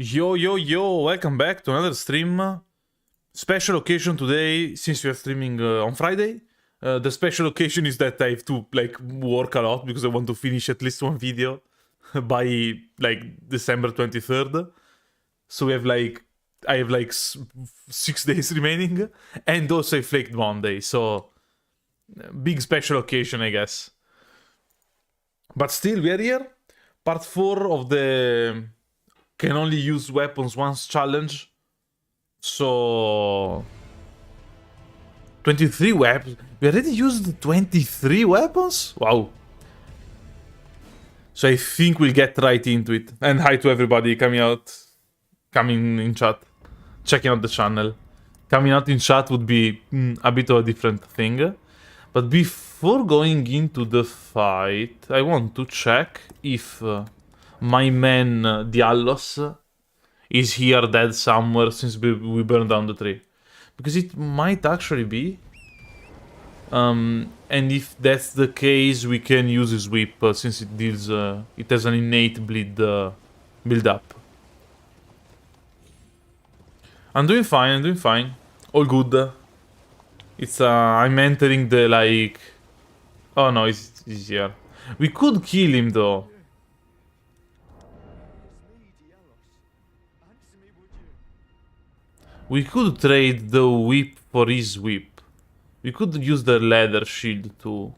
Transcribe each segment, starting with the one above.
Yo, yo, yo, welcome back to another stream. Special occasion today, since we are streaming on Friday. The special occasion is that I have to, work a lot because I want to finish at least one video by, December 23rd. So I have, 6 days remaining. And also I flaked Monday, so big special occasion, I guess. But still, we are here. Part 4 of the can only use weapons once challenge. So 23 weapons. We already used 23 weapons? Wow. So I think we'll get right into it. And hi to everybody coming in chat, checking out the channel. Coming out in chat would be a bit of a different thing. But before going into the fight, I want to check if my man Diallos is here dead somewhere since we burned down the tree. Because it might actually be. And if that's the case, we can use his whip since it deals, it has an innate bleed build up. I'm doing fine. All good. It's I'm entering the oh no, he's here. We could kill him though. We could trade the whip for his whip. We could use the leather shield too.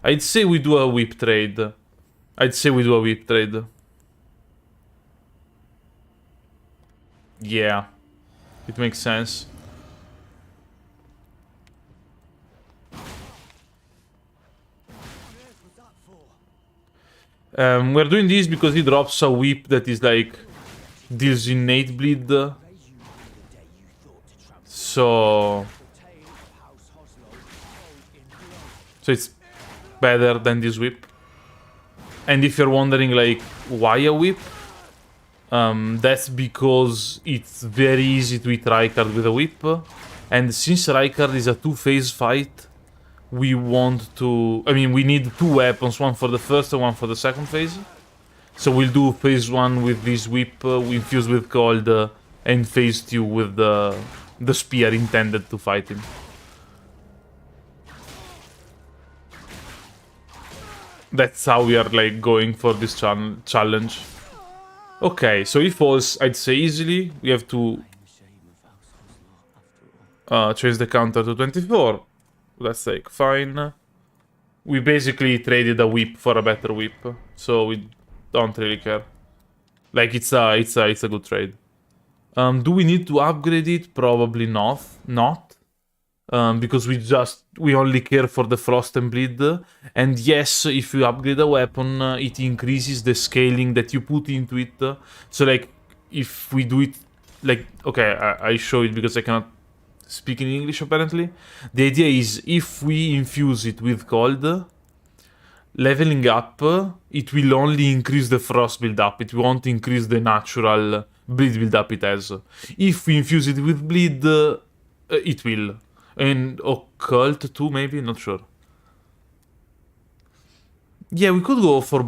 I'd say we do a whip trade. Yeah. It makes sense. We're doing this because he drops a whip that is deals innate bleed. So it's better than this whip. And if you're wondering why a whip, that's because it's very easy to hit Rykard with a whip. And since Rykard is a two-phase fight, we need two weapons, one for the first and one for the second phase. So we'll do phase 1 with this whip, infused with cold, and phase 2 with the spear intended to fight him. That's how we are going for this challenge. Okay, so he falls, I'd say easily. We have to change the counter to 24. That's fine. We basically traded a whip for a better whip, so we don't really care. It's a good trade. Do we need to upgrade it? Probably not. Because we only care for the frost and bleed. And yes, if you upgrade a weapon, it increases the scaling that you put into it. So if we do it okay, I show it because I cannot speak in English apparently. The idea is if we infuse it with cold, leveling up, it will only increase the frost build up. It won't increase the natural bleed build up it has. If we infuse it with bleed, it will. And occult too, maybe? Not sure. Yeah, we could go for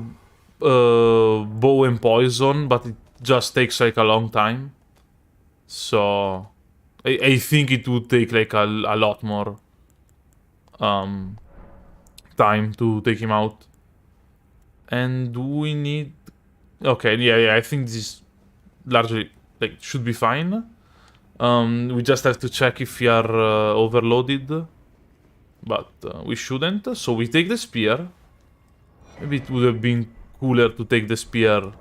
bow and poison, but it just takes a long time. So I think it would take a lot more time to take him out. And do we need... Okay, yeah, I think this largely should be fine. We just have to check if we are overloaded. But we shouldn't. So we take the spear. Maybe it would have been cooler to take the spear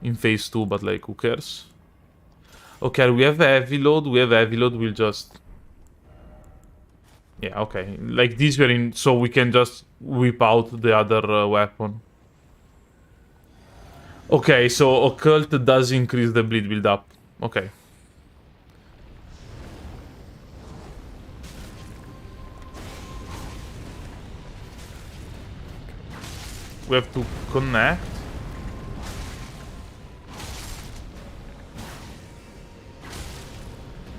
in phase 2, but who cares? Okay, we have heavy load. We'll just... Yeah, okay. This we're in, so we can just whip out the other weapon. Okay, so occult does increase the bleed build up. Okay. We have to connect.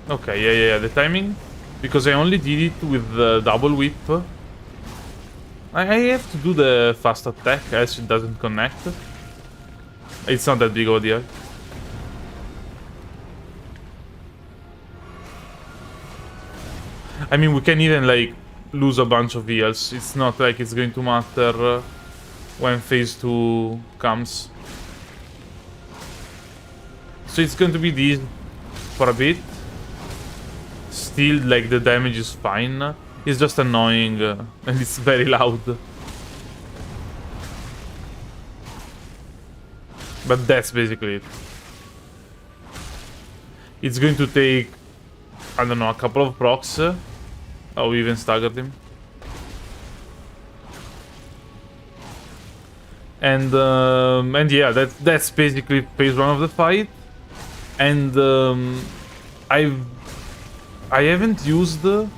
Okay, yeah, the timing. Because I only did it with the double whip. I have to do the fast attack as it doesn't connect. It's not that big of a deal. I mean, we can even, like, lose a bunch of heals. It's not like it's going to matter when phase 2 comes. So it's going to be this for a bit. Still, like, the damage is fine. It's just annoying, and it's very loud. But that's basically it. It's going to take, I don't know, a couple of procs. Oh, we even staggered him. And yeah, that's basically phase 1 of the fight. And I haven't used the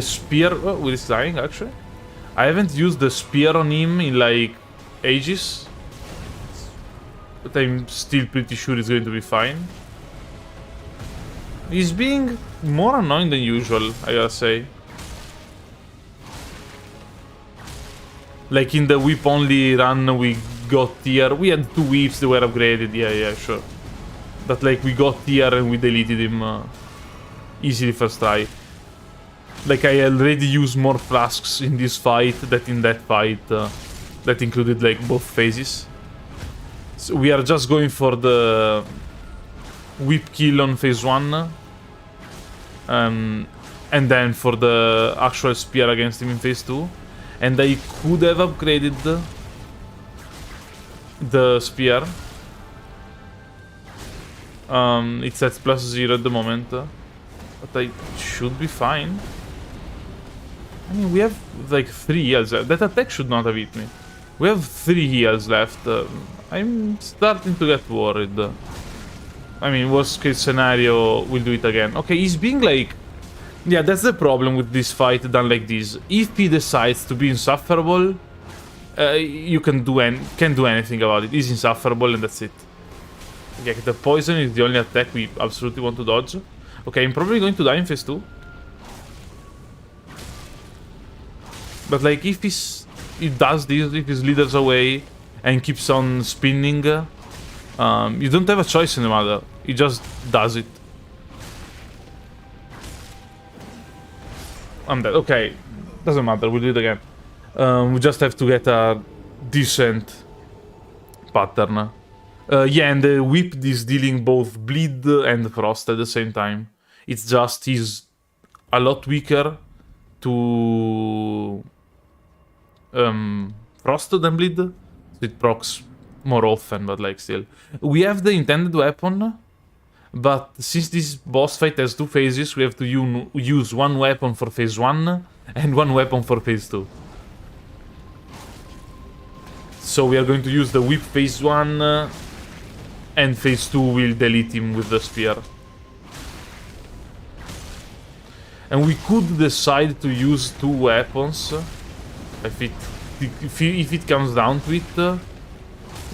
spear. Oh, he's dying actually. I haven't used the spear on him in like ages, but I'm still pretty sure it's going to be fine. He's being more annoying than usual, I gotta say. Like in the whip only run we got tier. We had 2 whips that were upgraded, yeah, sure. But like we got tier and we deleted him easily first try. Like I already used more flasks in this fight than in that fight that included like both phases. So we are just going for the whip kill on phase 1. And then for the actual spear against him in phase 2. And I could have upgraded the spear. It's at +0 at the moment. But I should be fine. I mean, we have like 3 heals. That attack should not have hit me. We have 3 heals left. I'm starting to get worried. I mean, worst case scenario, we'll do it again. Okay, he's being like... Yeah, that's the problem with this fight done like this. If he decides to be insufferable, you can't do anything about it. He's insufferable and that's it. Okay, the poison is the only attack we absolutely want to dodge. Okay, I'm probably going to die in phase 2. But like, if he does this, if he slithers away and keeps on spinning, you don't have a choice in the matter. He just does it. I'm dead. Okay, doesn't matter. We'll do it again. We just have to get a decent pattern. Yeah, and the whip is dealing both bleed and frost at the same time. It's just he's a lot weaker to frost than bleed. So it procs more often, but like still. We have the intended weapon, but since this boss fight has 2 phases, we have to use 1 weapon for phase 1 and 1 weapon for phase 2. So we are going to use the whip phase 1, and phase 2 will delete him with the spear. And we could decide to use 2 weapons. If it comes down to it,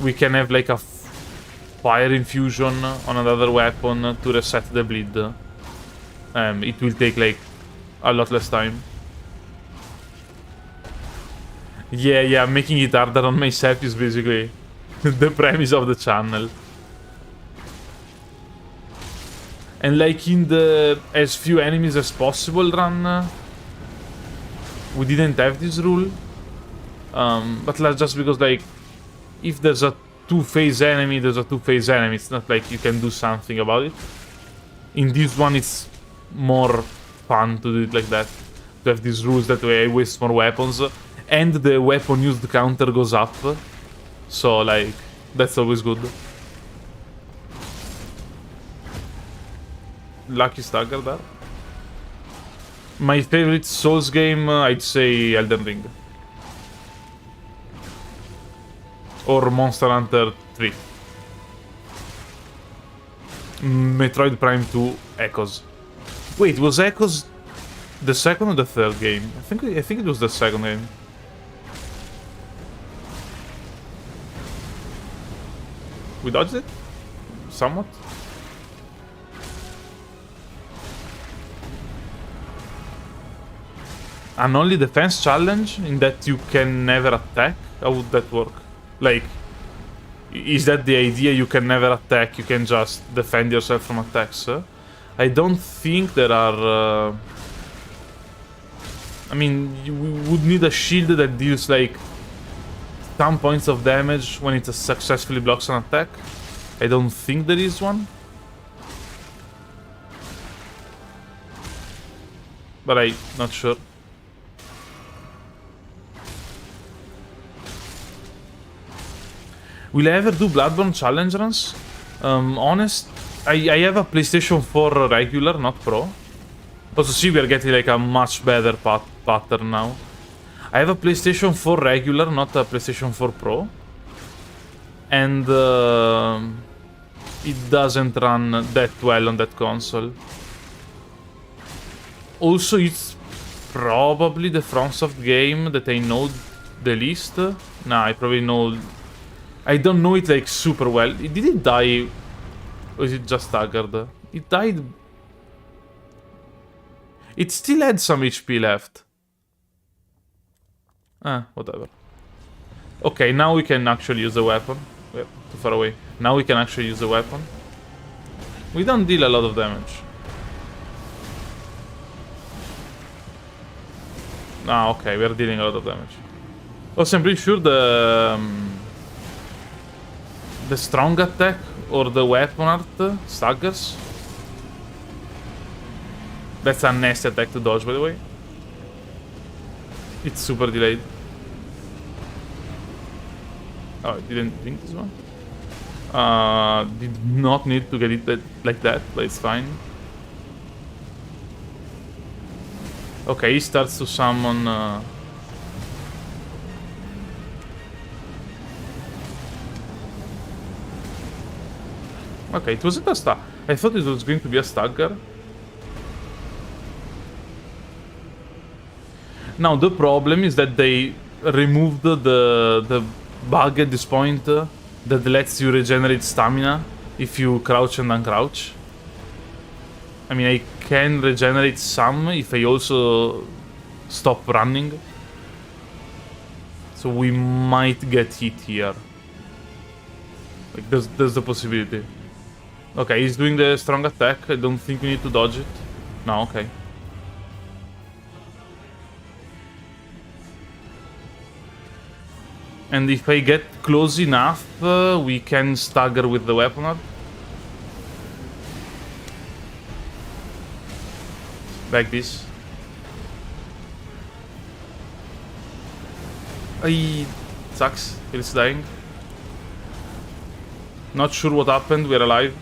we can have like a fire infusion on another weapon to reset the bleed. It will take like a lot less time. Yeah, making it harder on myself is basically the premise of the channel. And like in the as few enemies as possible run, we didn't have this rule. But just because like, if there's a 2-phase enemy, there's a 2-phase enemy. It's not like you can do something about it. In this one, it's more fun to do it like that. To have these rules that way I waste more weapons. And the weapon used counter goes up. So like, that's always good. Lucky stagger there. My favorite Souls game, I'd say Elden Ring. Or Monster Hunter 3. Metroid Prime 2 Echoes. Wait, was Echoes the second or the third game? I think it was the second game. We dodged it? Somewhat? an only defense challenge in that you can never attack? How would that work? Like, is that the idea? You can never attack, you can just defend yourself from attacks? I don't think there are... I mean, you would need a shield that deals like some points of damage when it successfully blocks an attack. I don't think there is one. But I'm not sure. Will I ever do Bloodborne challenge runs? Honest, I have a PlayStation 4 regular, not Pro. Also, see, we are getting like a much better pattern now. I have a PlayStation 4 regular, not a PlayStation 4 Pro. And it doesn't run that well on that console. Also, it's probably the FromSoft game that I know the least. Nah, I probably know... I don't know it like super well. Did it die? Or is it just staggered? It died... It still had some HP left. Whatever. Okay, now we can actually use the weapon. We're too far away. Now we can actually use the weapon. We don't deal a lot of damage. Okay, we are dealing a lot of damage. Also, I'm pretty sure the strong attack or the weapon art staggers. That's a nasty attack to dodge, by the way. It's super delayed. Oh, I didn't think this one. Did not need to get it like that, but it's fine. Okay, he starts to summon... Okay, it wasn't a stagger. I thought it was going to be a stagger. Now, the problem is that they removed the bug at this point that lets you regenerate stamina if you crouch and uncrouch. I mean, I can regenerate some if I also stop running. So we might get hit here. Like, there's the possibility. Okay, he's doing the strong attack. I don't think we need to dodge it. No, okay. And if I get close enough, we can stagger with the weapon art. Like this. Sucks. He's dying. Not sure what happened. We're alive.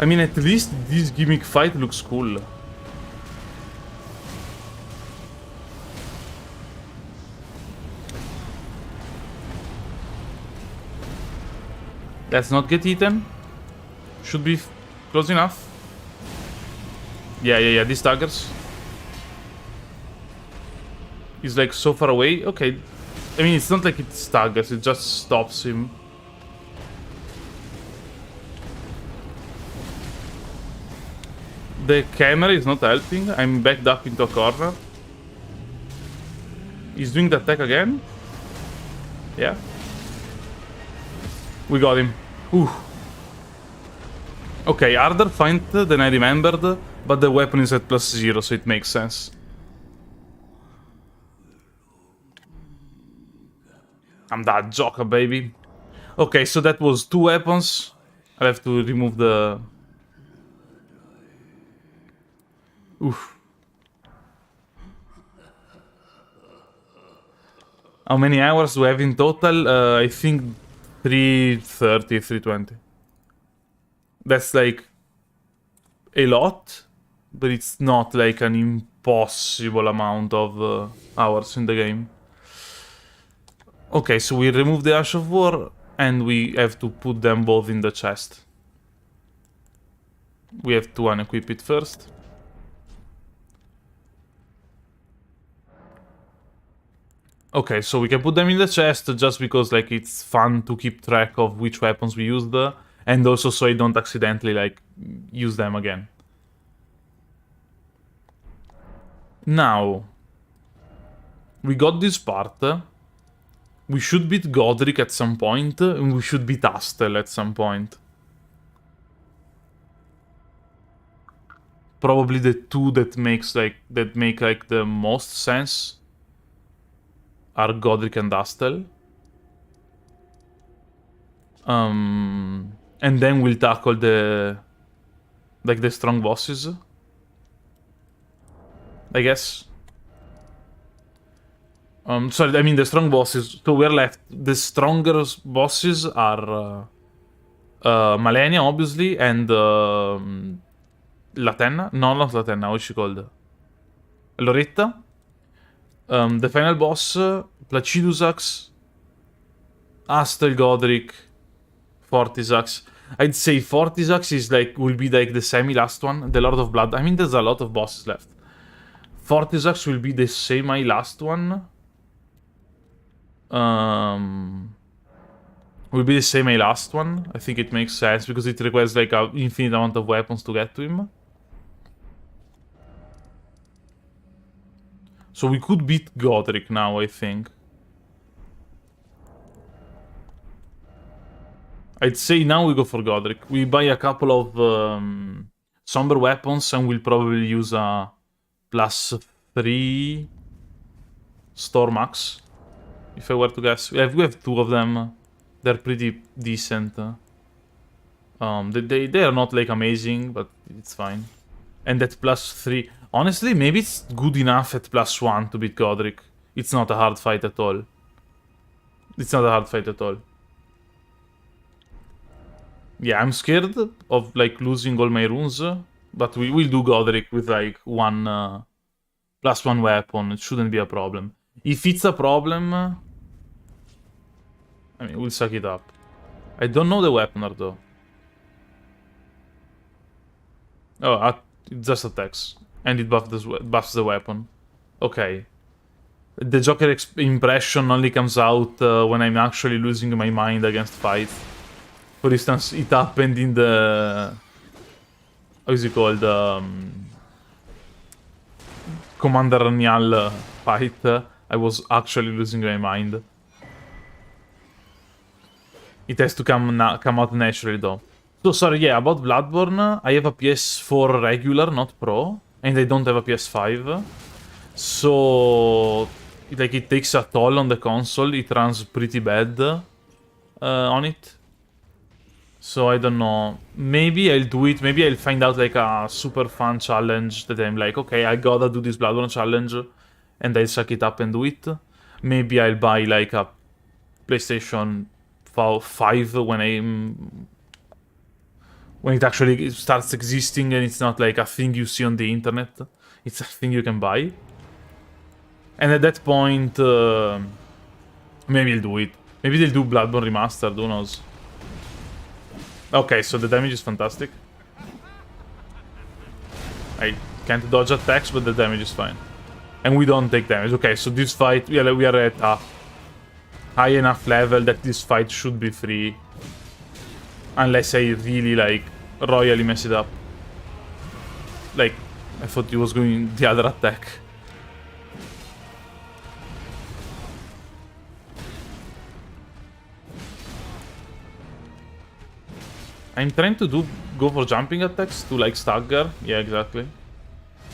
I mean, at least this gimmick fight looks cool. Let's not get eaten. Should be close enough. Yeah, these daggers. He's like so far away. Okay. I mean, it's not like it staggers, it just stops him. The camera is not helping. I'm backed up into a corner. He's doing the attack again. Yeah. We got him. Ooh. Okay, harder fight than I remembered, but the weapon is at +0, so it makes sense. I'm that joker, baby. Okay, so that was 2 weapons. I have to remove the... Oof. How many hours do I have in total? I think 330, 320. That's like a lot, but it's not like an impossible amount of hours in the game. Okay, so we remove the Ash of War and we have to put them both in the chest. We have to unequip it first. Okay, so we can put them in the chest just because like it's fun to keep track of which weapons we used and also so I don't accidentally like use them again. Now we got this part. We should beat Godric at some point, and we should beat Astel at some point. Probably the two that make like the most sense are Godric and Astel. And then we'll tackle the strong bosses, I guess. Sorry, I mean the strong bosses. So we're left. The stronger bosses are Malenia, obviously, and Latenna. No, not Latenna. What's she called? Loretta. The final boss, Placidusax, Astel, Godric, Fortisax. I'd say Fortisax is will be like the semi-last one, the Lord of Blood. I mean, there's a lot of bosses left. Fortisax will be the semi-last one. Will be the semi-last one. I think it makes sense because it requires like an infinite amount of weapons to get to him. So we could beat Godric now, I think. I'd say now we go for Godric. We buy a couple of somber weapons and we'll probably use a +3 Storm Axe. If I were to guess. We have two of them. They're pretty decent. They are not like amazing, but it's fine. And at +3. Honestly, maybe it's good enough at +1 to beat Godric. It's not a hard fight at all. It's not a hard fight at all. Yeah, I'm scared of like losing all my runes, but we will do Godric with like one +1 weapon. It shouldn't be a problem. If it's a problem, I mean, we'll suck it up. I don't know the weaponer though. Oh, it just attacks. And it buffs the weapon. Okay. The Joker impression only comes out when I'm actually losing my mind against fight. For instance, it happened in the... How is it called? Commander Nyal fight. I was actually losing my mind. It has to come out naturally though. So sorry, yeah, about Bloodborne, I have a PS4 regular, not Pro, and I don't have a PS5. So, like, it takes a toll on the console. It runs pretty bad on it. So I don't know. Maybe I'll do it. Maybe I'll find out like a super fun challenge that I'm like, okay, I gotta do this Bloodborne challenge, and I'll suck it up and do it. Maybe I'll buy like a PlayStation 5 when it actually starts existing and it's not like a thing you see on the internet. It's a thing you can buy. And at that point, maybe I'll do it. Maybe they'll do Bloodborne Remastered, who knows. Okay, so the damage is fantastic. I can't dodge attacks, but the damage is fine. And we don't take damage. Okay, so this fight, we are at a high enough level that this fight should be free. Unless I really, like, royally mess it up. Like, I thought he was going the other attack. I'm trying to go for jumping attacks to, like, stagger. Yeah, exactly.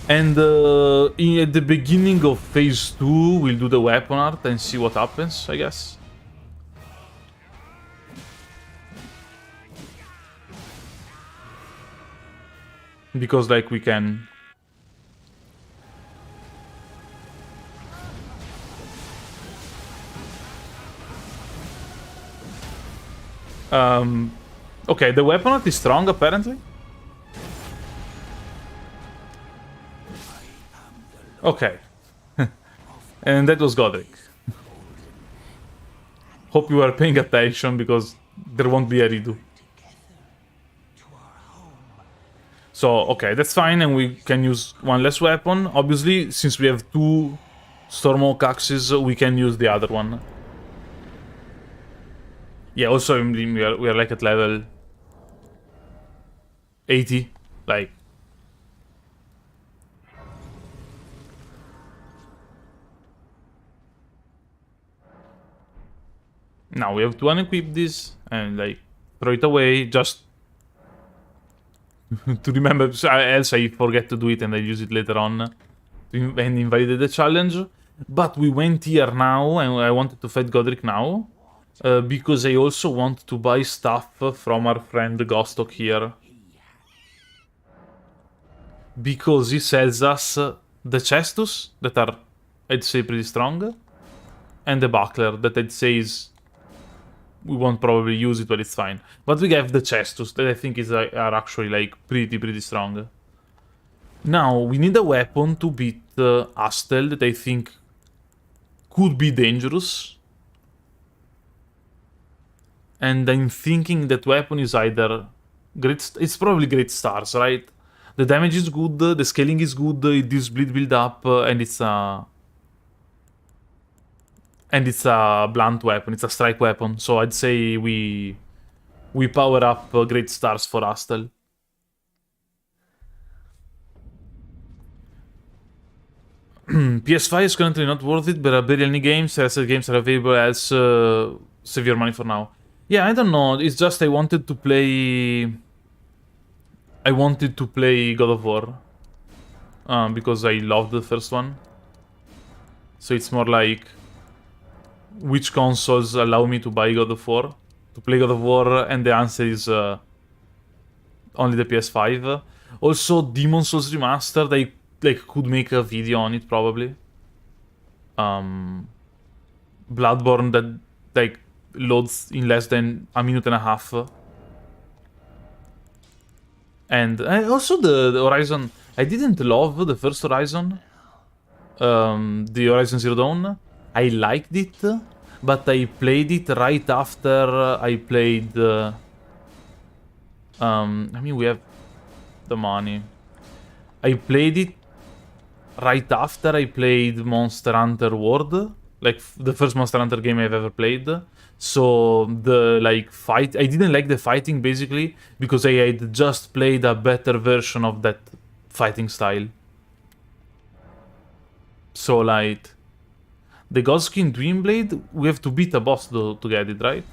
And at the beginning of phase 2, we'll do the weapon art and see what happens, I guess. Because, like, we can... Okay, the weapon art is strong, apparently. Okay. And that was Godric. Hope you are paying attention, because there won't be a redo. So, okay, that's fine, and we can use one less weapon. Obviously, since we have two Storm-Mogh axes, we can use the other one. Yeah, also, we are like at level 80, like. Now we have to unequip this and like throw it away just to remember, else I forget to do it and I use it later on and invalidate the challenge. But we went here now and I wanted to fight Godric now because I also want to buy stuff from our friend Gostok here. Because he sells us the Chestus that are, I'd say, pretty strong, and the Buckler that I'd say is... we won't probably use it, but it's fine. But we have the Chestus that I think are actually like pretty strong. Now we need a weapon to beat Astel that I think could be dangerous. And I'm thinking that weapon is either it's probably Great Stars, right? The damage is good, the scaling is good, it does bleed build up, and it's a blunt weapon, it's a strike weapon. So I'd say we power up Great Stars for Astel. PS5 is currently not worth it, but are barely any games. The rest of the games are available as save your money for now. Yeah, I don't know. It's just I wanted to play God of War because I loved the first one. So it's more like which consoles allow me to buy God of War, to play God of War, and the answer is only the PS5. Also, Demon's Souls Remastered, I could make a video on it probably. Bloodborne that like loads in less than a minute and a half. And also the Horizon, I didn't love the first Horizon, the Horizon Zero Dawn. I liked it, but I played it right after I played... I mean, we have the money. I played it right after I played Monster Hunter World, like the first Monster Hunter game I've ever played. So the like fight, I didn't like the fighting basically because I had just played a better version of that fighting style. So like the Godskin Dreamblade, we have to beat a boss to get it, right?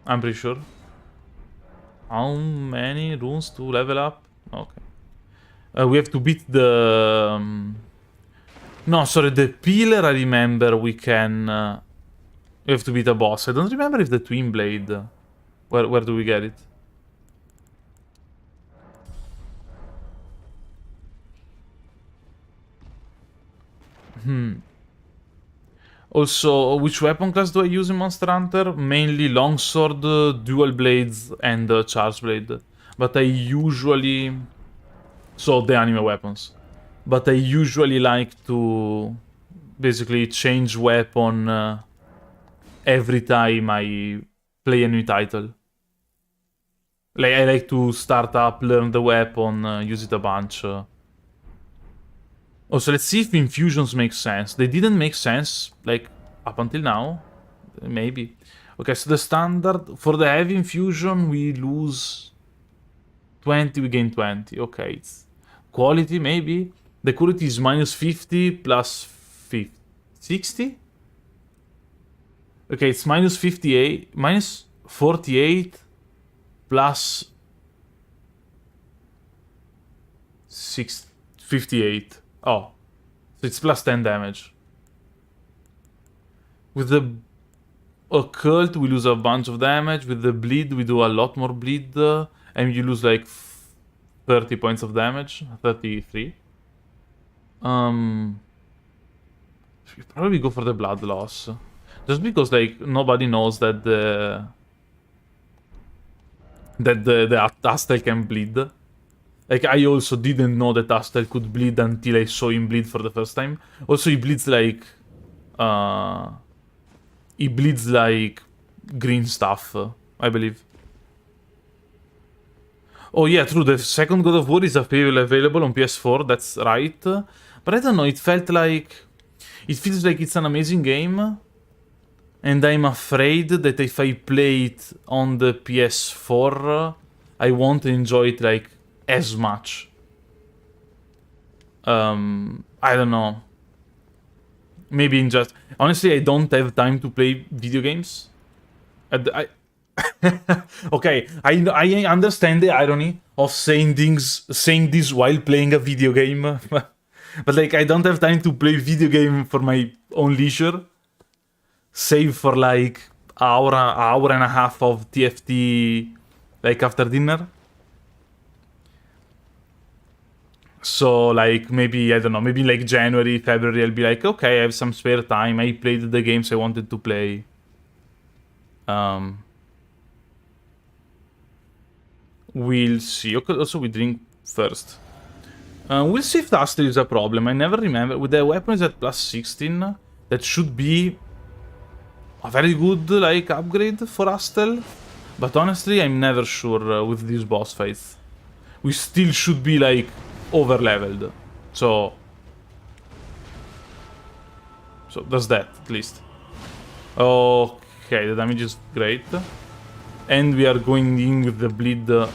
I'm pretty sure. How many runes to level up? Okay. We have to beat the... no, sorry, the Pillar, I remember we can... we have to beat a boss. I don't remember if the Twin Blade... Where do we get it? Also, which weapon class do I use in Monster Hunter? Mainly Longsword, Dual Blades, and Charge Blade. But I usually... so, the anime weapons. But I usually like to basically change weapon every time I play a new title. Like, I like to start up, learn the weapon, use it a bunch. Also, let's see if infusions make sense. They didn't make sense, like, up until now. Maybe. Okay, so the standard... for the heavy infusion, we lose 20, we gain 20. Okay, it's... quality, maybe? The quality is minus 50 plus 50. 60? Okay, it's minus 58... minus 48 plus... 58. Oh, so it's plus 10 damage. With the occult, we lose a bunch of damage. With the bleed, we do a lot more bleed. And you lose like 30 points of damage. 33. We probably go for the blood loss. Just because like nobody knows that the Astel can bleed. Like, I also didn't know that Astel could bleed until I saw him bleed for the first time. Also, he bleeds like... he bleeds like green stuff, I believe. Oh yeah, true, the second God of War is available on PS4, that's right. But I don't know, it felt like... it feels like it's an amazing game. And I'm afraid that if I play it on the PS4, I won't enjoy it like as much. I don't know. Maybe in just... Honestly, I don't have time to play video games. Okay, I understand the irony of saying this while playing a video game. But like, I don't have time to play video game for my own leisure. Save for like hour and a half of TFT like after dinner. So like maybe, I don't know, maybe like January, February, I'll be like, okay, I have some spare time. I played the games I wanted to play. We'll see. Okay, also we drink first. We'll see if the Astel is a problem. I never remember. With the weapons at plus 16, that should be a very good like upgrade for Astel. But honestly, I'm never sure with these boss fights. We still should be like over leveled. So does that at least. Okay, the damage is great. And we are going in with the bleed build.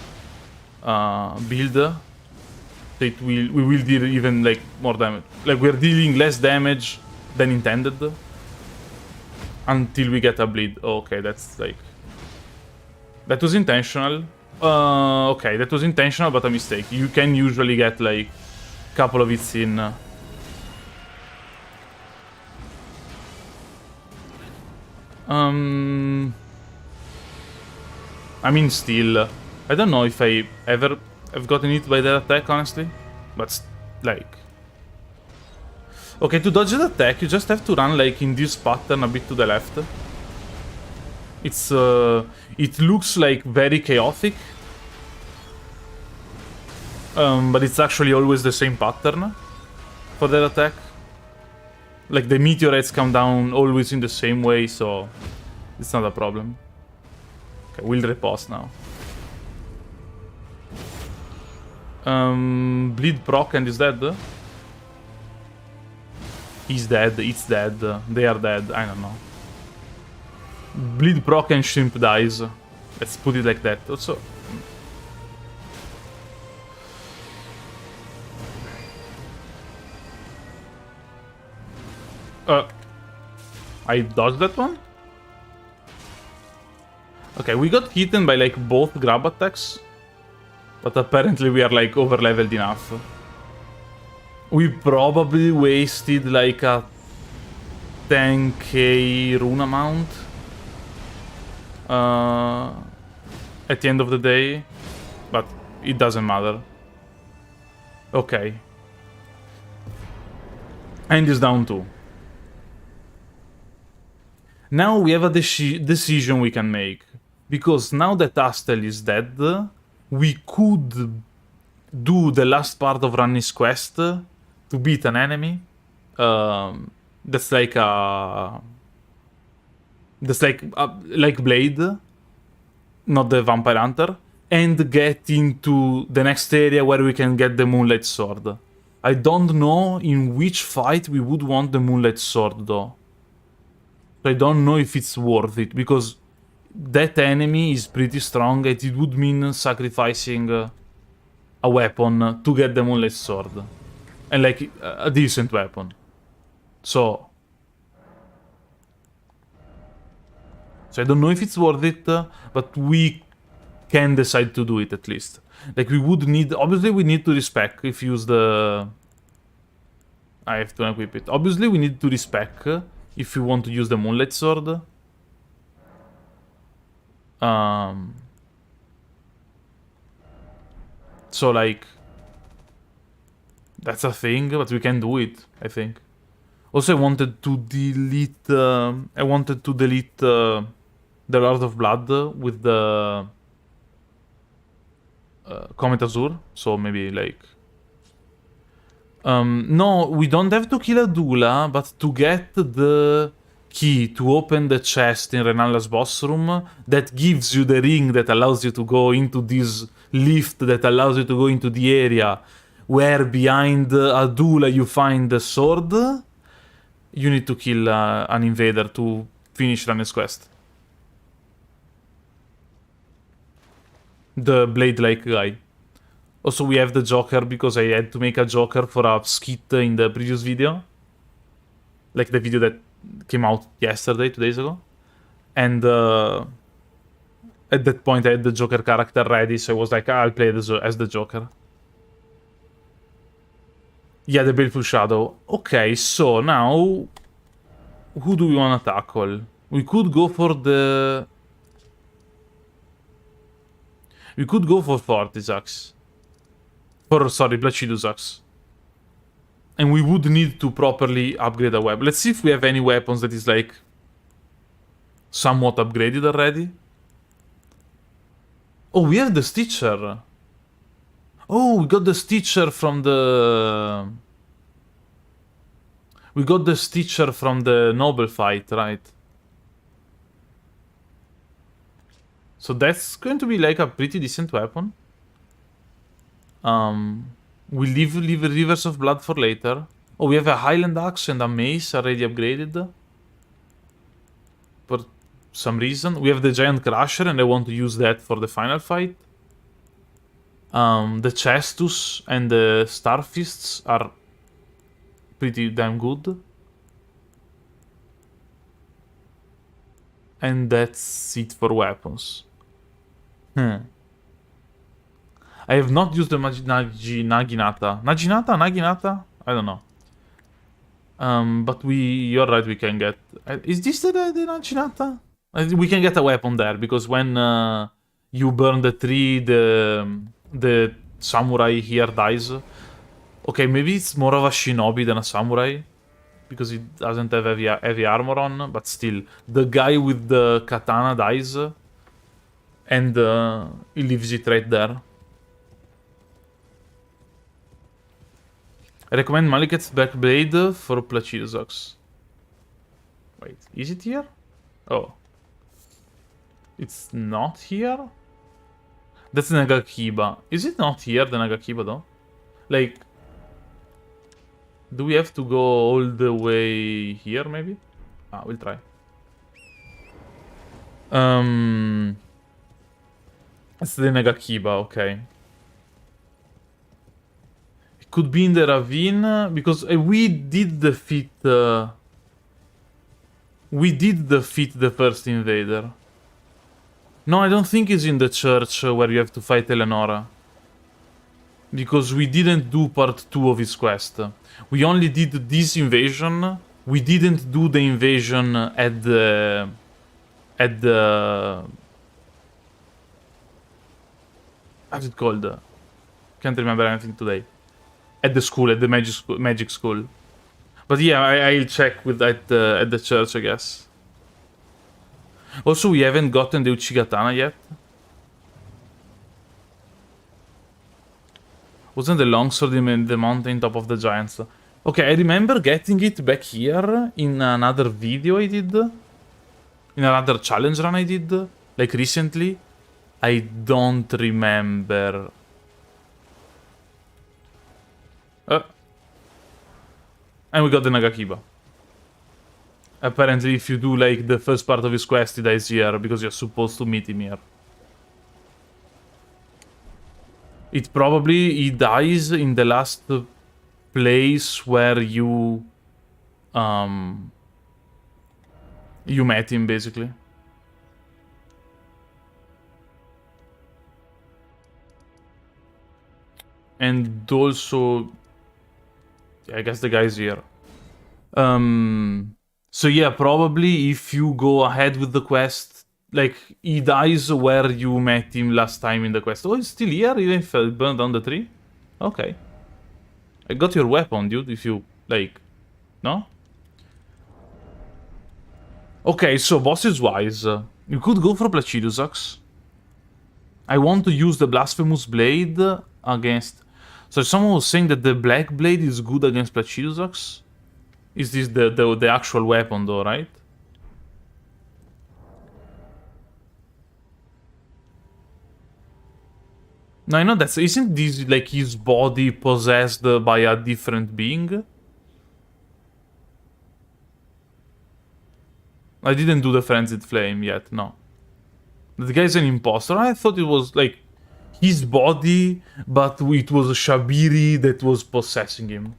We will deal even like more damage. Like we're dealing less damage than intended until we get a bleed. Okay, that's like, that was intentional. Okay, that was intentional, but a mistake. You can usually get like a couple of hits in. I mean, still, I don't know if I ever have gotten hit by that attack, honestly. But, like... Okay, to dodge the attack, you just have to run, like, in this pattern a bit to the left. It's, it looks, like, very chaotic. But it's actually always the same pattern for that attack. Like, the meteorites come down always in the same way, so it's not a problem. Okay, we'll repause now. Bleed proc and is dead? He's dead, it's dead, they are dead, I don't know. Bleed proc and shrimp dies. Let's put it like that. Also... I dodged that one? Okay, we got hit by like both grab attacks. But apparently we are like over leveled enough. We probably wasted like a 10k rune amount. At the end of the day. But it doesn't matter. Okay. And is down too. Now we have a decision we can make. Because now that Astel is dead, we could do the last part of Ranni's quest to beat an enemy. That's like a... That's like Blade, not the Vampire Hunter. And get into the next area where we can get the Moonlight Sword. I don't know in which fight we would want the Moonlight Sword though. I don't know if it's worth it, because that enemy is pretty strong and it would mean sacrificing a weapon to get the Moonlight Sword. And like a decent weapon. So I don't know if it's worth it, but we can decide to do it at least. Like we would need, obviously we need to respec if you use the... I have to equip it. Obviously we need to respec if you want to use the Moonlight Sword. So like... That's a thing, but we can do it, I think. Also I wanted to delete... the Lord of Blood with the... Comet Azure, so maybe like... no, we don't have to kill a Dula, but to get the key to open the chest in Renalla's boss room, that gives you the ring that allows you to go into this lift that allows you to go into the area where behind a Dula you find the sword. You need to kill an invader to finish Ranni's quest. The Blade-like guy. Also, we have the Joker because I had to make a Joker for a skit in the previous video. Like the video that came out yesterday, 2 days ago. And at that point I had the Joker character ready, so I was like, I'll play as the Joker. Yeah, the Baleful Shadow. Okay, so now... who do we want to tackle? We could go for the... we could go for Fortisax. Sorry, Placidusax. And we would need to properly upgrade a weapon. Let's see if we have any weapons that is like... somewhat upgraded already. Oh, we have the Stitcher. Oh, we got the Stitcher from the... we got the Stitcher from the Noble fight, right? So that's going to be like a pretty decent weapon. We leave Rivers of Blood for later. Oh, we have a Highland Axe and a Mace already upgraded. For some reason. We have the Giant Crusher and I want to use that for the final fight. The Chestus and the Starfists are pretty damn good. And that's it for weapons. I have not used the Naginata. Naginata? I don't know. But you're right, we can get... is this the Naginata? We can get a weapon there, because when you burn the tree, the samurai here dies. Okay, maybe it's more of a shinobi than a samurai, because it doesn't have heavy armor on, but still. The guy with the katana dies, and he leaves it right there. I recommend Maliket's Backblade for Placidusax. Wait, is it here? Oh. It's not here? That's Nagakiba. Is it not here, the Nagakiba, though? Like... do we have to go all the way here, maybe? Ah, we'll try. It's the Nagakiba, okay. It could be in the ravine, because we did defeat... we did defeat the first invader. No, I don't think it's in the church where you have to fight Eleonora. Because we didn't do part 2 of his quest. We only did this invasion. We didn't do the invasion at the... how's it called? Can't remember anything today. At the school, at the magic school. But yeah, I'll check with at the church, I guess. Also, we haven't gotten the Uchigatana yet. Wasn't the longsword in the mountain top of the giants? Okay, I remember getting it back here in another video I did. In another challenge run I did. Like recently. I don't remember. And we got the Nagakiba. Apparently, if you do like the first part of his quest, he dies here because you're supposed to meet him here. It probably he dies in the last place where you met him, basically. And also, I guess the guy's here. So yeah, probably if you go ahead with the quest, like, he dies where you met him last time in the quest. Oh, he's still here, even if I burned down the tree? Okay. I got your weapon, dude, if you, like... no? Okay, so bosses-wise, you could go for Placidusax. I want to use the Blasphemous Blade against... so someone was saying that the Black Blade is good against Placidusax? Is this the actual weapon though, right? No, I know that's... isn't this like his body possessed by a different being? I didn't do the Frenzied Flame yet, no. The guy's an imposter. I thought it was like his body, but it was Shabiri that was possessing him.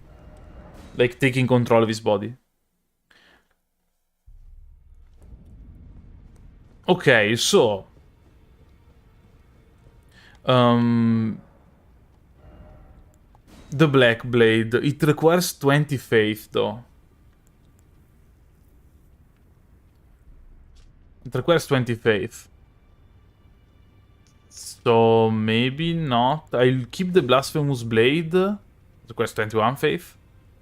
Like taking control of his body. Okay, so... the Black Blade. It requires 20 faith, though. It requires 20 faith. So maybe not. I'll keep the Blasphemous Blade. It requires 21 faith.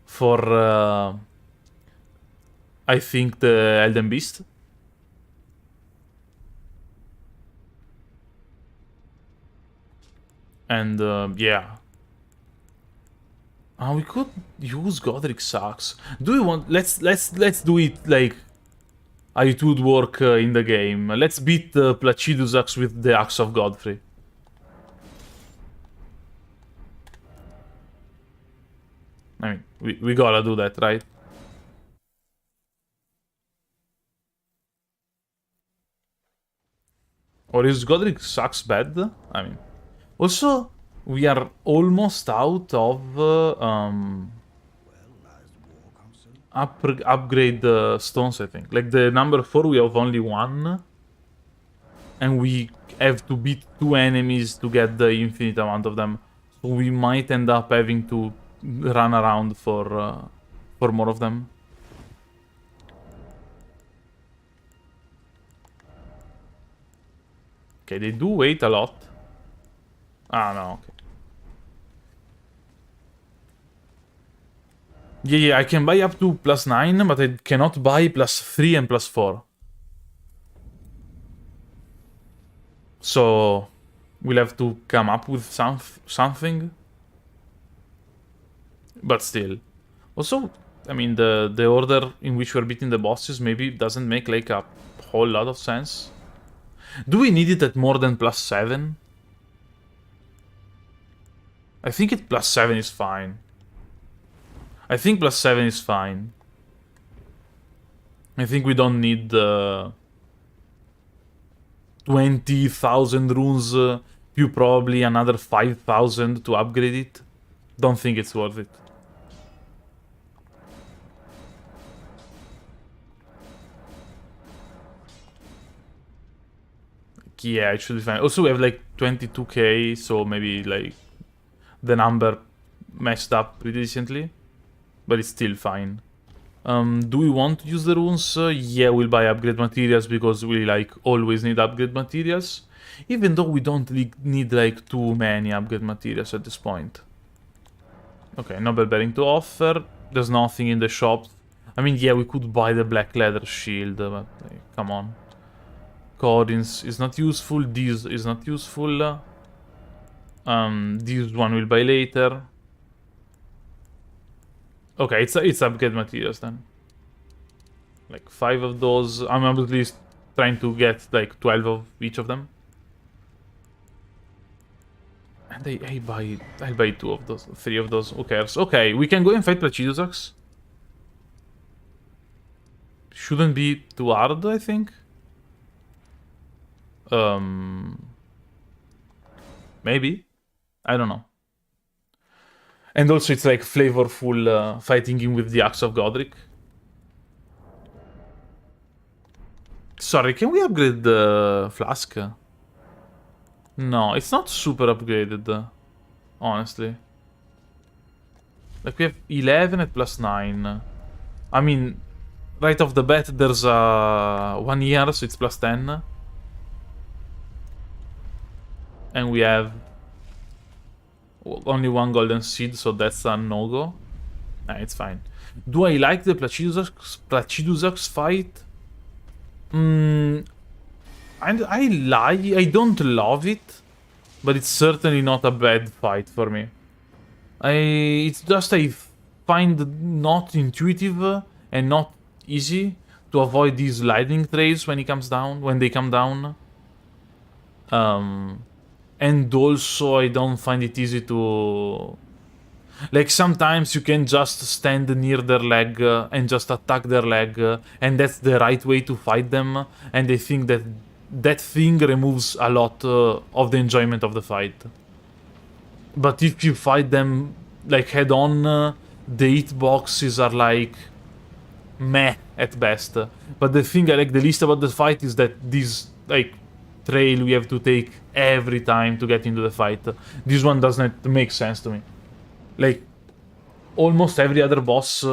For, I think, the Elden Beast. And, yeah. We could use Godric Sax. Do we want... Let's do it, like... it would work in the game. Let's beat Placidusax with the Axe of Godfrey. I mean, we gotta do that, right? Or is Godric Sax bad? I mean... Also, we are almost out of... upgrade stones, I think. Like the number 4, we have only 1. And we have to beat 2 enemies to get the infinite amount of them. So we might end up having to run around for more of them. Okay, they do wait a lot. Ah, no, okay. Yeah, I can buy up to +9, but I cannot buy +3 and +4. So, we'll have to come up with something. But still. Also, I mean, the order in which we're beating the bosses maybe doesn't make like a whole lot of sense. Do we need it at more than +7? I think it +7 is fine. I think +7 is fine. I think we don't need 20,000 runes. You probably another 5,000 to upgrade it. Don't think it's worth it. Yeah, it should be fine. Also, we have like 22k, so maybe like the number messed up pretty decently. But it's still fine. Do we want to use the runes? Yeah, we'll buy upgrade materials because we like always need upgrade materials. Even though we don't need like too many upgrade materials at this point. Okay, Noble Bearing to offer. There's nothing in the shop. I mean, yeah, we could buy the black leather shield, but come on. Cordins is not useful. This is not useful. This one will buy later. Okay, it's upgrade materials then. Like 5 of those. I'm at least trying to get like 12 of each of them. And I'll buy 2 of those, 3 of those. Who cares? Okay, we can go and fight Placidusax. Shouldn't be too hard, I think. Maybe. I don't know. And also it's like flavorful fighting him with the Axe of Godric. Sorry, can we upgrade the flask? No, it's not super upgraded, honestly. Like we have 11 at +9. I mean, right off the bat there's 1 year, so it's +10. And we have only 1 golden seed, so that's a no-go. Nah, it's fine. Do I like the Placidusax fight? I don't love it, but it's certainly not a bad fight for me. It's just I find not intuitive and not easy to avoid these lightning trails when they come down. And also I don't find it easy to... Like, sometimes you can just stand near their leg and just attack their leg, and that's the right way to fight them, and they think that that thing removes a lot of the enjoyment of the fight. But if you fight them, like, head-on, the hitboxes are, like, meh at best. But the thing I like the least about the fight is that this, like, trail we have to take every time to get into the fight. This one doesn't make sense to me. Like, almost every other boss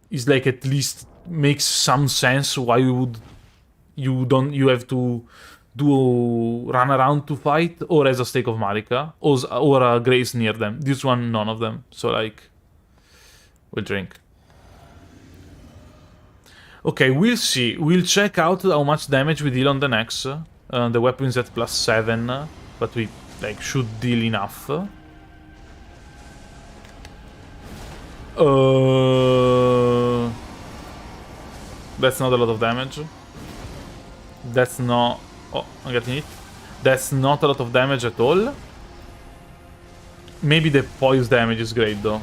is, like, at least makes some sense why you have to run around to fight, or as a stake of Marika, or a grace near them. This one, none of them. So, like, we'll drink. Okay, we'll see. We'll check out how much damage we deal on the next. The weapon is at +7, but we, like, should deal enough. That's not a lot of damage. That's not... Oh, I'm getting it. That's not a lot of damage at all. Maybe the poise damage is great, though.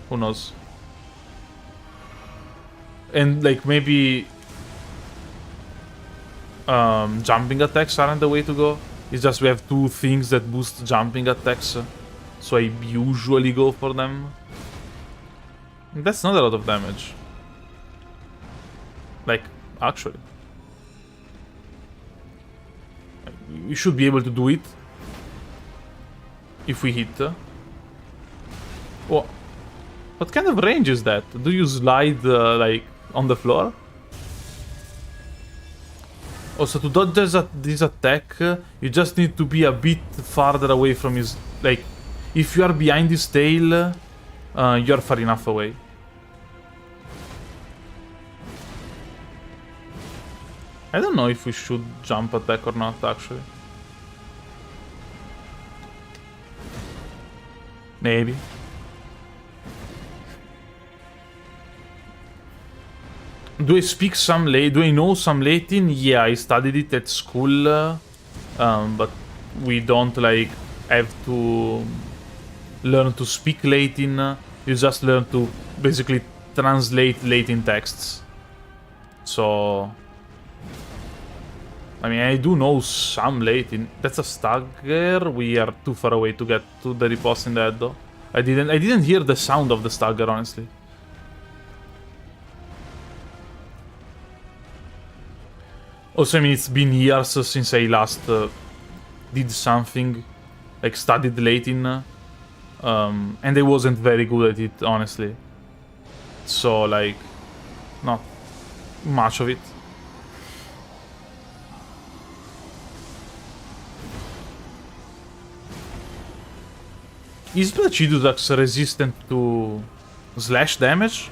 Who knows? And, like, maybe... jumping attacks aren't the way to go. It's just we have two things that boost jumping attacks. So I usually go for them. That's not a lot of damage. Like, actually. We should be able to do it. If we hit. Oh. What kind of range is that? Do you slide, like, on the floor? Also, to dodge this attack, you just need to be a bit farther away from his... Like, if you are behind his tail, you're far enough away. I don't know if we should jump attack or not, actually. Maybe. Do I speak some Do I know some Latin? Yeah, I studied it at school, but we don't, like, have to learn to speak Latin. You just learn to basically translate Latin texts. So... I mean, I do know some Latin. That's a stagger. We are too far away to get to the riposte in the head, though. I didn't hear the sound of the stagger, honestly. Also, I mean, it's been years since I last did something, like studied Latin, and I wasn't very good at it, honestly. So, like, not much of it. Is Placidusax resistant to slash damage?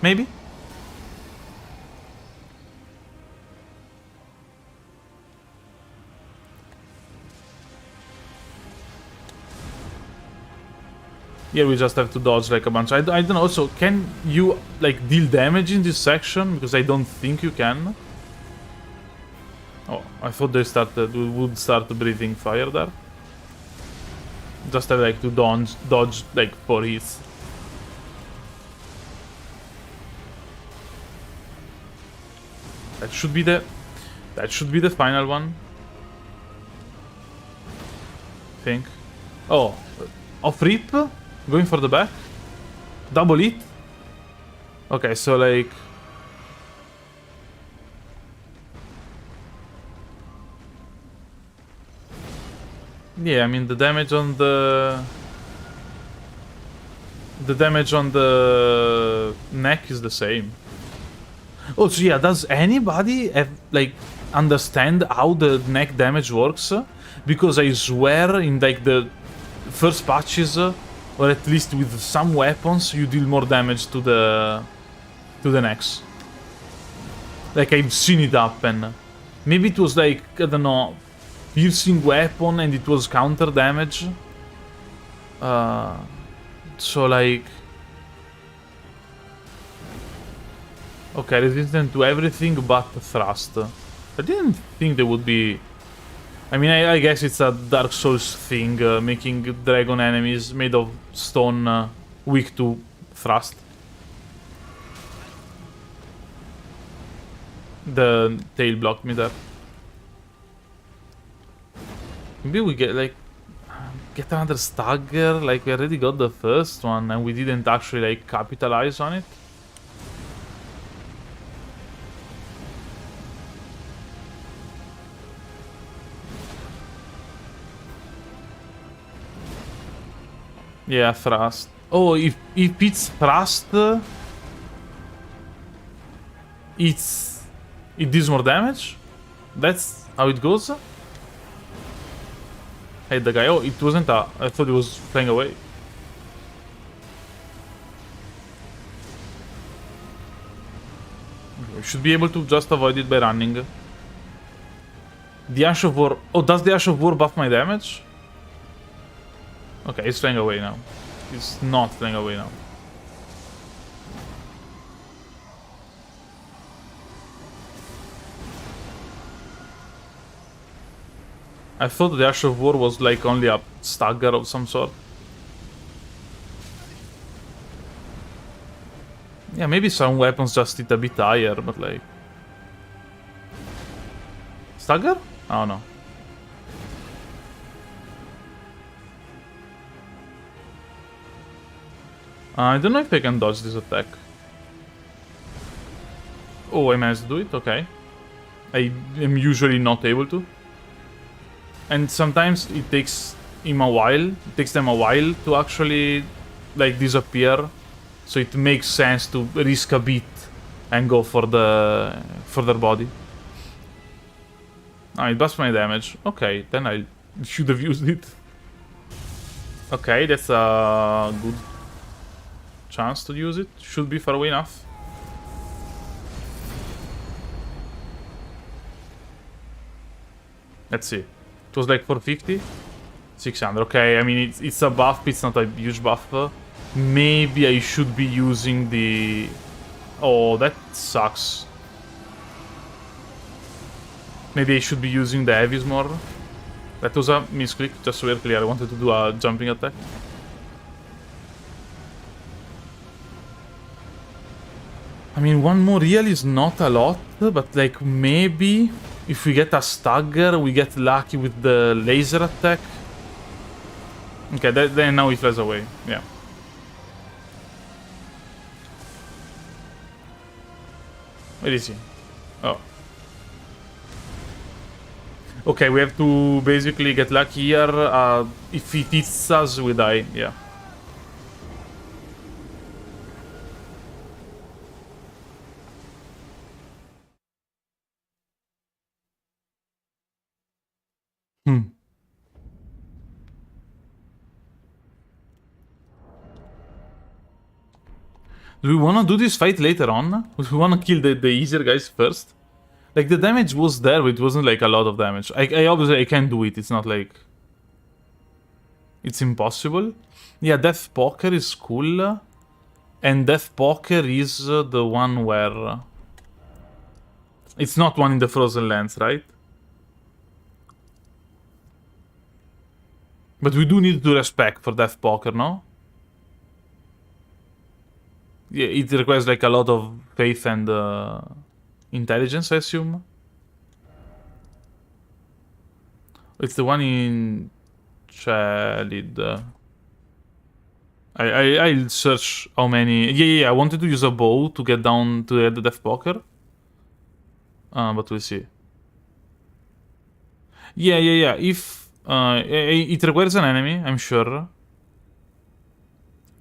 Maybe? Yeah, we just have to dodge like a bunch. I don't know. Also, can you, like, deal damage in this section? Because I don't think you can. Oh, I thought we would start breathing fire there. Just have, like, to dodge like 4 hits. That should be the final one. I think. Oh, off rip, going for the back, double hit. Okay, so, like, yeah, I mean, the damage on the neck is the same. Oh, so yeah, does anybody have, like, understand how the neck damage works? Because I swear in, like, the first patches, or at least with some weapons, you deal more damage to the necks. Like, I've seen it happen. Maybe it was, like, I don't know, piercing weapon and it was counter damage. So, like... Okay, resistant to everything but thrust. I didn't think there would be I mean, I guess it's a Dark Souls thing, making dragon enemies made of stone weak to thrust. The tail blocked me there. Maybe we get like get another stagger. Like we already got the first one and we didn't actually like capitalize on it. Yeah, thrust. Oh, if it's thrust, it deals more damage. That's how it goes. Hey, the guy. Oh, it wasn't a. I thought it was flying away. We should be able to just avoid it by running. The Ash of War. Oh, does the Ash of War buff my damage? Okay, it's flying away now. It's not flying away now. I thought the Ash of War was like only a stagger of some sort. Yeah, maybe some weapons just hit a bit higher, but like... Stagger? Oh no. I don't know if I can dodge this attack. Oh, I managed to do it? Okay. I am usually not able to. And sometimes it takes him a while. It takes them a while to actually like disappear. So it makes sense to risk a bit and go for their body. Ah, it buffs my damage. Okay, then I should have used it. Okay, that's a good chance to use it. Should be far away enough. Let's see. It was like 450? 600. Okay, I mean, it's a buff, but it's not a huge buff. Maybe I should be using the... Oh, that sucks. Maybe I should be using the heavies more. That was a misclick, just so we're clear. I wanted to do a jumping attack. I mean, one more real is not a lot, but like maybe if we get a stagger, we get lucky with the laser attack. Okay, then now he flies away. Yeah. Where is he? Oh. Okay, we have to basically get lucky here. If he hits us, we die. Yeah. Hmm. Do we wanna do this fight later on? Do we wanna kill the easier guys first? Like, the damage was there, but it wasn't like a lot of damage. I obviously I can do it, it's not like... It's impossible. Yeah, Death Poker is cool. And Death Poker is the one where... It's not one in the Frozen Lands, right? But we do need to respect for Death Poker, no? Yeah, it requires like a lot of faith and intelligence, I assume. It's the one in Chalid. I'll search how many. Yeah. I wanted to use a bow to get down to the Death Poker. But we'll see. Yeah. If it requires an enemy, I'm sure.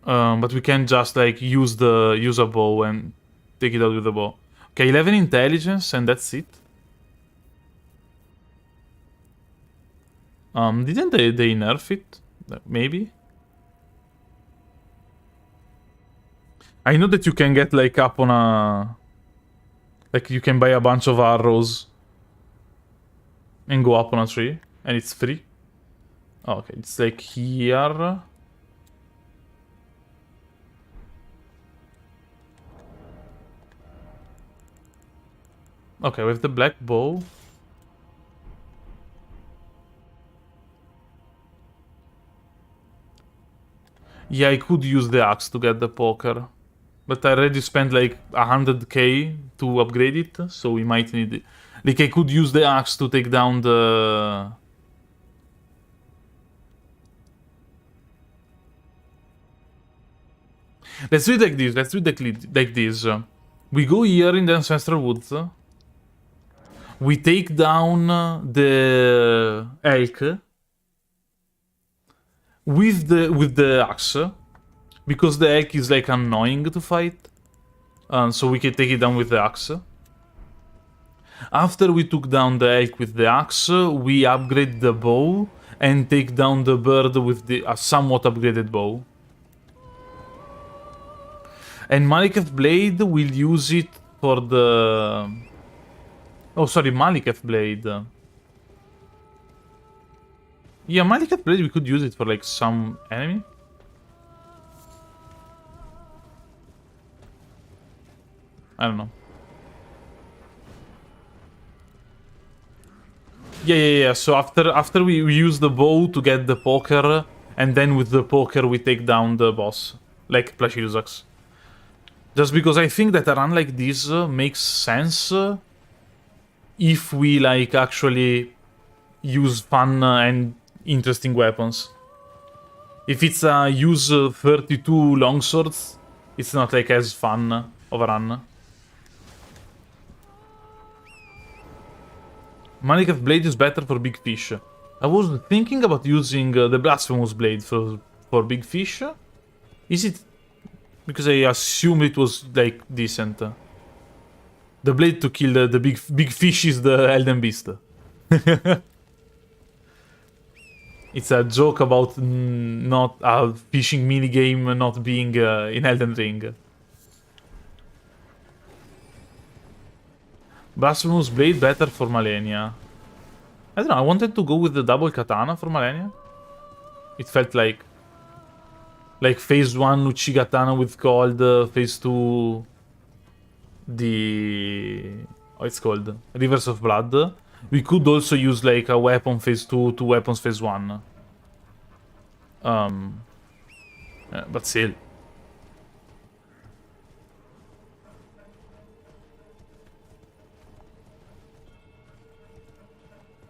But we can just like use a bow and take it out with the bow. Okay, 11 intelligence and that's it. Didn't they nerf it? Maybe. I know that you can get like up on a... Like you can buy a bunch of arrows and go up on a tree and it's free. Oh, okay, it's like here. Okay, we have the black bow. Yeah, I could use the axe to get the poker. But I already spent like 100k to upgrade it, so we might need it. Like, I could use the axe to take down the... Let's do it like this, let's do it like this. We go here in the Ancestral Woods. We take down the elk with the axe, because the elk is like annoying to fight. So we can take it down with the axe. After we took down the elk with the axe, we upgrade the bow and take down the bird with the somewhat upgraded bow. And Maliketh Blade will use it for the... Oh, sorry, Maliketh Blade. Yeah, Maliketh Blade, we could use it for like some enemy. I don't know. Yeah. So after we use the bow to get the poker, and then with the poker we take down the boss, like Placidusax. Just because I think that a run like this makes sense if we like actually use fun and interesting weapons. If it's use 32 longswords, it's not like as fun of a run. Maliketh Blade is better for big fish. I was thinking about using the Blasphemous Blade for big fish. Is it? Because I assume it was like decent. The blade to kill the big fish is the Elden Beast. It's a joke about not a fishing minigame not being in Elden Ring. Blasphemous Blade better for Malenia. I don't know, I wanted to go with the double katana for Malenia. It felt like phase 1 Uchigatana with gold, phase 2 the... oh, it's called Rivers of Blood. We could also use like a weapon phase 2, 2 weapons phase 1. But still.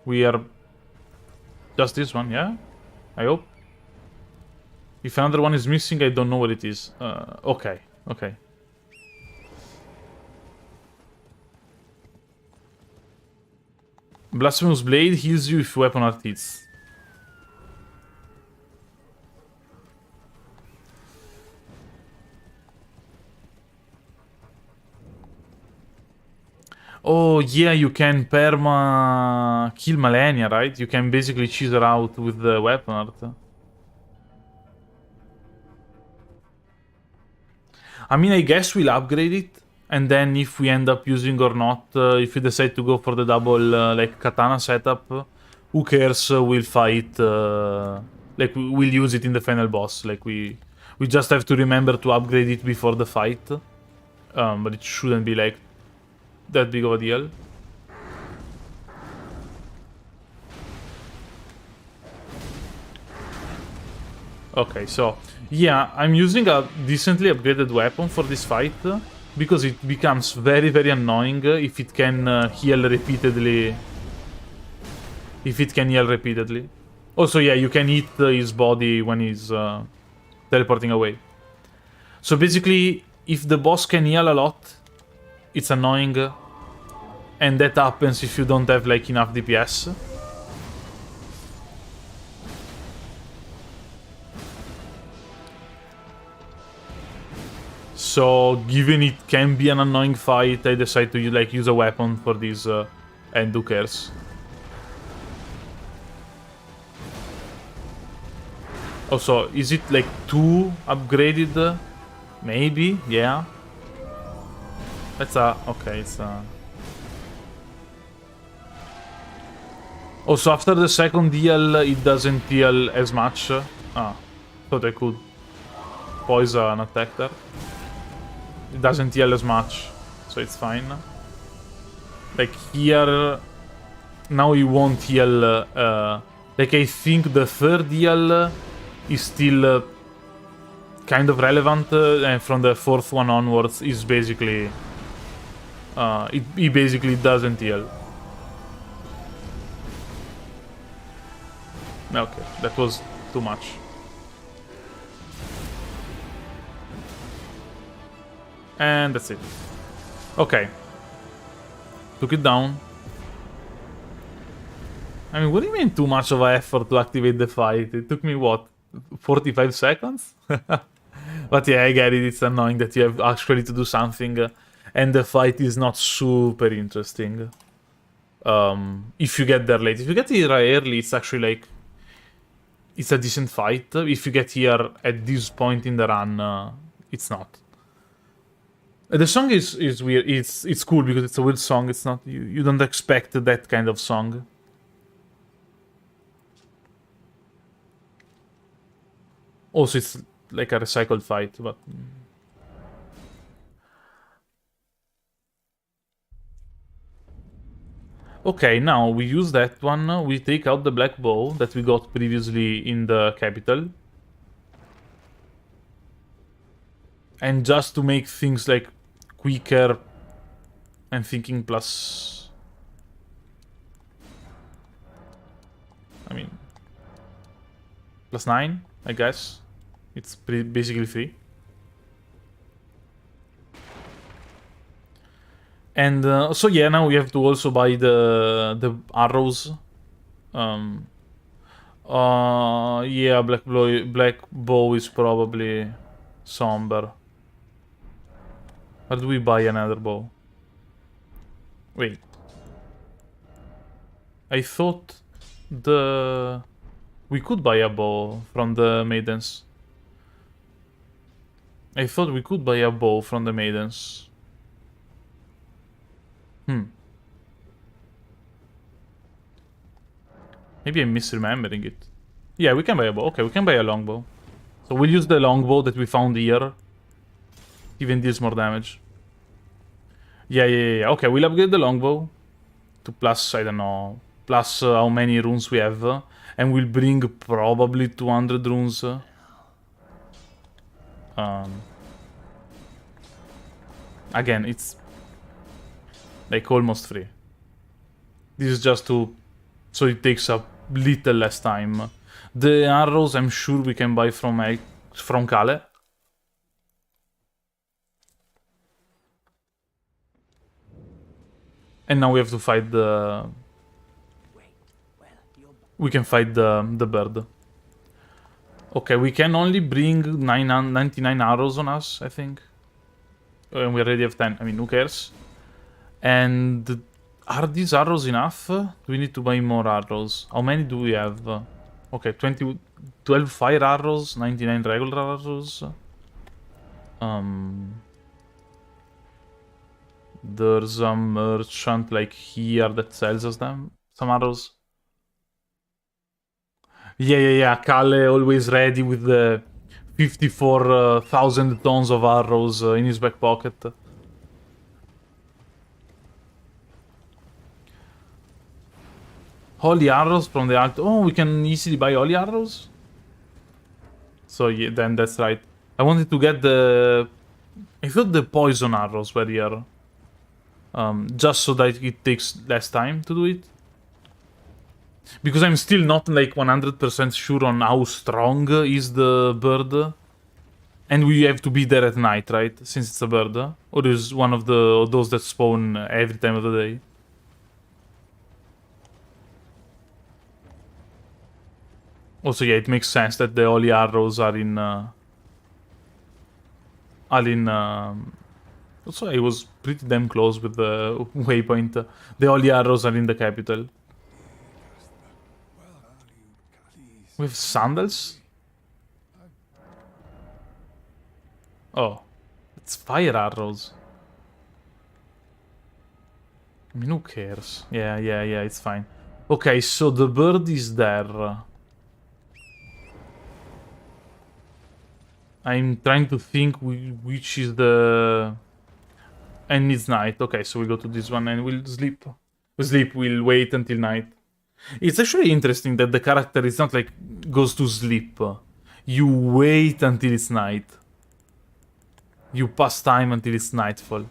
We are... just this one, yeah? I hope. If another one is missing, I don't know what it is. Okay. Blasphemous Blade heals you if weapon art hits. Oh, yeah, you can perma kill Malenia, right? You can basically cheese her out with the weapon art. I mean, I guess we'll upgrade it, and then if we end up using or not, if we decide to go for the double, like, katana setup, who cares, we'll fight, like, we'll use it in the final boss, like, we just have to remember to upgrade it before the fight, but it shouldn't be, like, that big of a deal. Okay, so... yeah, I'm using a decently upgraded weapon for this fight, because it becomes very, very annoying if it can heal repeatedly. Also, yeah, you can hit his body when he's teleporting away. So basically, if the boss can heal a lot, it's annoying. And that happens if you don't have, like, enough DPS. So, given it can be an annoying fight, I decide to like use a weapon for this, and who cares? Also, is it like too upgraded? Maybe, yeah. That's okay, it's also, after the second heal, it doesn't heal as much. Thought I could poison attack there. It doesn't heal as much, so it's fine. Like here, now it won't heal. Like I think the third heal is still kind of relevant, and from the fourth one onwards is basically he basically doesn't heal. Okay, that was too much. And that's it. Okay. Took it down. I mean, what do you mean too much of an effort to activate the fight? It took me, what, 45 seconds? But yeah, I get it. It's annoying that you have actually to do something and the fight is not super interesting. If you get there late. If you get here early, it's actually like... It's a decent fight. If you get here at this point in the run, it's not. The song is weird. It's cool because it's a weird song. It's not... You don't expect that kind of song. Also, it's like a recycled fight, but... Okay, now we use that one. We take out the black bow that we got previously in the capital. And just to make things like quicker, I'm thinking plus... I mean... +9, I guess. It's basically free. And so yeah, now we have to also buy the arrows. Yeah, black bow is probably somber. Or do we buy another bow? Wait. I thought we could buy a bow from the maidens. I thought we could buy a bow from the maidens. Maybe I'm misremembering it. Yeah, we can buy a bow. Okay, we can buy a longbow. So we'll use the longbow that we found here. Even deals more damage. Yeah. Okay, we'll upgrade the longbow to plus, I don't know, plus how many runes we have. And we'll bring probably 200 runes. Again, it's like almost free. This is just to... So it takes a little less time. The arrows I'm sure we can buy from Kale. And now we have to fight the... We can fight the bird. Okay, we can only bring 99 arrows on us, I think. And we already have 10. I mean, who cares? And are these arrows enough? Do we need to buy more arrows? How many do we have? Okay, 12 fire arrows, 99 regular arrows. There's a merchant like here that sells us some arrows. Yeah. Kale always ready with the 54,000 tons of arrows in his back pocket. Holy arrows from the alt. Oh, we can easily buy holy arrows? So yeah, then that's right. I wanted to get the... I thought the poison arrows were here. Just so that it takes less time to do it. Because I'm still not like 100% sure on how strong is the bird. And we have to be there at night, right? Since it's a bird. Or is one of those that spawn every time of the day? Also, yeah, it makes sense that the holy arrows are in... Also, I was pretty damn close with the waypoint. The holy arrows are in the capital. With sandals? Oh. It's fire arrows. I mean, who cares? Yeah, it's fine. Okay, so the bird is there. I'm trying to think which is the... And it's night. Okay, so we go to this one and we'll sleep. We'll wait until night. It's actually interesting that the character is not like goes to sleep. You wait until it's night. You pass time until it's nightfall.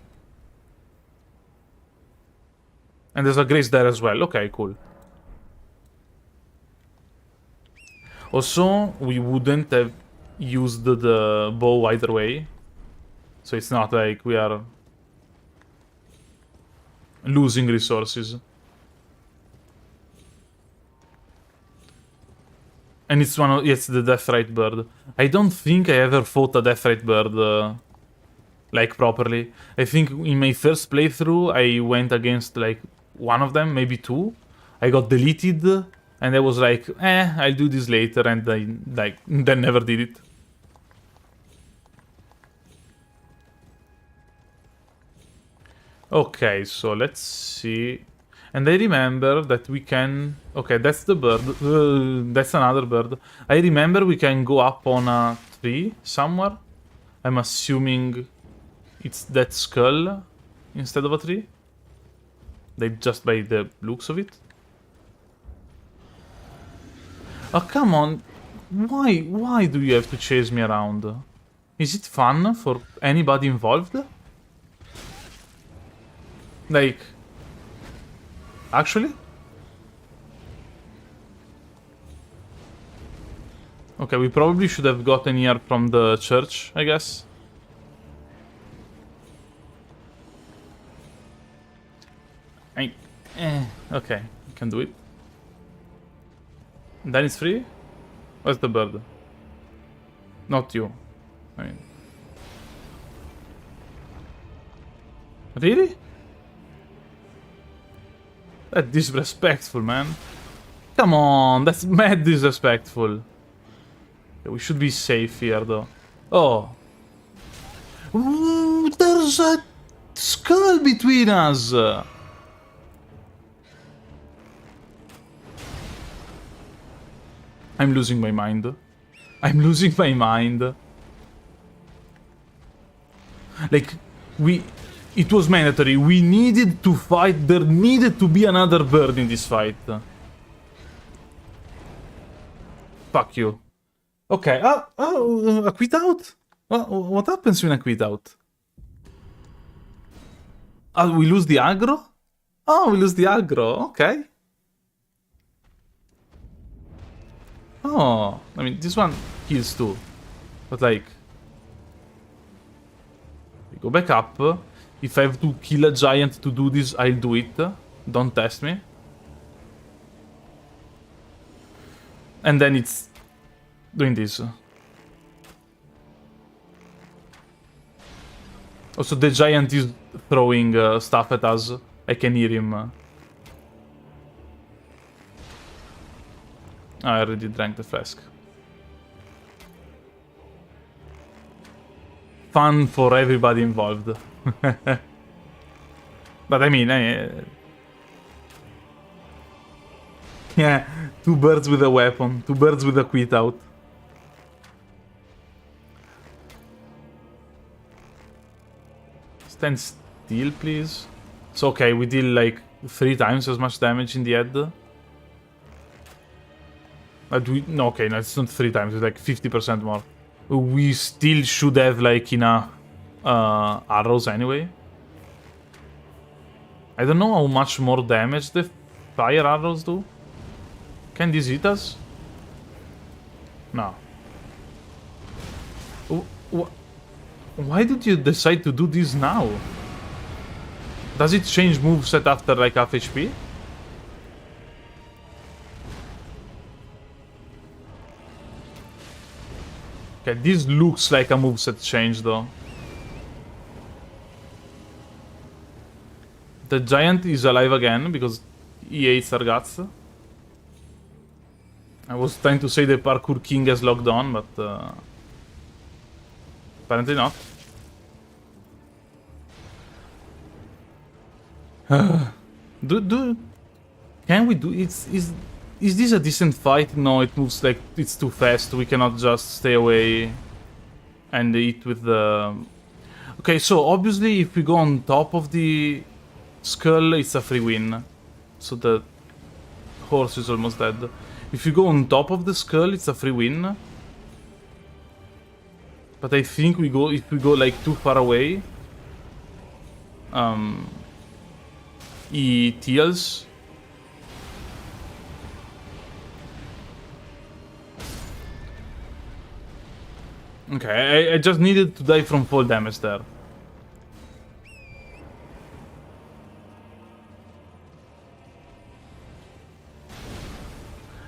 And there's a grace there as well. Okay, cool. Also, we wouldn't have used the bow either way. So it's not like we are losing resources. And it's it's the Deathrite bird. I don't think I ever fought a Deathrite bird like properly. I think in my first playthrough I went against like one of them, maybe two. I got deleted and I was like, I'll do this later, and I like then never did it. Okay, so let's see. And I remember that we can... Okay, that's the bird. That's another bird. I remember we can go up on a tree somewhere. I'm assuming it's that skull instead of a tree. Like, just by the looks of it. Oh, come on. Why do you have to chase me around? Is it fun for anybody involved? Like... Actually? Okay, we probably should have gotten here from the church, I guess. Okay, we can do it. And then it's free? Where's the bird? Not you. I mean... Really? That's disrespectful, man. Come on, that's mad disrespectful. Yeah, we should be safe here, though. Oh. Ooh, there's a skull between us. I'm losing my mind. I'm losing my mind. Like, it was mandatory. We needed to fight. There needed to be another bird in this fight. Fuck you. Okay. A quit out? What happens when I quit out? We lose the aggro? Oh, we lose the aggro. Okay. Oh, I mean, this one kills too. But like... We go back up. If I have to kill a giant to do this, I'll do it. Don't test me. And then it's doing this. Also, the giant is throwing stuff at us. I can hear him. I already drank the flask. Fun for everybody involved. But I mean, yeah, two birds with a weapon, two birds with a quit out. Stand still, please. It's okay, we deal like 3 times as much damage in the head. But no, okay, no, it's not 3 times, it's like 50% more. We still should have like enough arrows anyway. I don't know how much more damage the fire arrows do. Can these hit us? No. Why did you decide to do this now? Does it change moveset after like half HP? Okay, this looks like a moveset change though. The giant is alive again because he ate our guts. I was trying to say the parkour king has logged on, but apparently not. Can we do? Is this a decent fight? No, it moves like it's too fast. We cannot just stay away and eat with the... Okay, so obviously if we go on top of the skull, it's a free win. So the horse is almost dead. If you go on top of the skull, it's a free win. But I think if we go like too far away, he heals. Okay, I just needed to die from fall damage there.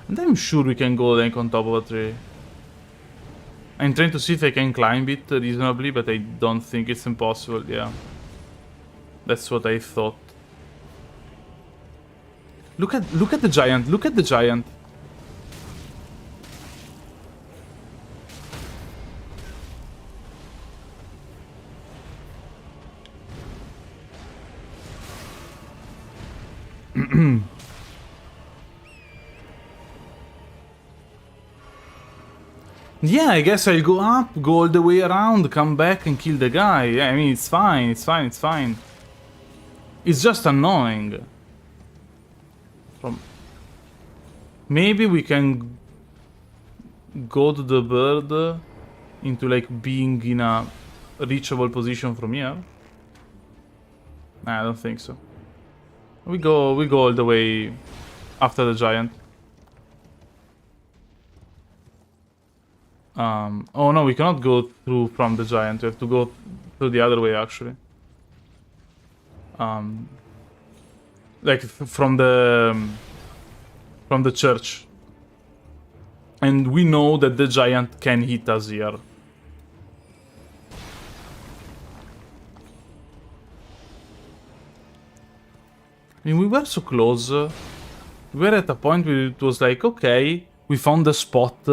And I'm sure we can go like on top of a tree. I'm trying to see if I can climb it reasonably, but I don't think it's impossible, yeah. That's what I thought. Look at the giant, look at the giant. Yeah, I guess I'll go up, go all the way around, come back and kill the guy. Yeah, I mean, it's fine, it's fine, it's fine. It's just annoying. Maybe we can go to the bird into like being in a reachable position from here. Nah, I don't think so. We go all the way after the giant. Oh no, we cannot go through from the giant. We have to go through the other way, actually. Like from the church. And we know that the giant can hit us here. I mean, we were so close. We were at a point where it was like, okay, we found the spot.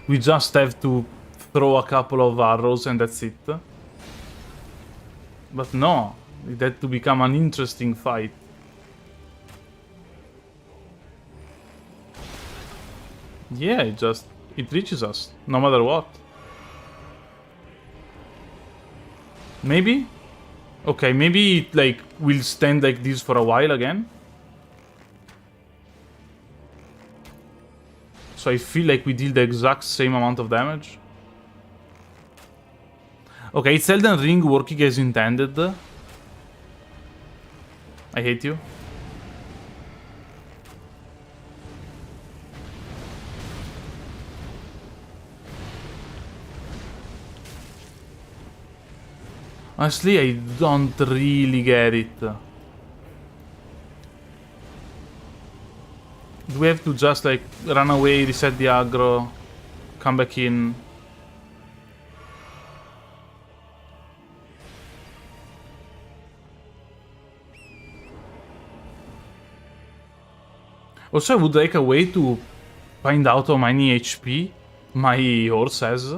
We just have to throw a couple of arrows and that's it. But no, it had to become an interesting fight. Yeah, it reaches us, no matter what. Maybe? Okay, maybe it like will stand like this for a while again. So I feel like we deal the exact same amount of damage. Okay, it's Elden Ring working as intended. I hate you. Honestly, I don't really get it. Do we have to just like run away, reset the aggro, come back in? Also, I would like a way to find out how many HP my horse has.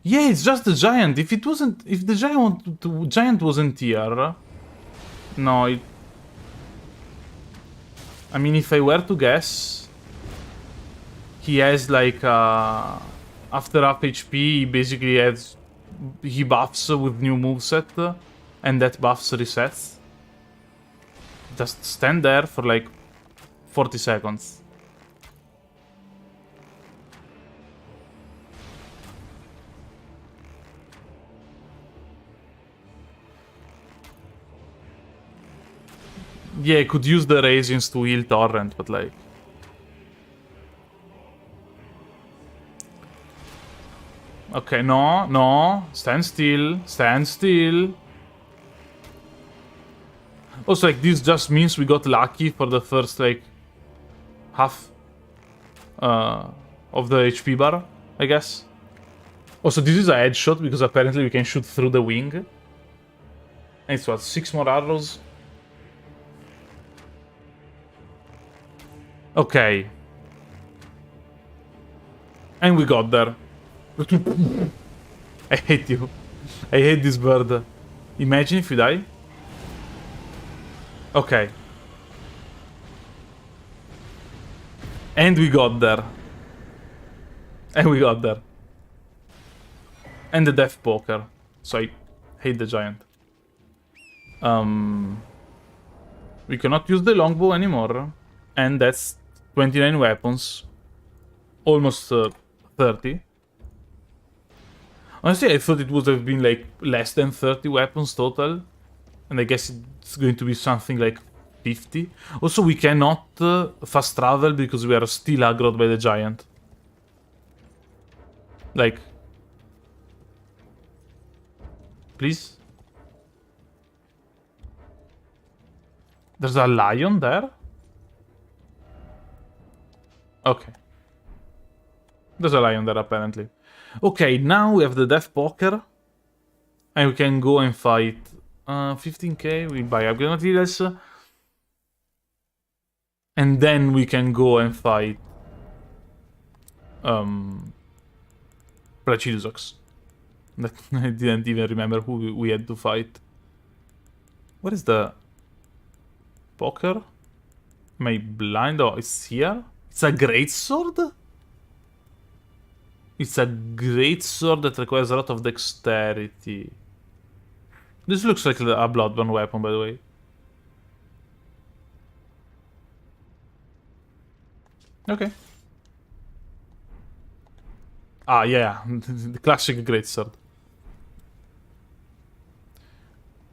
Yeah, it's just the giant. If the giant wasn't here, no. I mean, if I were to guess, he has like after up HP, he buffs with new moveset, and that buffs resets. Just stand there for like 40 seconds. Yeah, I could use the raisins to heal Torrent, but like... Okay, no. Stand still. Stand still. Also, like, this just means we got lucky for the first, like, half of the HP bar, I guess. Also, this is a headshot because apparently we can shoot through the wing. And it's what, 6 more arrows? Okay. And we got there. I hate you. I hate this bird. Imagine if you die. Okay. And we got there. And we got there. And the death poker. So I hate the giant. We cannot use the longbow anymore. And that's 29 weapons. Almost 30. Honestly, I thought it would have been like less than 30 weapons total. And I guess it's going to be something like 50. Also, we cannot fast travel because we are still aggroed by the giant. Like... Please? There's a lion there? Okay. There's a lion there, apparently. Okay, now we have the Death Poker. And we can go and fight 15k, we buy upgrade materials. And then we can go and fight Placidusax. I didn't even remember who we had to fight. What is the poker? Am I blind? Oh, it's here? It's a great sword? It's a great sword that requires a lot of dexterity. This looks like a bloodborne weapon, by the way. Okay. Ah, yeah. The classic greatsword.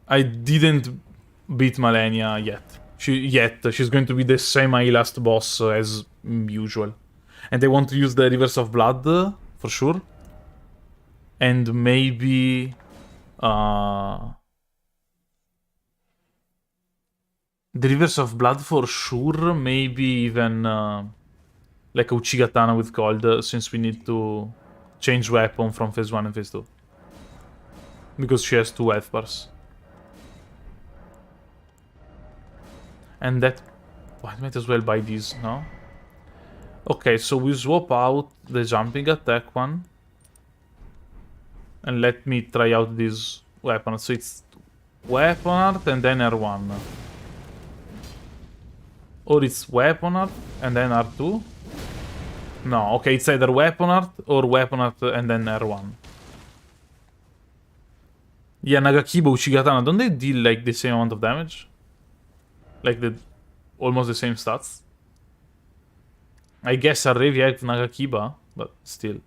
I didn't beat Malenia yet. She's going to be the semi-last boss as usual. And I want to use the Rivers of Blood, for sure. And maybe... the Rivers of Blood for sure, maybe even... like a Uchigatana with Cold, since we need to change weapon from phase 1 and phase 2. Because she has 2 health bars. And that... oh, I might as well buy these, no? Okay, so we swap out the jumping attack one. And let me try out this weapon. So it's weapon art and then R1. Or it's weapon art and then R2. No, okay, it's either weapon art or weapon art and then R1. Yeah, Nagakiba, Uchigatana, don't they deal like the same amount of damage? Like the almost the same stats? I guess I react Nagakiba, but still.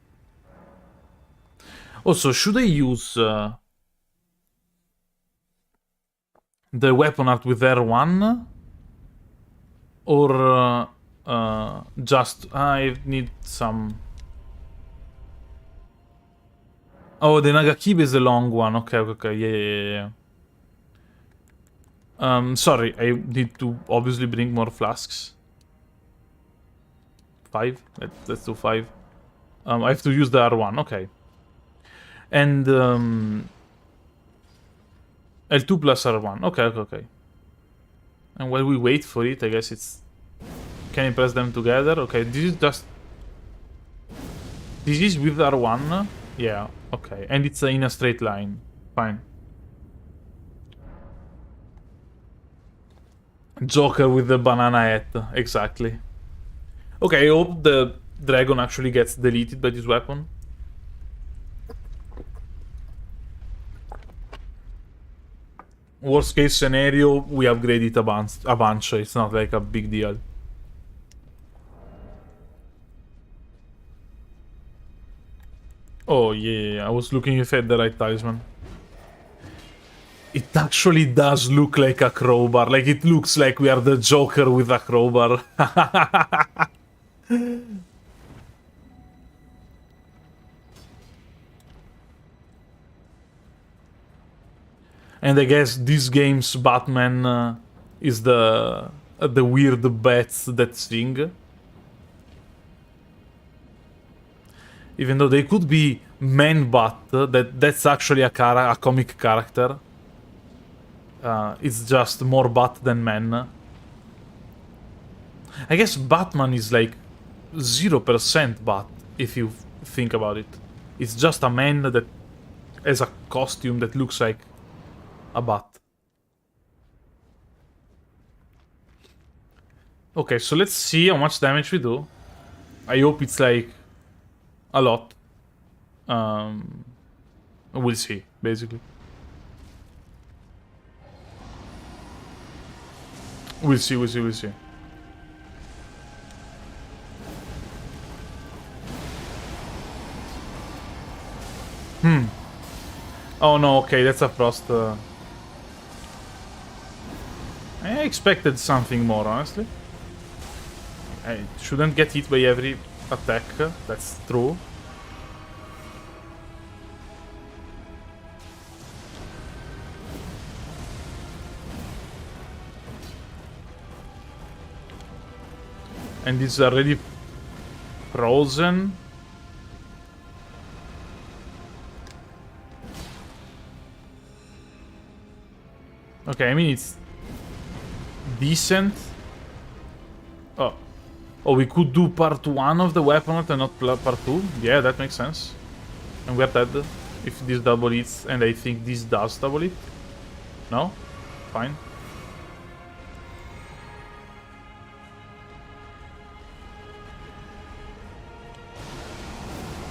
Also, should I use the weapon art with R1? Or just... I need some... Oh, the Nagakiba is the long one. Okay, yeah. Sorry, I need to obviously bring more flasks. 5? Let's do 5. I have to use the R1, okay. And L2 plus R1, okay. And while we wait for it, I guess it's... Can you press them together? Okay, this is just... This is with R1? Yeah, okay. And it's in a straight line. Fine. Joker with the banana hat, exactly. Okay, I hope the dragon actually gets deleted by this weapon. Worst case scenario, we upgrade it a bunch. It's not like a big deal. Oh, yeah, I was looking if I had the right talisman. It actually does look like a crowbar. Like, it looks like we are the Joker with a crowbar. And I guess this game's Batman is the weird bats that sing. Even though they could be Man-Bat, that's actually a comic character. It's just more bat than man. I guess Batman is like 0% bat, if you think about it. It's just a man that has a costume that looks like a bat. Okay, so let's see how much damage we do. I hope it's like a lot. We'll see, basically. We'll see. Oh no, okay, that's a frost. I expected something more, honestly. I shouldn't get hit by every attack, that's true. And it's already frozen. Okay, I mean, it's decent. Oh. Oh, we could do part 1 of the weapon art and not part 2? Yeah, that makes sense. And we're dead if this double hits, and I think this does double hit. No? Fine.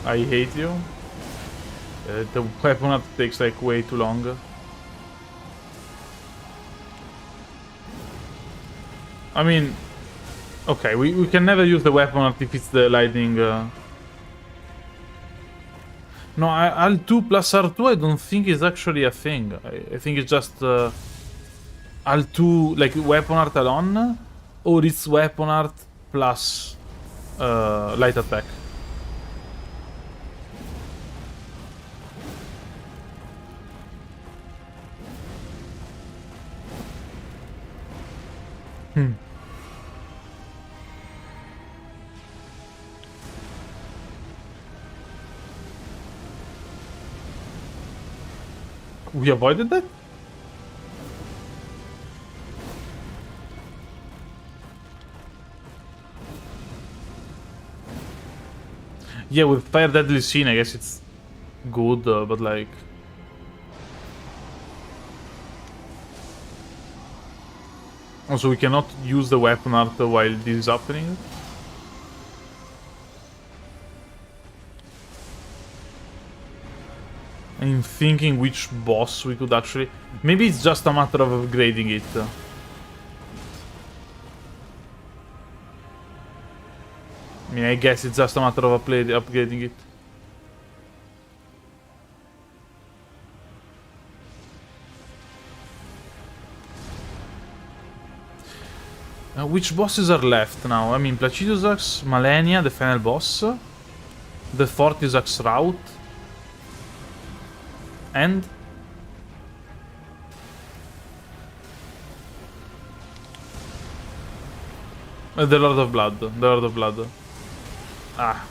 I hate you. The weapon art takes like way too long. I mean, okay, we can never use the weapon art if it's the lightning. No, L2 plus R2 I don't think is actually a thing. I think it's just L2, like weapon art alone, or it's weapon art plus light attack. We avoided that? Yeah, with Fire Deadly Sin, I guess it's good, but like... Also, we cannot use the weapon art while this is happening. I'm thinking which boss we could actually... Maybe it's just a matter of upgrading it. I mean, I guess it's just a matter of upgrading it. Which bosses are left now? I mean, Placidusax, Malenia, the final boss, the Fortisax route, and... the Lord of Blood. The Lord of Blood. Ah.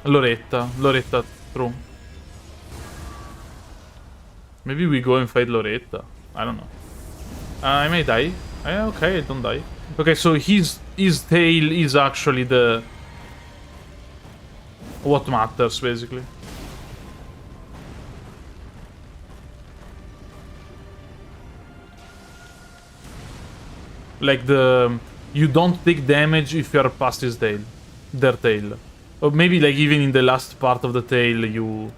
Loretta. Loretta, true. Maybe we go and fight Loretta. I don't know. I may die. Okay, I don't die. Okay, so his tail is actually the... what matters, basically. Like the... You don't take damage if you are past his tail. Their tail. Or maybe like even in the last part of the tail you...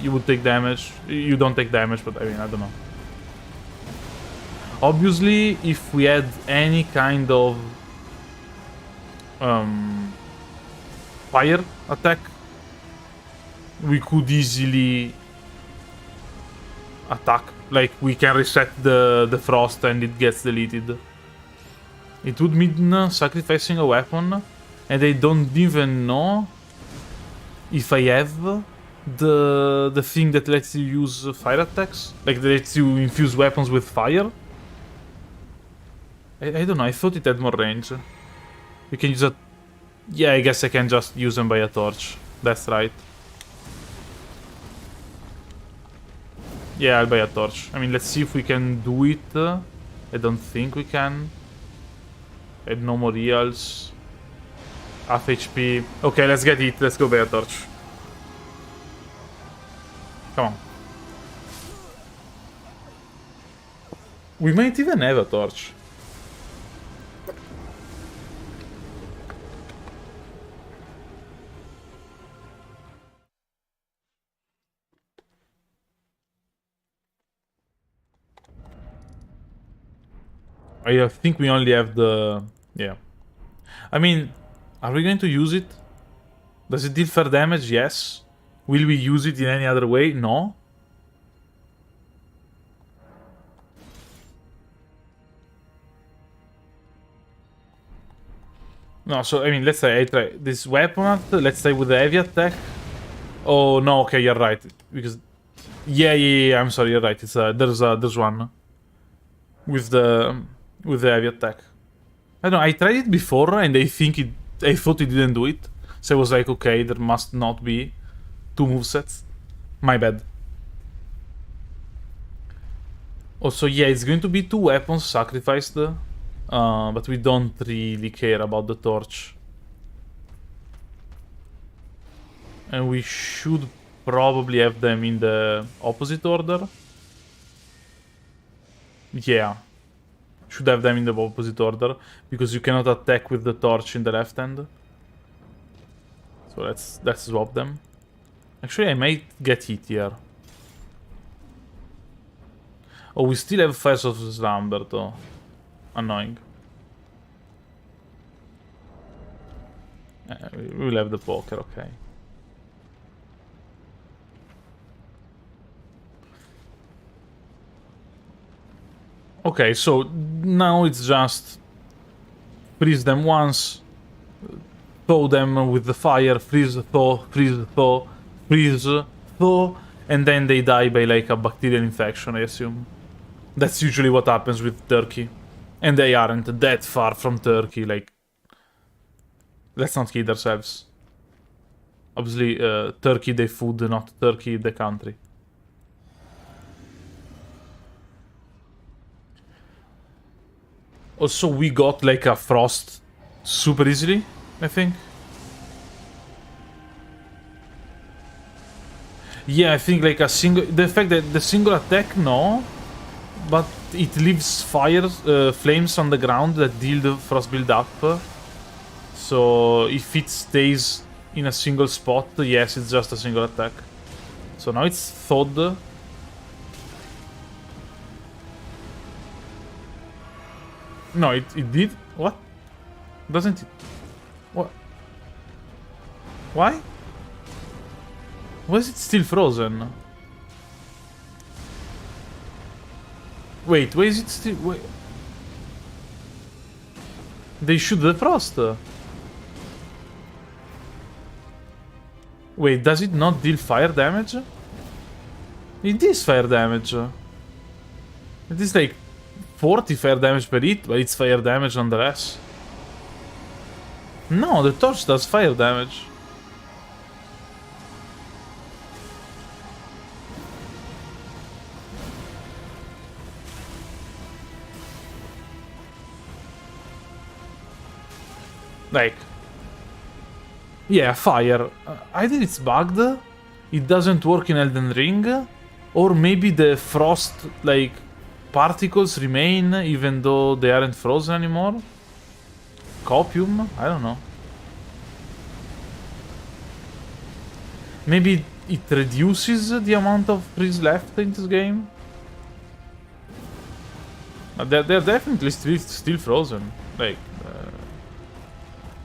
you would take damage. You don't take damage, but I mean, I don't know. Obviously, if we had any kind of... fire attack, we could easily... attack. Like, we can reset the frost and it gets deleted. It would mean sacrificing a weapon, and I don't even know if I have the thing that lets you use fire attacks. Like, that lets you infuse weapons with fire. I don't know, I thought it had more range. You can use a... Yeah, I guess I can just use them by a torch. That's right. Yeah, I'll buy a torch. I mean, let's see if we can do it. I don't think we can. I have no more reals. Half HP. Okay, let's get it. Let's go buy a torch. Come on. We might even have a torch. I think we only have the... Yeah. I mean, are we going to use it? Does it deal fair damage? Yes. Will we use it in any other way? No. No, so, I mean, let's say I try this weapon art, let's say with the heavy attack. Oh, no, okay, you're right. Because... Yeah, I'm sorry, you're right. It's there's one. With the heavy attack. I don't know, I tried it before and I thought it didn't do it. So I was like, okay, there must not be 2 movesets. My bad. Also, yeah, it's going to be 2 weapons sacrificed. But we don't really care about the torch. And we should probably have them in the opposite order. Yeah. Should have them in the opposite order. Because you cannot attack with the torch in the left hand. So let's swap them. Actually, I might get hit here. Oh, we still have Fires of Slumber, though. Annoying. We'll have the poker, okay. Okay, so now it's just freeze them once, thaw them with the fire, freeze, thaw, freeze, thaw, and then they die by like a bacterial infection, I assume. That's usually what happens with Turkey. And they aren't that far from Turkey, like... Let's not kid ourselves. Obviously, Turkey the food, not Turkey the country. Also, we got like a frost super easily, I think. Yeah, I think like a single... The fact that the single attack, no. But it leaves flames on the ground that deal the frost build up. So if it stays in a single spot, yes, it's just a single attack. So now it's thawed. No, it did? What? Doesn't it? What? Why? Why is it still frozen? Wait, why is it still... Wait. They shoot the frost. Wait, does it not deal fire damage? It is fire damage. It is like 40 fire damage per hit, but it's fire damage nonetheless. No, the torch does fire damage. Like... Yeah, fire. Either it's bugged, it doesn't work in Elden Ring, or maybe the frost, like, particles remain even though they aren't frozen anymore. Copium? I don't know. Maybe it reduces the amount of freeze left in this game? They're definitely still frozen. Like,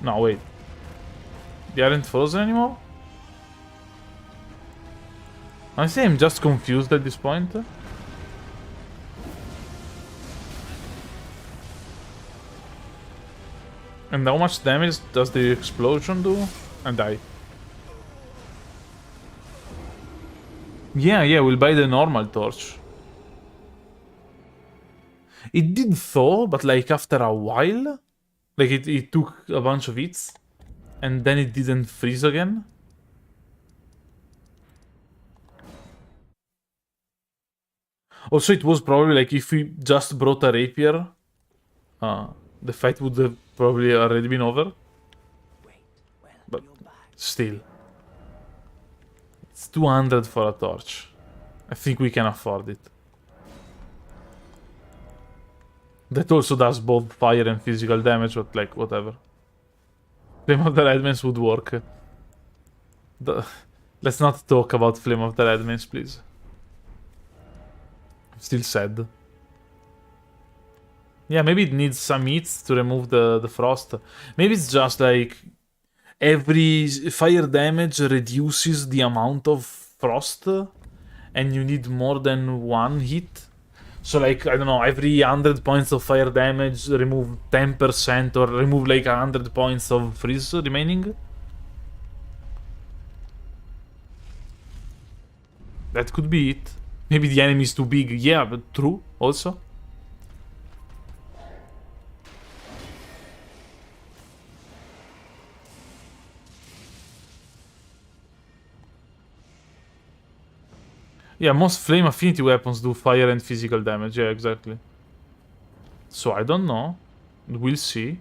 no, wait. They aren't frozen anymore? Honestly, I'm just confused at this point. And how much damage does the explosion do? And die. Yeah, we'll buy the normal torch. It did thaw, but like after a while. Like it took a bunch of hits. And then it didn't freeze again. Also, it was probably like if we just brought a rapier, the fight would have probably already been over. But still. It's 200 for a torch. I think we can afford it. That also does both fire and physical damage, but like, whatever. Flame of the Redmans would work. Let's not talk about Flame of the Redmans, please. I'm still sad. Yeah, maybe it needs some heat to remove the frost. Maybe it's just like... every fire damage reduces the amount of frost, and you need more than one hit. So like, I don't know, every 100 points of fire damage remove 10% or remove like 100 points of freeze remaining. That could be it. Maybe the enemy is too big. Yeah, but true also. Yeah, most flame affinity weapons do fire and physical damage. Yeah, exactly. So I don't know. We'll see.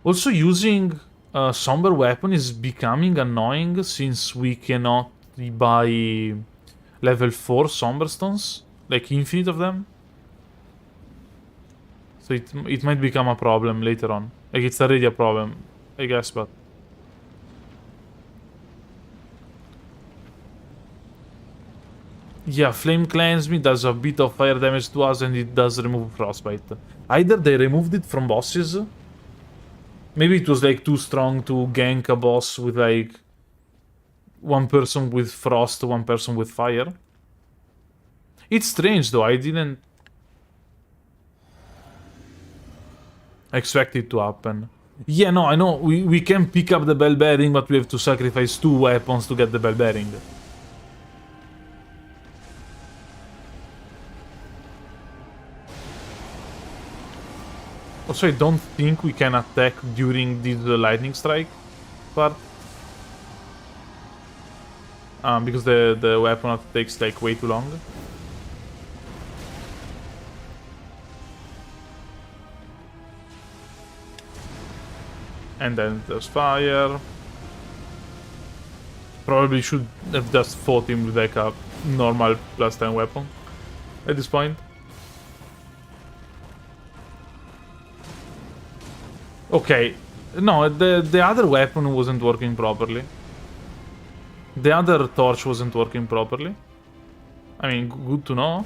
Also, using a somber weapon is becoming annoying since we cannot buy level 4 somber stones, like infinite of them. So it might become a problem later on. Like, it's already a problem, I guess, but... Yeah, Flame Cleanse Me does a bit of fire damage to us and it does remove Frostbite. Either they removed it from bosses. Maybe it was like too strong to gank a boss with like one person with frost, one person with fire. It's strange though, I didn't expect it to happen. Yeah, no, I know, we can pick up the bell bearing, but we have to sacrifice 2 weapons to get the bell bearing. Also, I don't think we can attack during this lightning strike part. Because the weapon takes like way too long. And then there's fire. Probably should have just fought him with like a normal +10 weapon at this point. Okay, no, the other weapon wasn't working properly. The other torch wasn't working properly. I mean, good to know.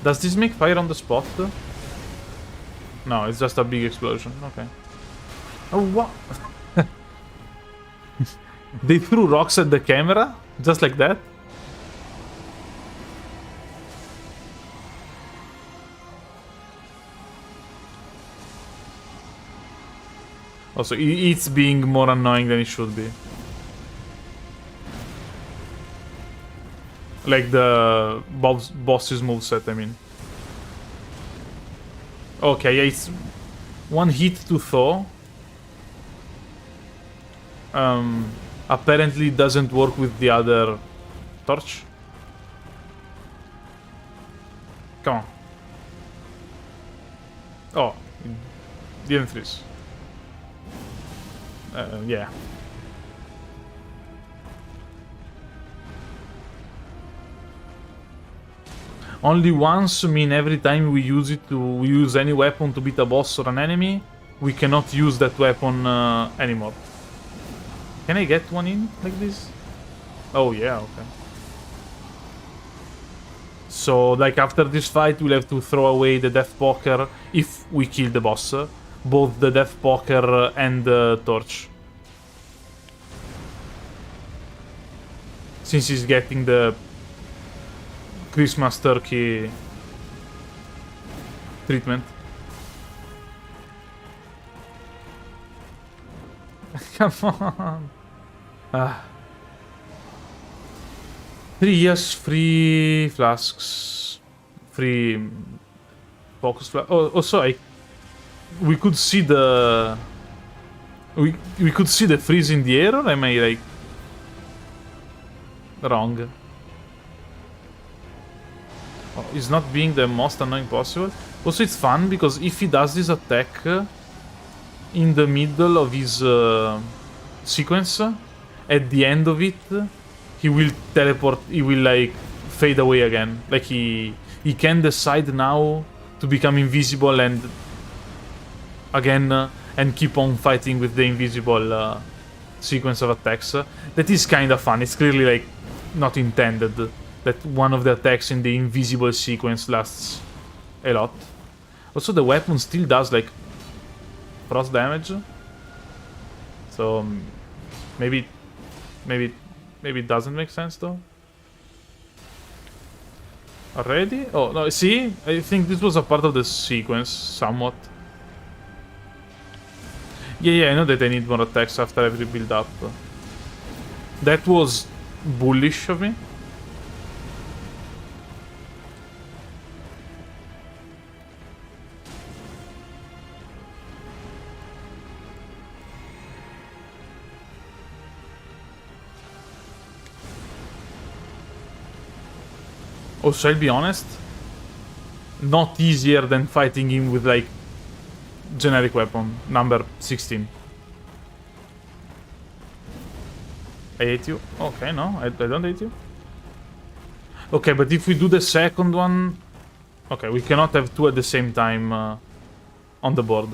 Does this make fire on the spot? No, it's just a big explosion. Okay. Oh, what? They threw rocks at the camera? Just like that? Also, it's being more annoying than it should be. Like the boss's moveset, I mean. Okay, yeah, it's one hit to thaw. Apparently it doesn't work with the other torch. Come on. Oh, didn't freeze. Yeah. Only once mean every time we use any weapon to beat a boss or an enemy, we cannot use that weapon anymore. Can I get one in like this? Oh yeah, okay. So like after this fight we'll have to throw away the Death Poker if we kill the boss. Both the Death Poker and the torch. Since he's getting the Christmas turkey treatment. Come on. 3 years, free flasks. Free focus flask. Oh, also, we could see the... We could see the freeze in the air, or am I, like... wrong? Oh, he's not being the most annoying possible. Also, it's fun, because if he does this attack in the middle of his sequence, at the end of it, he will teleport, he will, like, fade away again. Like, he can decide now to become invisible and... again, and keep on fighting with the invisible sequence of attacks. That is kind of fun. It's clearly like not intended that one of the attacks in the invisible sequence lasts a lot. Also, the weapon still does, like, frost damage. So, maybe it doesn't make sense, though. Already? Oh, no, see? I think this was a part of the sequence, somewhat. Yeah, I know that I need more attacks after every build-up. That was bullish of me. Oh, shall I be honest? Not easier than fighting him with, like, generic weapon, number 16. I hate you. Okay, no, I don't hate you. Okay, but if we do the second one... Okay, we cannot have two at the same time on the board.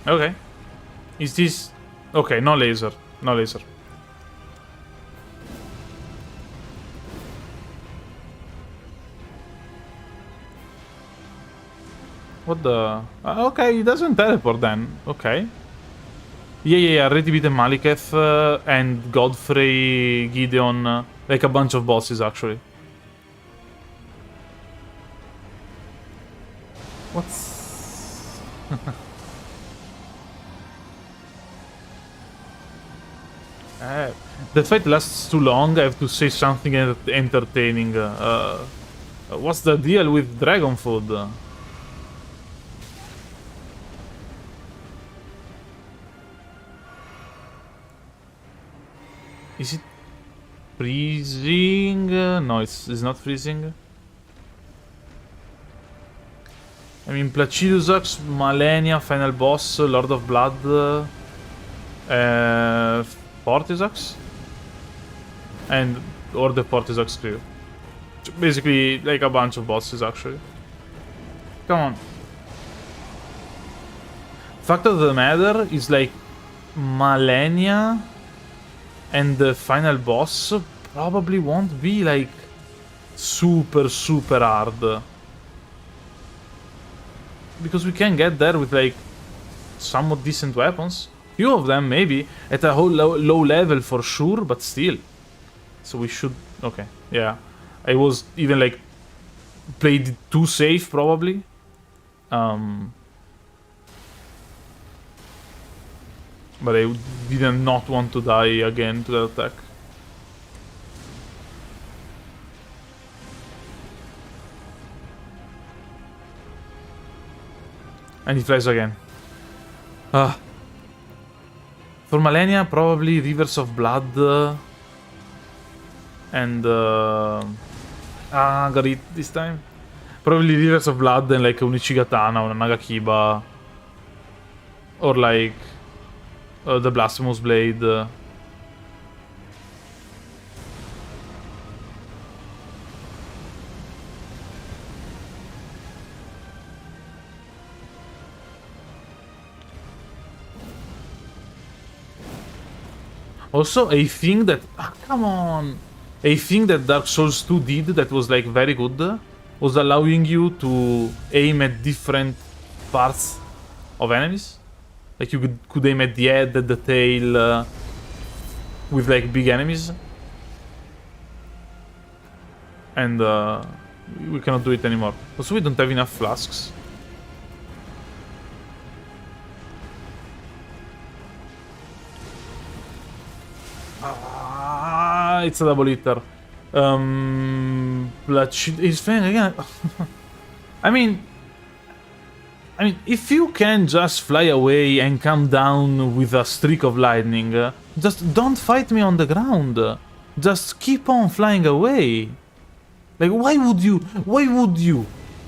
Okay. Is this... Okay, no laser. No laser. What the... okay, he doesn't teleport then. Okay. Yeah, already beaten Maliketh and Godfrey, Gideon, like a bunch of bosses actually. What's... the fight lasts too long, I have to say something entertaining. What's the deal with dragon food? Is it freezing? No, it's not freezing. I mean, Placidusax, Malenia, Final Boss, Lord of Blood, Fortisax, and or the Fortisax crew. Basically, like a bunch of bosses, actually. Come on. Fact of the matter is, like, Malenia and the final boss probably won't be, like, super hard. Because we can get there with, like, somewhat decent weapons. Few of them, maybe. At a whole low level for sure, but still. So we should... Okay, yeah. I was even, like, played it too safe, probably. But I did not want to die again to that attack. And he flies again. Ah. For Malenia, probably Rivers of Blood. And... got it this time. Probably Rivers of Blood and like un Ichigatana or a Nagakiba. Or like... the Blasphemous Blade. Also, a thing that... come on! A thing that Dark Souls 2 did that was, like, very good was allowing you to aim at different parts of enemies. Like, you could aim at the head, at the tail, with, like, big enemies. And, we cannot do it anymore. Also, we don't have enough flasks. It's a double hitter. He's flying again. I mean, if you can just fly away and come down with a streak of lightning, just don't fight me on the ground. Just keep on flying away. Like, why would you,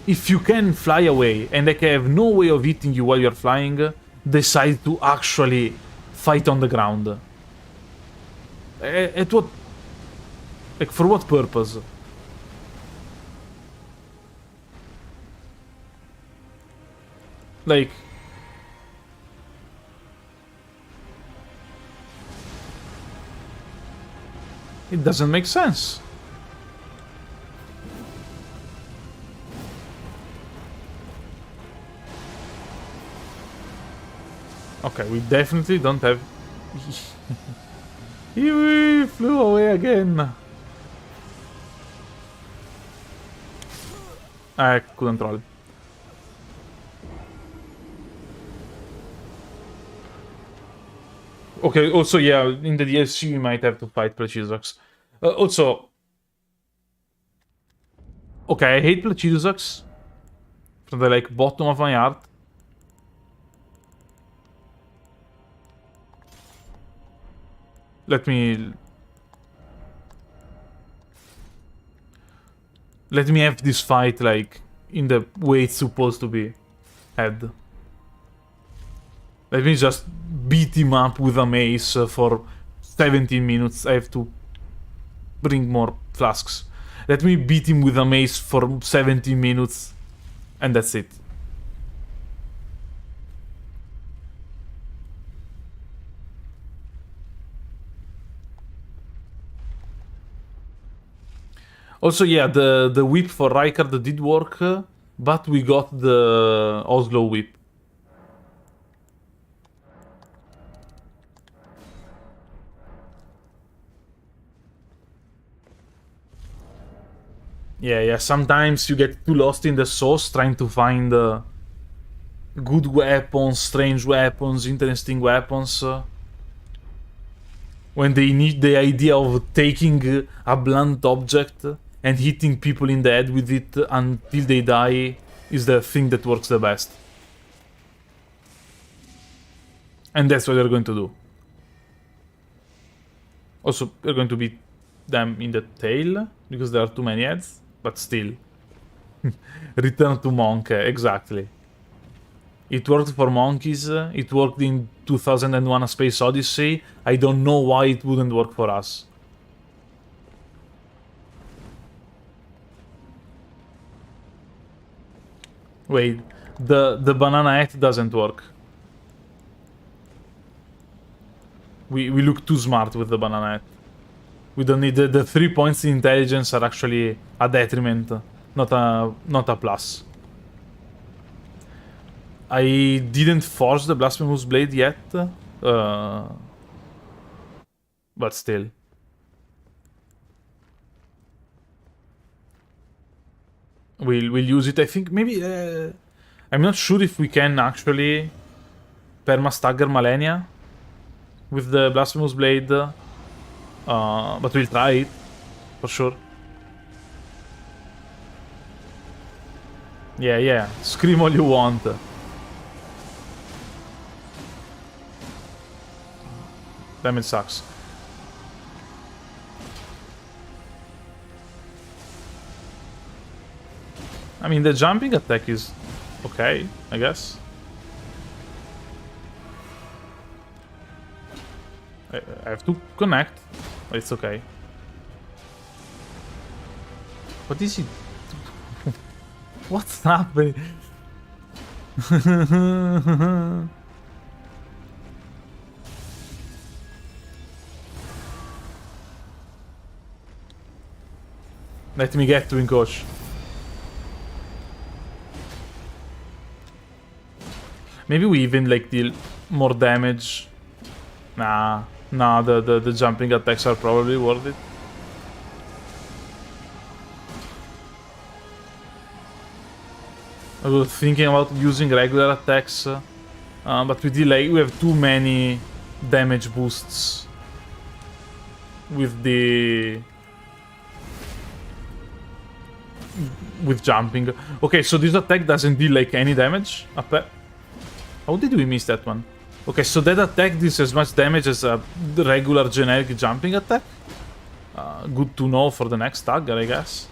if you can fly away and like have no way of hitting you while you're flying, decide to actually fight on the ground? At what... Like, for what purpose? Like... It doesn't make sense. Okay, we definitely don't have... He flew away again. I couldn't roll. Okay, also, yeah, in the DLC we might have to fight Placidusax. Also... Okay, I hate Placidusax. From the, like, bottom of my heart. Let me have this fight, like, in the way it's supposed to be had. Let me just beat him up with a mace for 17 minutes. I have to bring more flasks. Let me beat him with a mace for 17 minutes, and that's it. Also, yeah, the whip for Rykard did work, but we got the Oslo whip. Yeah, sometimes you get too lost in the sauce trying to find good weapons, strange weapons, interesting weapons. When they need the idea of taking a blunt object and hitting people in the head with it until they die is the thing that works the best. And that's what they're going to do. Also, they're going to beat them in the tail, because there are too many heads, but still. Return to Monk, exactly. It worked for monkeys, it worked in 2001 A Space Odyssey, I don't know why it wouldn't work for us. Wait, the banana hat doesn't work. We look too smart with the banana hat. We don't need the 3 points in intelligence are actually a detriment, not a plus. I didn't force the Blasphemous Blade yet, but still. We'll use it. I think maybe... I'm not sure if we can actually perma-stagger Malenia with the Blasphemous Blade, but we'll try it, for sure. Yeah, scream all you want. Damage sucks. I mean, the jumping attack is okay, I guess. I have to connect, but it's okay. What is it? What's happening? Let me get to him, coach. Maybe we even like deal more damage. Nah, the jumping attacks are probably worth it. I was thinking about using regular attacks, but we have too many damage boosts with jumping. Okay, so this attack doesn't deal like any damage. How did we miss that one? Okay, so that attack deals as much damage as a regular generic jumping attack. Good to know for the next tagger, I guess.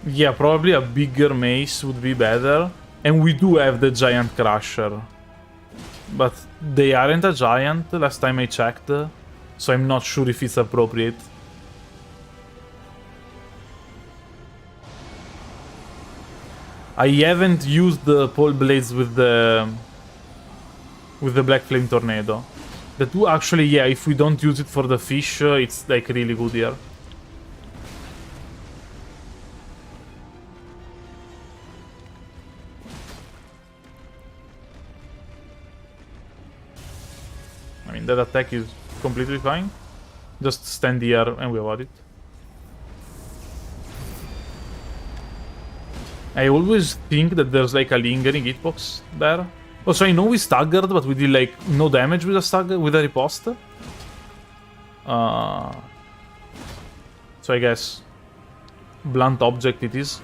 Yeah, probably a bigger mace would be better. And we do have the Giant Crusher. But they aren't a giant last time I checked. So I'm not sure if it's appropriate. I haven't used the pole blades with the Black Flame Tornado. The two actually, yeah, if we don't use it for the fish, it's like really good here. I mean, that attack is completely fine. Just stand here and we avoid it. I always think that there's like a lingering hitbox there. Also, I know we staggered, but we did like no damage with a stagger, with a riposte. So I guess blunt object it is.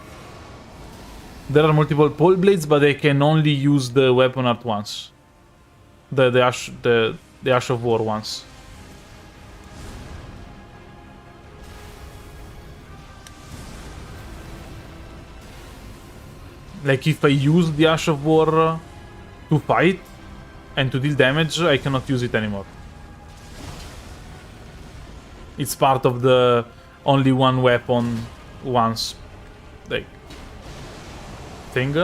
There are multiple pole blades, but they can only use the weapon art once. The Ash of War once. Like if I use the Ash of War to fight and to deal damage, I cannot use it anymore. It's part of the only one weapon once, like, thing.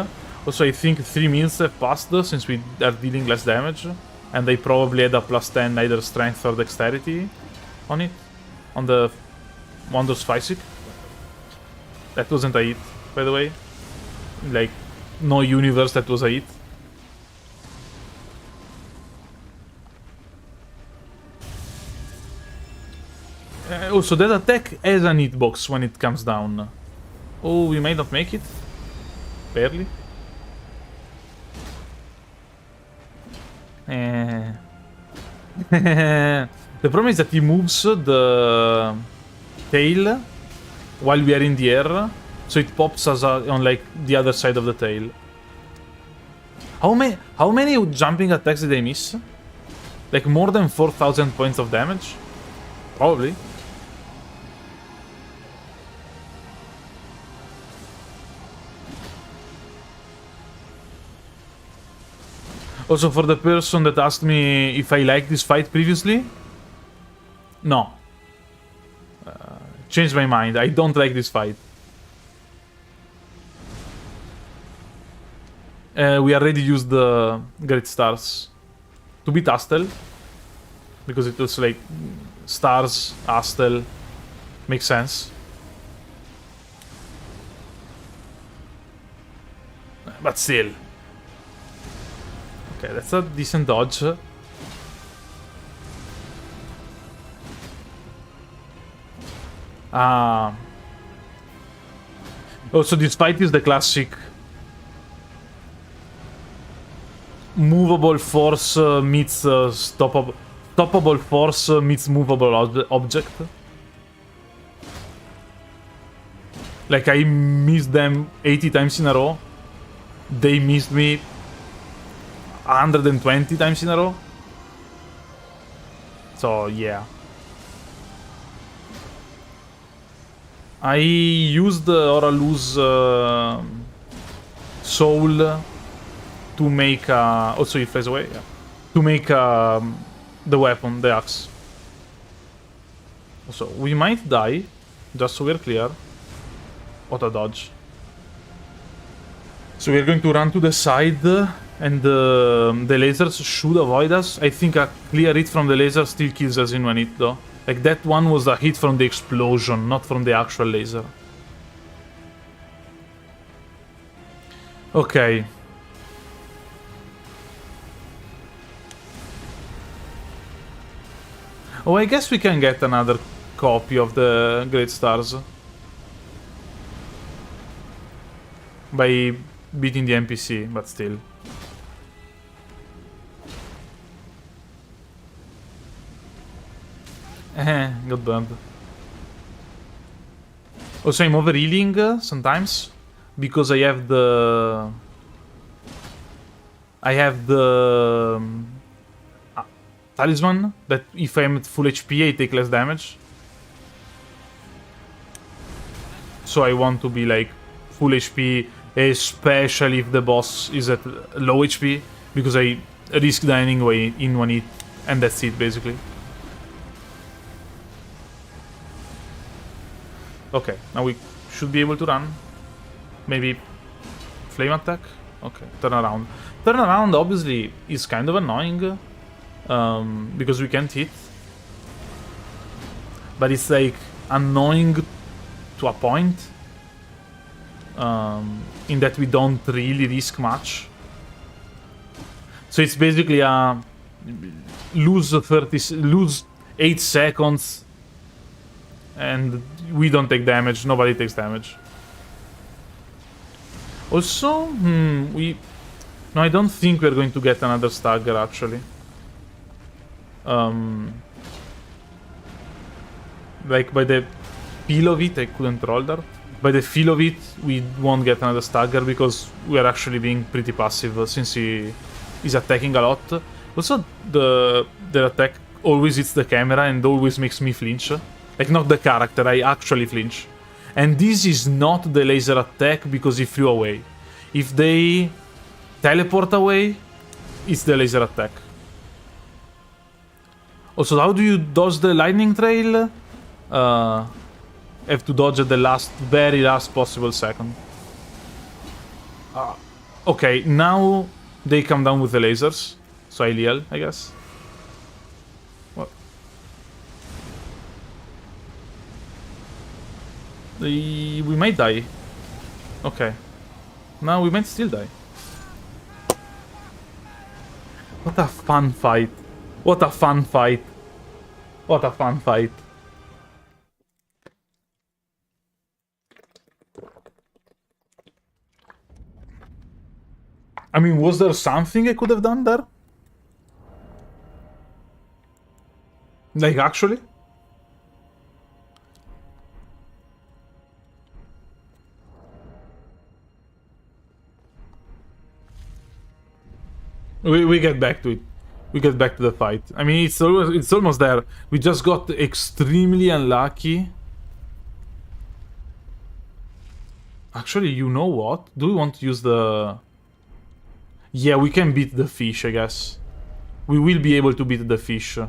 Also, I think 3 minutes have passed since we are dealing less damage, and they probably had a +10 either strength or dexterity on it, on the Wondrous Physic. That wasn't a hit, by the way. Like, no universe that was a hit. Also, that attack has an hitbox when it comes down. Oh, we might not make it. Barely. The problem is that he moves the tail while we are in the air. So it pops us on like the other side of the tail. How many jumping attacks did I miss? Like more than 4,000 points of damage? Probably. Also, for the person that asked me if I liked this fight previously, no. Changed my mind. I don't like this fight. We already used the Great Stars to beat Astel, because it was like Stars, Astel, makes sense. But still. Okay, that's a decent dodge. Also, this fight is the classic movable force meets stoppable force meets movable object. Like, I missed them 80 times in a row. They missed me 120 times in a row. So, yeah. I used Oraluz Soul to make also he flies away, yeah. To make the weapon, the axe. Also, we might die, just so we're clear. What a dodge. So we're going to run to the side, and the lasers should avoid us. I think a clear hit from the laser still kills us in one hit, though. Like, that one was a hit from the explosion, not from the actual laser. Okay. Oh, I guess we can get another copy of the Great Stars by beating the NPC, but still. Got burned. Also, I'm overhealing sometimes because I have the talisman that if I'm at full HP I take less damage. So I want to be like full HP, especially if the boss is at low HP, because I risk dying away in one hit, and that's it basically. Okay, now we should be able to run. Maybe Flame attack? Okay, turn around. Turn around obviously is kind of annoying. Because we can't hit. But it's like annoying to a point. In that we don't really risk much. So it's basically a lose 8 seconds and we don't take damage, nobody takes damage. Also, no, I don't think we're going to get another stagger actually. Like by the feel of it, I couldn't roll there. By the feel of it, we won't get another stagger because we are actually being pretty passive since he is attacking a lot. Also, the attack always hits the camera and always makes me flinch. Like, not the character, I actually flinch. And this is not the laser attack because he flew away. If they teleport away, it's the laser attack. Also, how do you dodge the lightning trail? Have to dodge at the very last possible second. Okay, now they come down with the lasers. So I heal, I guess. What? We might die. Okay. Now we might still die. What a fun fight. What a fun fight. What a fun fight. I mean, was there something I could have done there? Like, actually? We get back to it. We get back to the fight. I mean, it's almost there. We just got extremely unlucky. Actually, you know what? Do we want to use the... Yeah, we can beat the fish, I guess. We will be able to beat the fish.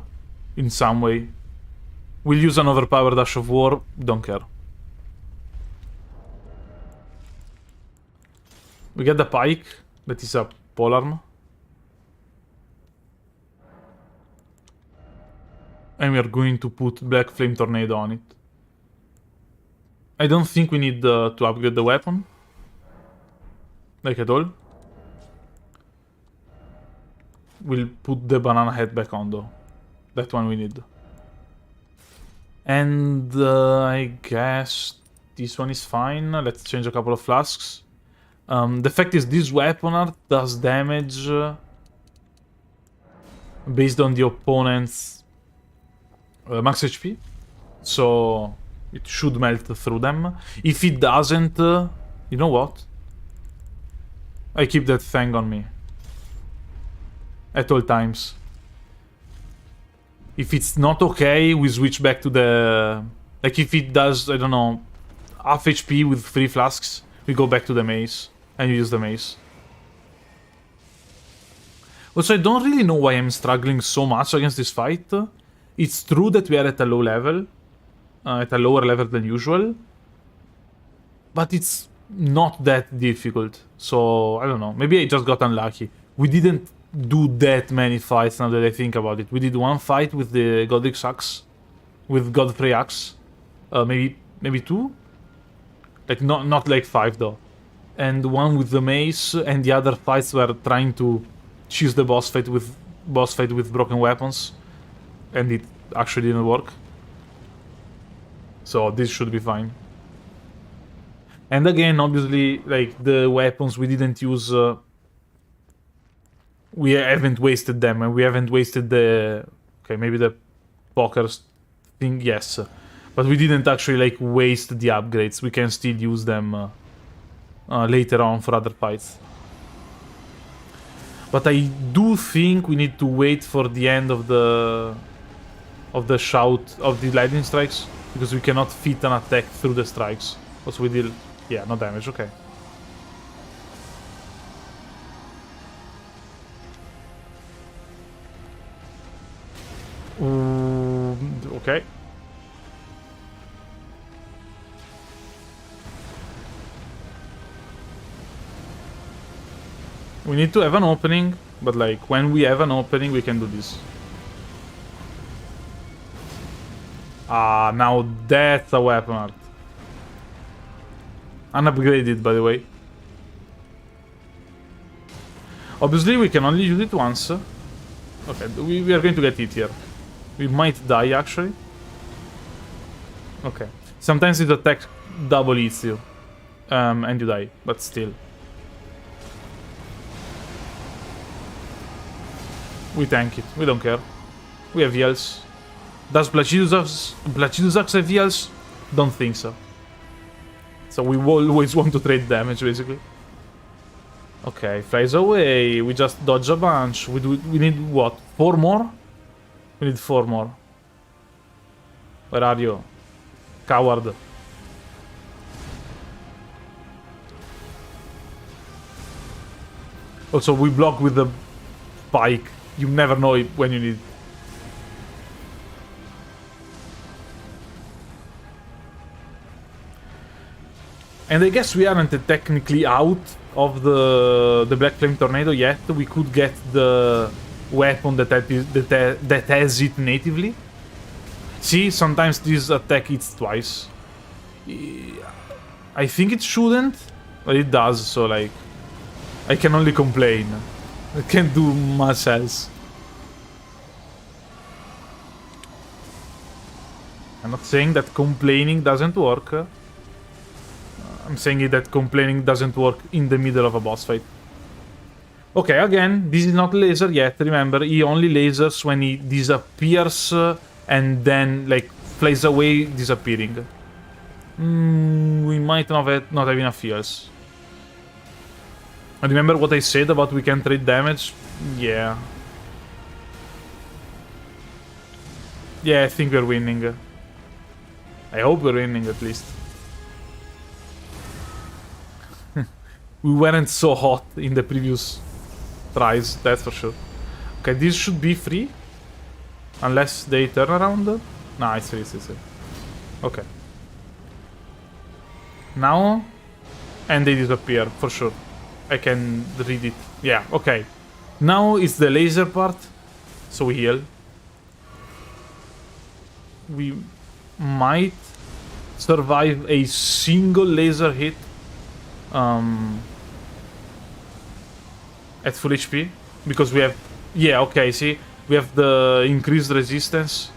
In some way. We'll use an overpowered Dash of War. Don't care. We get the pike. That is a polearm. And we are going to put Black Flame Tornado on it. I don't think we need to upgrade the weapon. Like at all. We'll put the banana head back on though. That one we need. And I guess this one is fine. Let's change a couple of flasks. The fact is this weapon art does damage based on the opponent's max HP. So it should melt through them. If it doesn't, you know what? I keep that thing on me. At all times. If it's not okay, we switch back to the... Like if it does, I don't know, half HP with 3 flasks, we go back to the mace. And you use the mace. Also, I don't really know why I'm struggling so much against this fight. It's true that we are at a low level. At a lower level than usual. But it's not that difficult. So, I don't know. Maybe I just got unlucky. We didn't do that many fights now that I think about it. We did one fight with the Godric axe. With Godfrey axe. Maybe 2? Like, not like 5 though. And one with the mace, and the other fights were trying to choose the boss fight with broken weapons. And it actually didn't work. So this should be fine. And again, obviously, like, the weapons we didn't use... we haven't wasted them, and we haven't wasted the... Okay, maybe the poker thing, yes. But we didn't actually, like, waste the upgrades. We can still use them later on for other fights. But I do think we need to wait for the end of the shout of the lightning strikes, because we cannot fit an attack through the strikes. Also we deal... Yeah, no damage, okay. Okay. We need to have an opening, but like when we have an opening, we can do this. Ah, now that's a weapon art. Unupgraded, by the way. Obviously, we can only use it once. Okay, we are going to get hit here. We might die, actually. Okay. Sometimes it attack double hits you. And you die, but still. We tank it. We don't care. We have heals. Does Placidusax have heals? Don't think so. So we always want to trade damage, basically. Okay, flies away. We just dodge a bunch. We need what? 4 more? We need 4 more. Where are you? Coward. Also, we block with the pike. You never know it when you need. And I guess we aren't technically out of the Black Flame Tornado yet. We could get the weapon that has it natively. See, sometimes this attack hits twice. I think it shouldn't, but it does, so like... I can only complain. I can't do much else. I'm not saying that complaining doesn't work. I'm saying that complaining doesn't work in the middle of a boss fight. Okay, again, this is not laser yet. Remember, he only lasers when he disappears and then, like, flies away, disappearing. We might not have enough heals. Remember what I said about we can trade damage? Yeah. Yeah, I think we're winning. I hope we're winning, at least. We weren't so hot in the previous tries, that's for sure. Okay, this should be free. Unless they turn around. Nah, it's free. Okay. Now... And they disappear, for sure. I can read it. Yeah, okay. Now it's the laser part. So we heal. We might survive a single laser hit. At full HP. Because we have... Yeah, okay, see? We have the increased resistance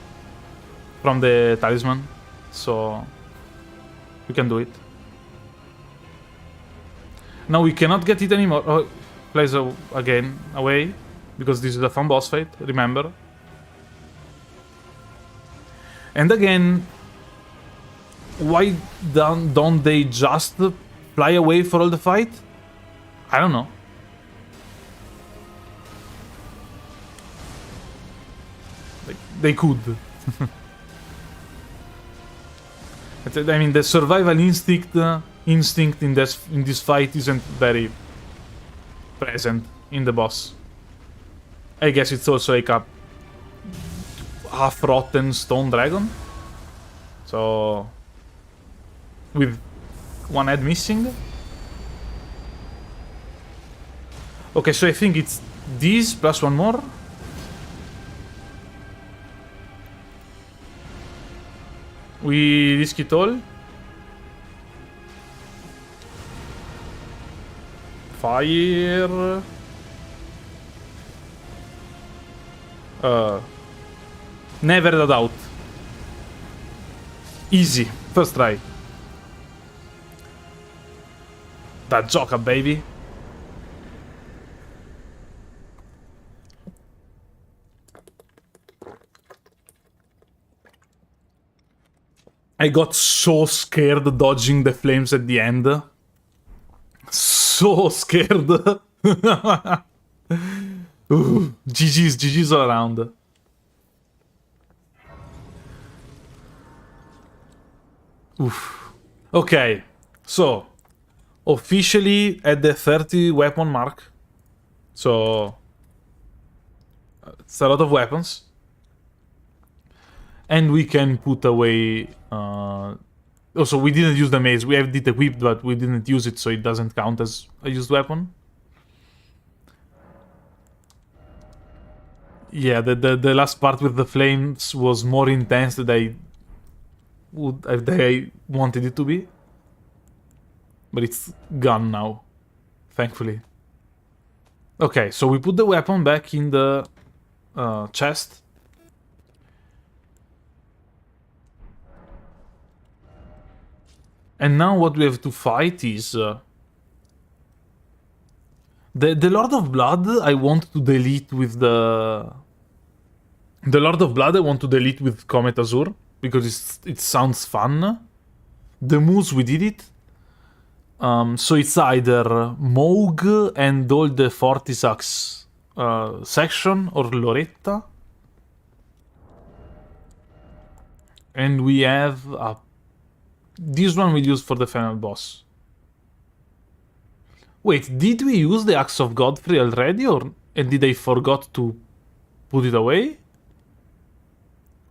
from the talisman. So... we can do it. Now we cannot get it anymore. Oh, plays again away. Because this is a fun boss fight, remember. And again... Why don't they just fly away for all the fight? I don't know. Like, they could. I mean, the survival instinct in this fight isn't very present in the boss. I guess it's also like a half-rotten stone dragon. So... with one head missing. Okay, so I think it's this plus one more. We risk it all. Fire. Never a doubt. Easy. First try. That Joker, baby. I got so scared dodging the flames at the end. So scared. GG's all around. Oof. Okay, so officially at the 30 weapon mark. So it's a lot of weapons. And we can put away... also, we didn't use the mace. We have it equipped, but we didn't use it, so it doesn't count as a used weapon. Yeah, the last part with the flames was more intense than I wanted it to be. But it's gone now, thankfully. Okay, so we put the weapon back in the chest. And now what we have to fight is... the Lord of Blood I want to delete with the... The Lord of Blood I want to delete with Comet Azure, because it sounds fun. The Moose, we did it. So it's either Mogh and all the Fortisax section, or Loretta. And we have... this one we'll use for the final boss. Wait, did we use the Axe of Godfrey already, and did I forgot to put it away?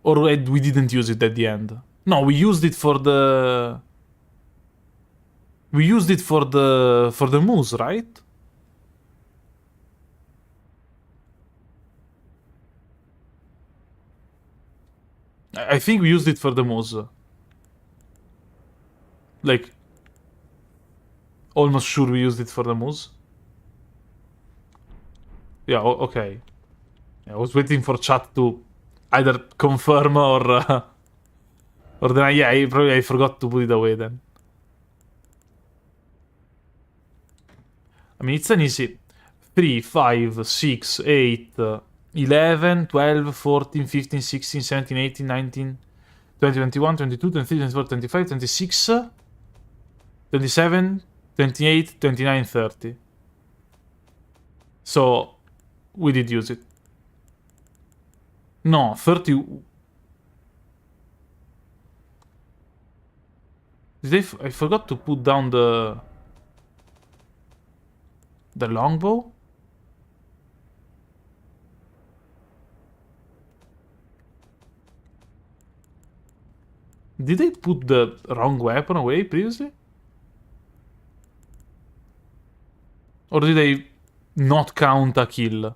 Or we didn't use it at the end? No, we used it for the... We used it for the moose, right? I think we used it for the moose. Like... Almost sure we used it for the moose. Yeah, okay. I was waiting for chat to either confirm or... or then I forgot to put it away then. I mean, it's an easy 3, 5, 6, 8, 11, 12, 14, 15, 16, 17, 18, 19, 20, 21, 22, 23, 24, 25, 26, 27, 28, 29, 30. So, we did use it. No, 30... I forgot to put down the longbow? Did I put the wrong weapon away previously? Or did I not count a kill?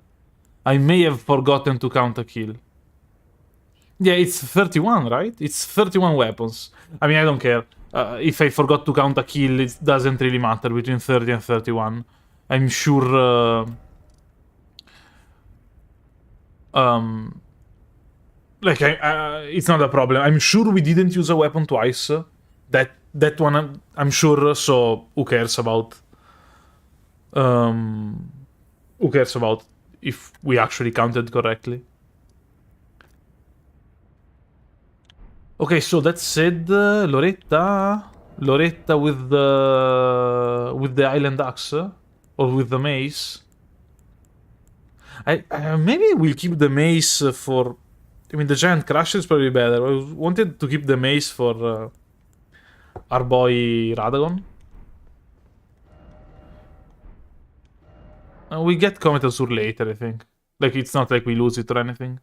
I may have forgotten to count a kill. Yeah, it's 31, right? It's 31 weapons. I mean, I don't care. If I forgot to count a kill, it doesn't really matter between 30 and 31. I'm sure... like, it's not a problem. I'm sure we didn't use a weapon twice. That one, I'm sure, so who cares about... who cares about if we actually counted correctly? Okay, so that said, Loretta with the island axe, or with the mace. Maybe we'll keep the mace for... I mean, the giant crusher is probably better. I wanted to keep the mace for our boy Radagon. We get Comet Azure later, I think. Like, it's not like we lose it or anything.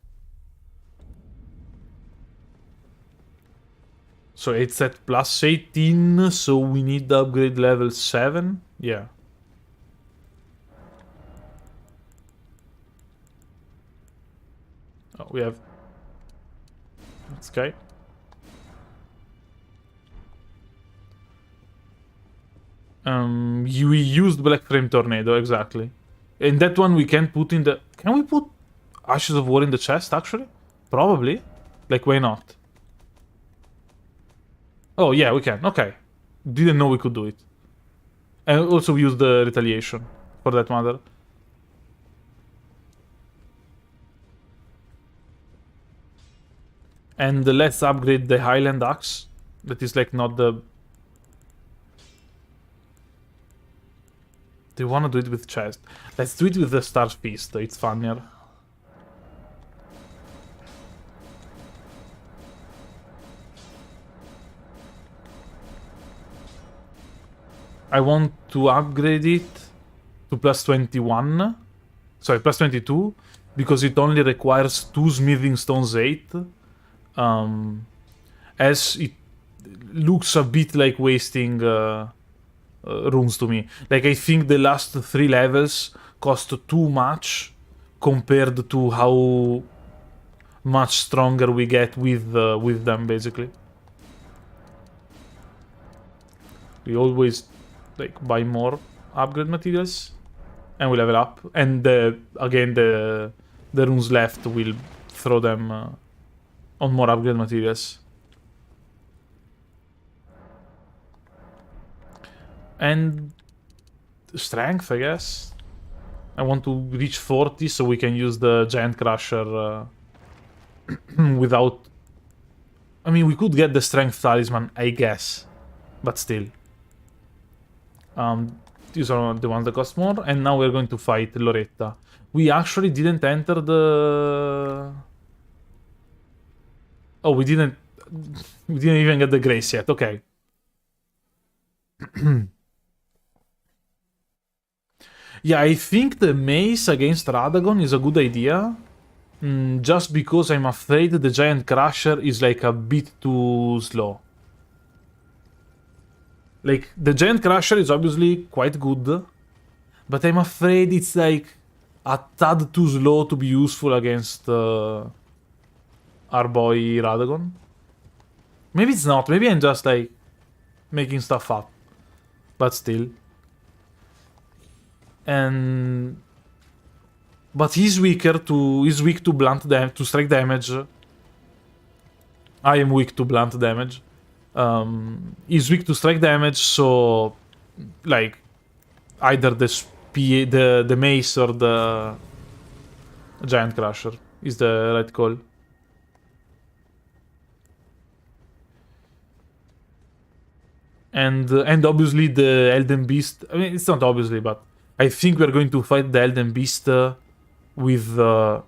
So it's at plus 18, so we need to upgrade level 7? Yeah. Oh, we have... That's okay. We used Black Frame Tornado, exactly. And that one we can put in the... Can we put Ashes of War in the chest, actually? Probably. Like, why not? Oh, yeah, we can. Okay. Didn't know we could do it. And also we use the Retaliation, for that matter. And let's upgrade the Highland Axe. That is, like, not the... Do you want to do it with chest? Let's do it with the Star's Feast. It's funnier. I want to upgrade it to plus 21. Sorry, plus 22. Because it only requires 2 Smithing Stones 8. As it looks a bit like wasting runes to me. Like, I think the last 3 levels cost too much compared to how much stronger we get with them, basically. We always like buy more upgrade materials, and we level up. And again, the runes left will throw them on more upgrade materials. And strength, I guess. I want to reach 40 so we can use the Giant Crusher without... I mean, we could get the Strength Talisman, I guess. But still. These are the ones that cost more. And now we're going to fight Loretta. We actually didn't enter the... Oh, we didn't even get the Grace yet. Okay. Yeah, I think the mace against Radagon is a good idea. Just because I'm afraid the Giant Crusher is like a bit too slow. Like, the Giant Crusher is obviously quite good, but I'm afraid it's like a tad too slow to be useful against our boy Radagon. Maybe it's not, maybe I'm just like making stuff up. But still. And... But he's weak to blunt to strike damage. I am weak to blunt damage. He's weak to strike damage, so like either the mace or the Giant Crusher is the right call. And obviously the Elden Beast. I mean, it's not obviously, but I think we're going to fight the Elden Beast with a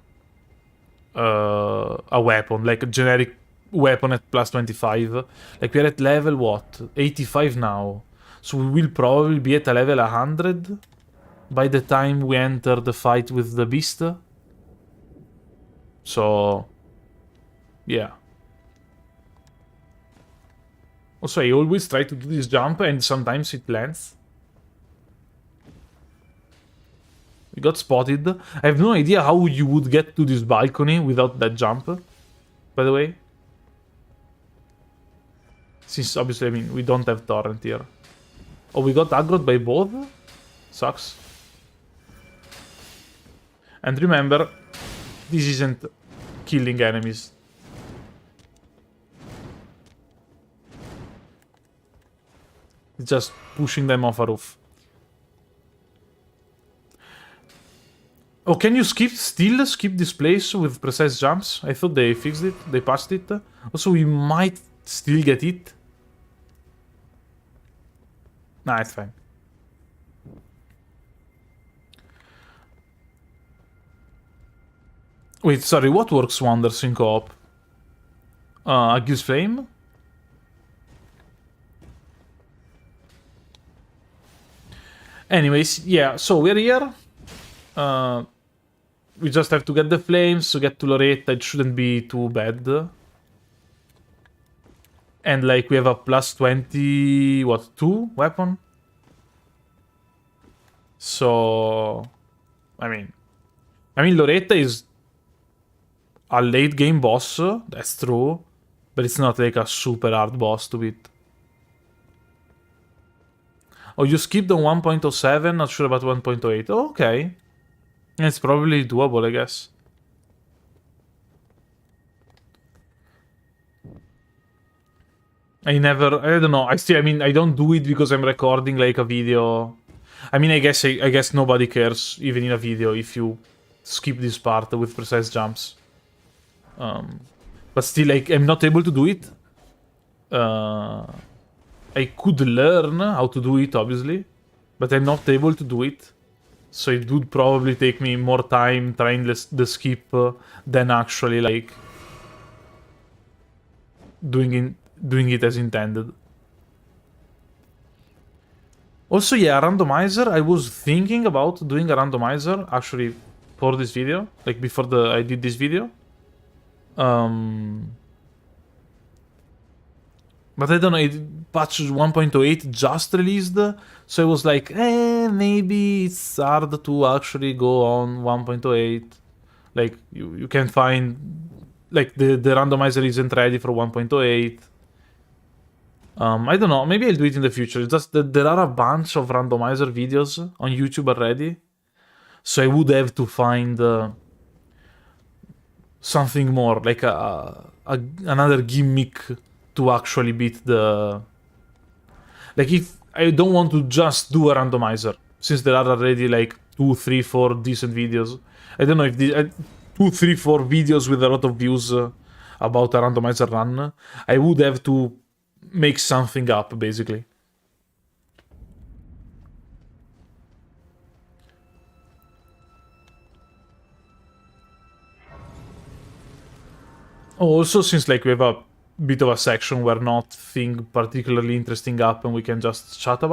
weapon, like a generic weapon at plus 25. Like, we're at level, what? 85 now. So we will probably be at a level 100 by the time we enter the fight with the beast. So, yeah. Also, I always try to do this jump and sometimes it lands. We got spotted. I have no idea how you would get to this balcony without that jump, by the way. Since, obviously, I mean, we don't have torrent here. Oh, we got aggroed by both? Sucks. And remember, this isn't killing enemies. It's just pushing them off a roof. Oh, can you still skip this place with precise jumps? I thought they fixed it, they patched it. Also, we might still get it. Nah, it's fine. Wait, sorry, what works wonders in co-op? Aegis Flame? Anyways, yeah, so we're here. We just have to get the flames, to get to Loretta, it shouldn't be too bad. And like, we have a plus 20, what, 2 weapon? So, I mean, Loretta is a late game boss, that's true, but it's not like a super hard boss to beat. Oh, you skipped on 1.07, not sure about 1.08. Oh, okay. It's probably doable, I guess. I don't know. I mean, I don't do it because I'm recording like a video. I mean, I guess nobody cares, even in a video, if you skip this part with precise jumps. But still, like, I'm not able to do it. I could learn how to do it, obviously, but I'm not able to do it. So it would probably take me more time trying the skip than actually, like, doing it as intended. Also, yeah, randomizer. I was thinking about doing a randomizer, actually, for this video. Like, before I did this video. But I don't know, patch 1.08 just released, so I was like, maybe it's hard to actually go on 1.08. Like, you can find, like, the randomizer isn't ready for 1.08. I don't know, maybe I'll do it in the future. It's just that there are a bunch of randomizer videos on YouTube already, so I would have to find something more, like another gimmick to actually beat the... Like, if I don't want to just do a randomizer, since there are already like 2, 3, 4 decent videos. I don't know if the 2, 3, 4 videos with a lot of views about a randomizer run, I would have to make something up, basically. Also, since like we have a bit of a section where nothing particularly interesting happen, we can just chat a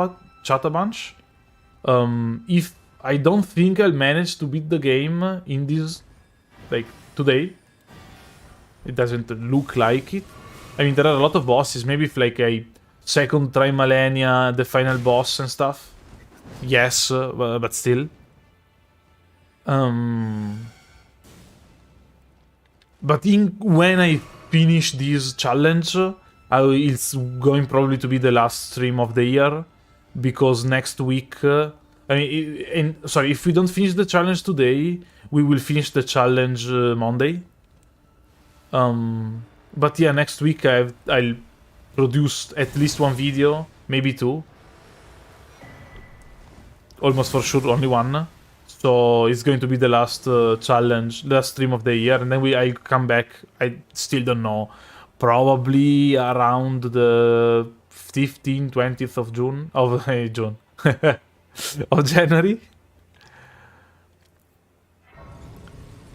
bunch. If I don't think I'll manage to beat the game in this, like, today. It doesn't look like it. I mean, there are a lot of bosses. Maybe if like a second try Millennia, the final boss and stuff. Yes, but still. But when I finish this challenge, it's going probably to be the last stream of the year, because next week, sorry, if we don't finish the challenge today, we will finish the challenge Monday. But yeah, next week I'll produce at least one video, maybe two. Almost for sure, only one. So it's going to be the last challenge, last stream of the year, and then I'll come back. I still don't know. Probably around the 15th, 20th of June. Of June. Of January.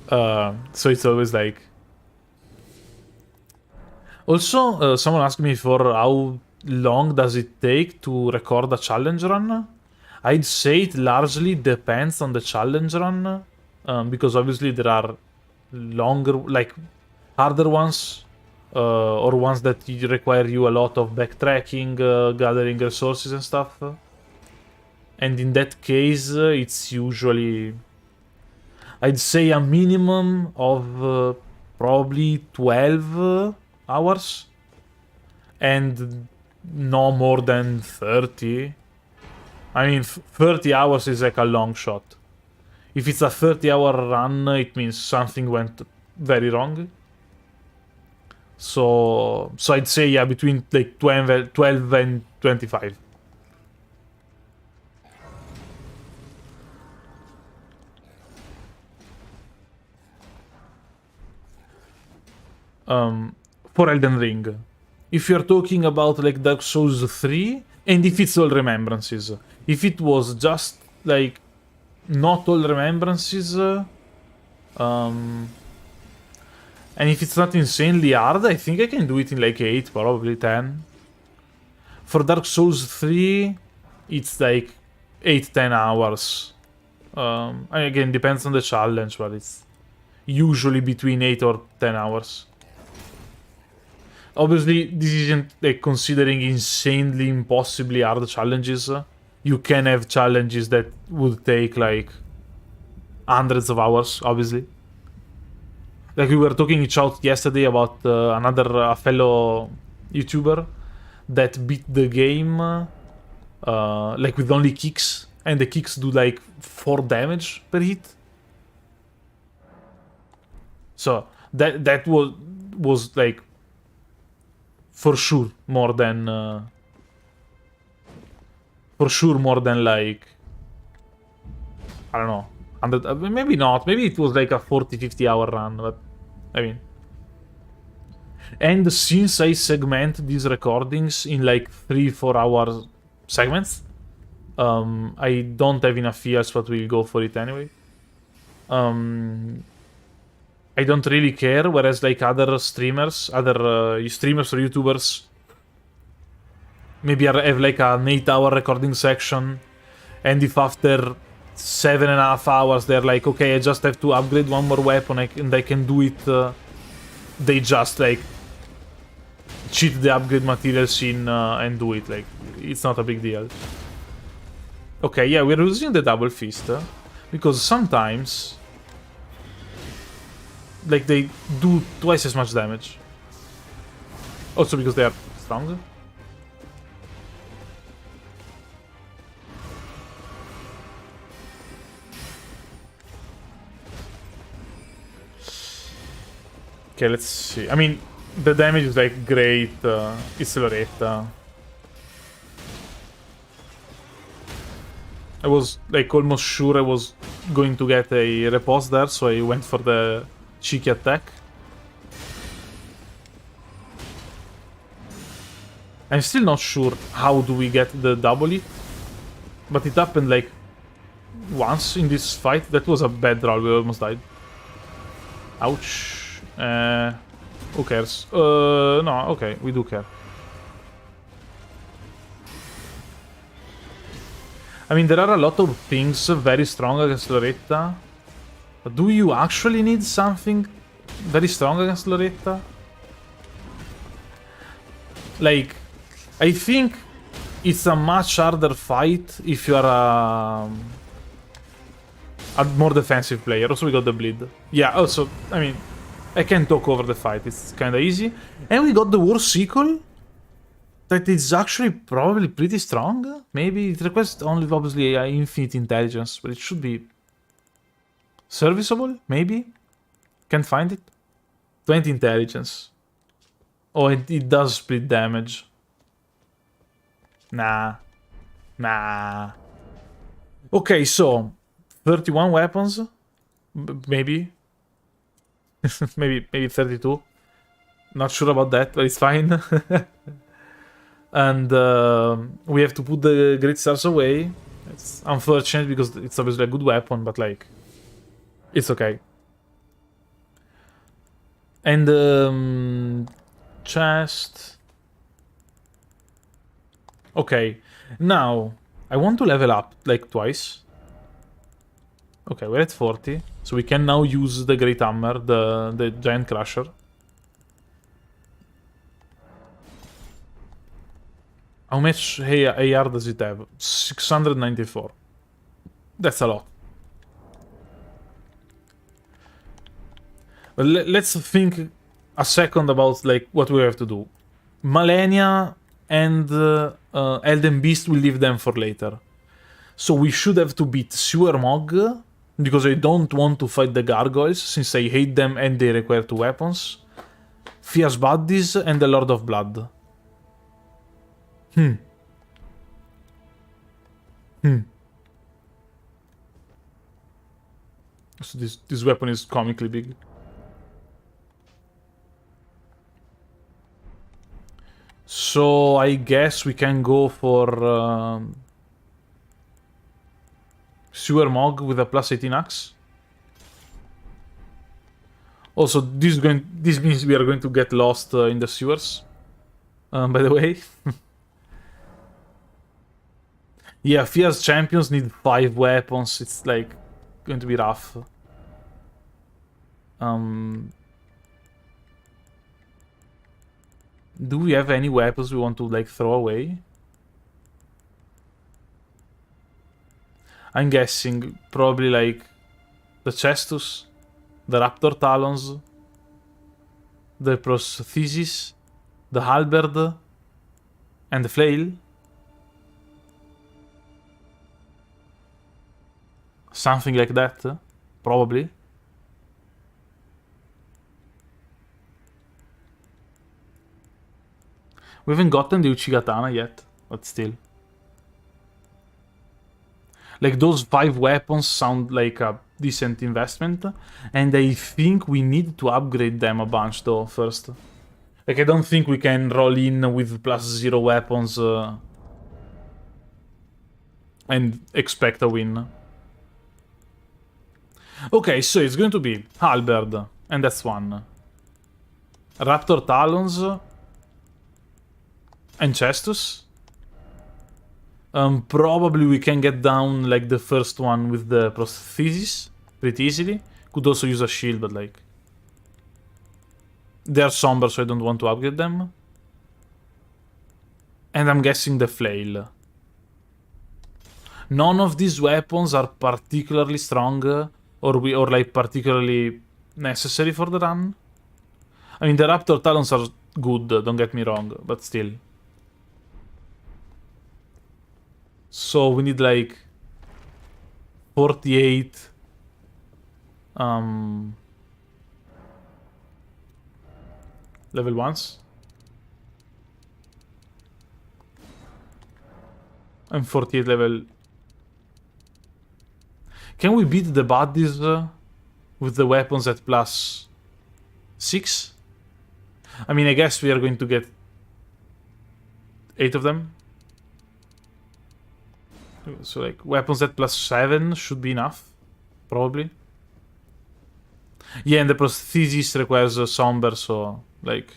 So it's always like... Also, someone asked me for how long does it take to record a challenge run. I'd say it largely depends on the challenge run, because obviously there are longer, like harder ones, or ones that require you a lot of backtracking, gathering resources and stuff. And in that case, it's usually, I'd say, a minimum of probably 12 hours, and no more than 30. I mean, 30 hours is like a long shot. If it's a 30-hour run, it means something went very wrong. So I'd say, yeah, between like 12 and 25. For Elden Ring. If you're talking about like Dark Souls 3, and if it's all remembrances. If it was just like not all remembrances, and if it's not insanely hard, I think I can do it in like 8, probably 10. For Dark Souls 3, it's like 8-10 hours. Again, depends on the challenge, but it's usually between 8 or 10 hours. Obviously, this isn't like considering insanely impossibly hard challenges. You can have challenges that would take like hundreds of hours, obviously. Like we were talking each out yesterday about a fellow YouTuber that beat the game like with only kicks, and the kicks do like 4 damage per hit. So that was like for sure more than like, I don't know, 100, maybe not, maybe it was like a 40-50 hour run, but I mean. And since I segment these recordings in like 3-4 hour segments, I don't have enough years, but we'll go for it anyway. I don't really care, whereas like other streamers or YouTubers maybe have like an 8-hour recording section, and if after 7.5 hours they're like, okay, I just have to upgrade one more weapon and I can do it, they just like cheat the upgrade materials in and do it. Like, it's not a big deal. Okay, yeah, we're using the double fist because sometimes, like, they do twice as much damage. Also because they are strong. Okay, let's see. I mean, the damage is like great. It's Loretta. I was like almost sure I was going to get a repose there, so I went for the cheeky attack. I'm still not sure how do we get the double hit, but it happened like once in this fight. That was a bad roll, we almost died. Ouch. Who cares? No, okay, we do care. I mean, there are a lot of things very strong against Loretta. But do you actually need something very strong against Loretta? Like, I think it's a much harder fight if you are a more defensive player. Also, we got the bleed. Yeah, also, I mean, I can talk over the fight. It's kind of easy. And we got the War Sequel. That is actually probably pretty strong. Maybe it requires only, obviously, infinite intelligence. But it should be serviceable, maybe? Can't find it. 20 intelligence. Oh, it does split damage. Nah. Nah. Okay, so 31 weapons. Maybe. maybe 32. Not sure about that, but it's fine. And we have to put the Great Stars away. It's unfortunate because it's obviously a good weapon, but like, it's okay. And chest. Okay, now I want to level up like twice. Okay, we're at 40, so we can now use the Great Hammer, the Giant Crusher. How much AR does it have? 694. That's a lot. But let's think a second about like what we have to do. Malenia and Elden Beast, will leave them for later. So we should have to beat Post-Mogh, because I don't want to fight the Gargoyles, since I hate them and they require 2 weapons. Fierce Buddies and the Lord of Blood. So this weapon is comically big. So I guess we can go for Post-Mogh with a plus 18 axe. Also, this means we are going to get lost in the sewers. By the way. Yeah, Fierce champions need 5 weapons. It's like going to be rough. Do we have any weapons we want to like throw away? I'm guessing probably like the Chestus, the Raptor Talons, the Prosthesis, the Halberd, and the Flail. Something like that, probably. We haven't gotten the Uchigatana yet, but still. Like, those 5 weapons sound like a decent investment, and I think we need to upgrade them a bunch, though, first. Like, I don't think we can roll in with +0 weapons and expect a win. Okay, so it's going to be Halberd, and that's 1. Raptor Talons and Chestus. Probably we can get down like the first one with the Prosthesis pretty easily. Could also use a shield, but like, they're somber, so I don't want to upgrade them. And I'm guessing the flail. None of these weapons are particularly strong or like particularly necessary for the run. I mean, the Raptor Talons are good, don't get me wrong, but still. So we need like 48 level 1s. And 48 level. Can we beat the buddies with the weapons at plus 6? I mean, I guess we are going to get 8 of them. So like weapons at plus 7 should be enough, probably. Yeah, and the prosthesis requires a somber, so like.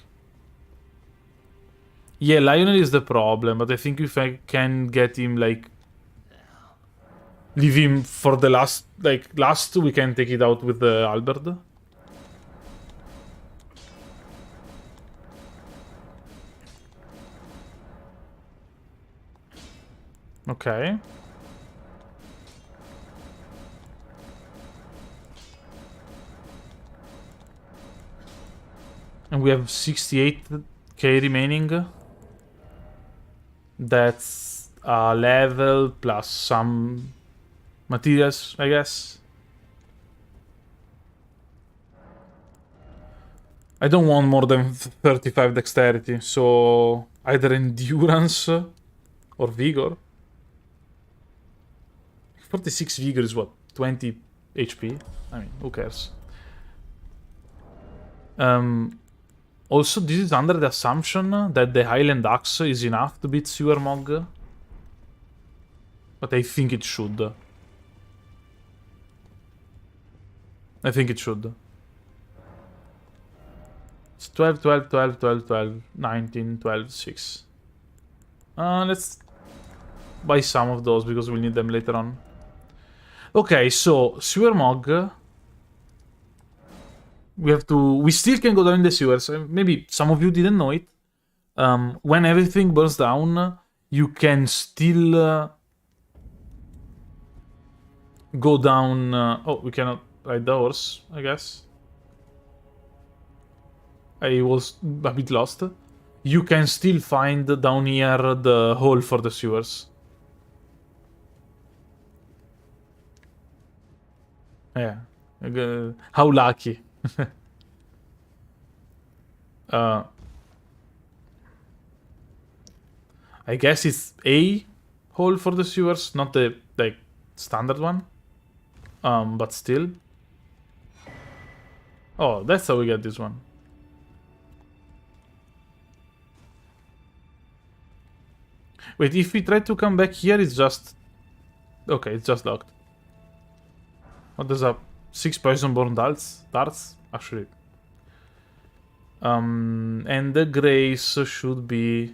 Yeah, Lionel is the problem, but I think if I can get him like. Leave him for the last, like, last we can take it out with the Albert. Okay. And we have 68k remaining. That's a level plus some materials, I guess. I don't want more than 35 dexterity, so either endurance or vigor. 46 vigor is what? 20 HP? I mean, who cares? Also, this is under the assumption that the Highland Axe is enough to beat Post-Mogh. But I think it should. I think it should. It's 12, 12, 12, 12, 12, 19, 12, 6. Let's buy some of those because we'll need them later on. Okay, so Post-Mogh. We still can go down in the sewers. Maybe some of you didn't know it. When everything burns down, you can still go down. Oh, we cannot ride the horse, I guess. I was a bit lost. You can still find down here the hole for the sewers. Yeah. How lucky. I guess it's a hole for the sewers, not the like standard one. But still. Oh, that's how we get this one. Wait, if we try to come back here, it's just... Okay, it's just locked. Oh, there's a 6 poison-born darts? Actually. And the grace should be...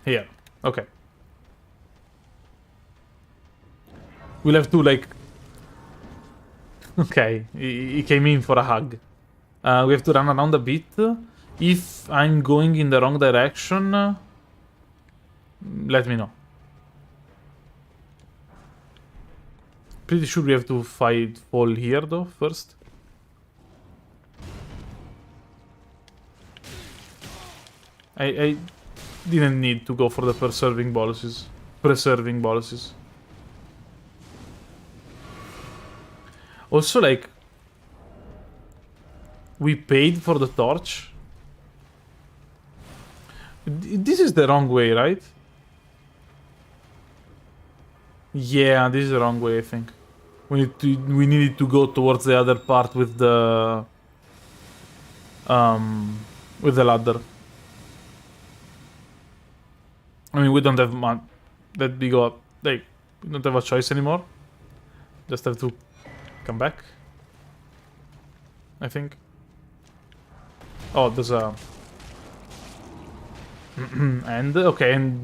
Here. Okay. We'll have to, like... Okay, he came in for a hug. We have to run around a bit. If I'm going in the wrong direction, let me know. Pretty sure we have to fight fall here though first. I didn't need to go for the preserving boluses. Also, like, we paid for the torch. This is the wrong way, right? Yeah, this is the wrong way, I think. We needed to go towards the other part with the ladder. I mean, we don't have that big of, like, we don't have a choice anymore. Just have to come back, I think. Oh, there's a... and, okay, and...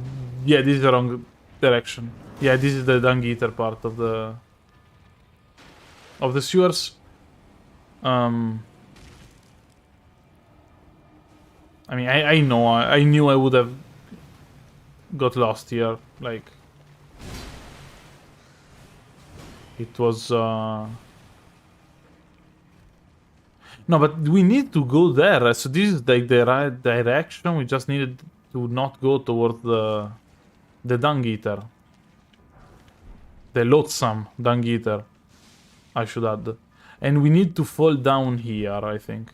Yeah, this is the wrong direction. Yeah, this is the dung eater part of the... I mean, I know, I knew I would have got lost here. Like, it was. No, but we need to go there. So this is like the right direction. We just needed to not go towards the dung eater. The loathsome dung eater, I should add. And we need to fall down here, I think.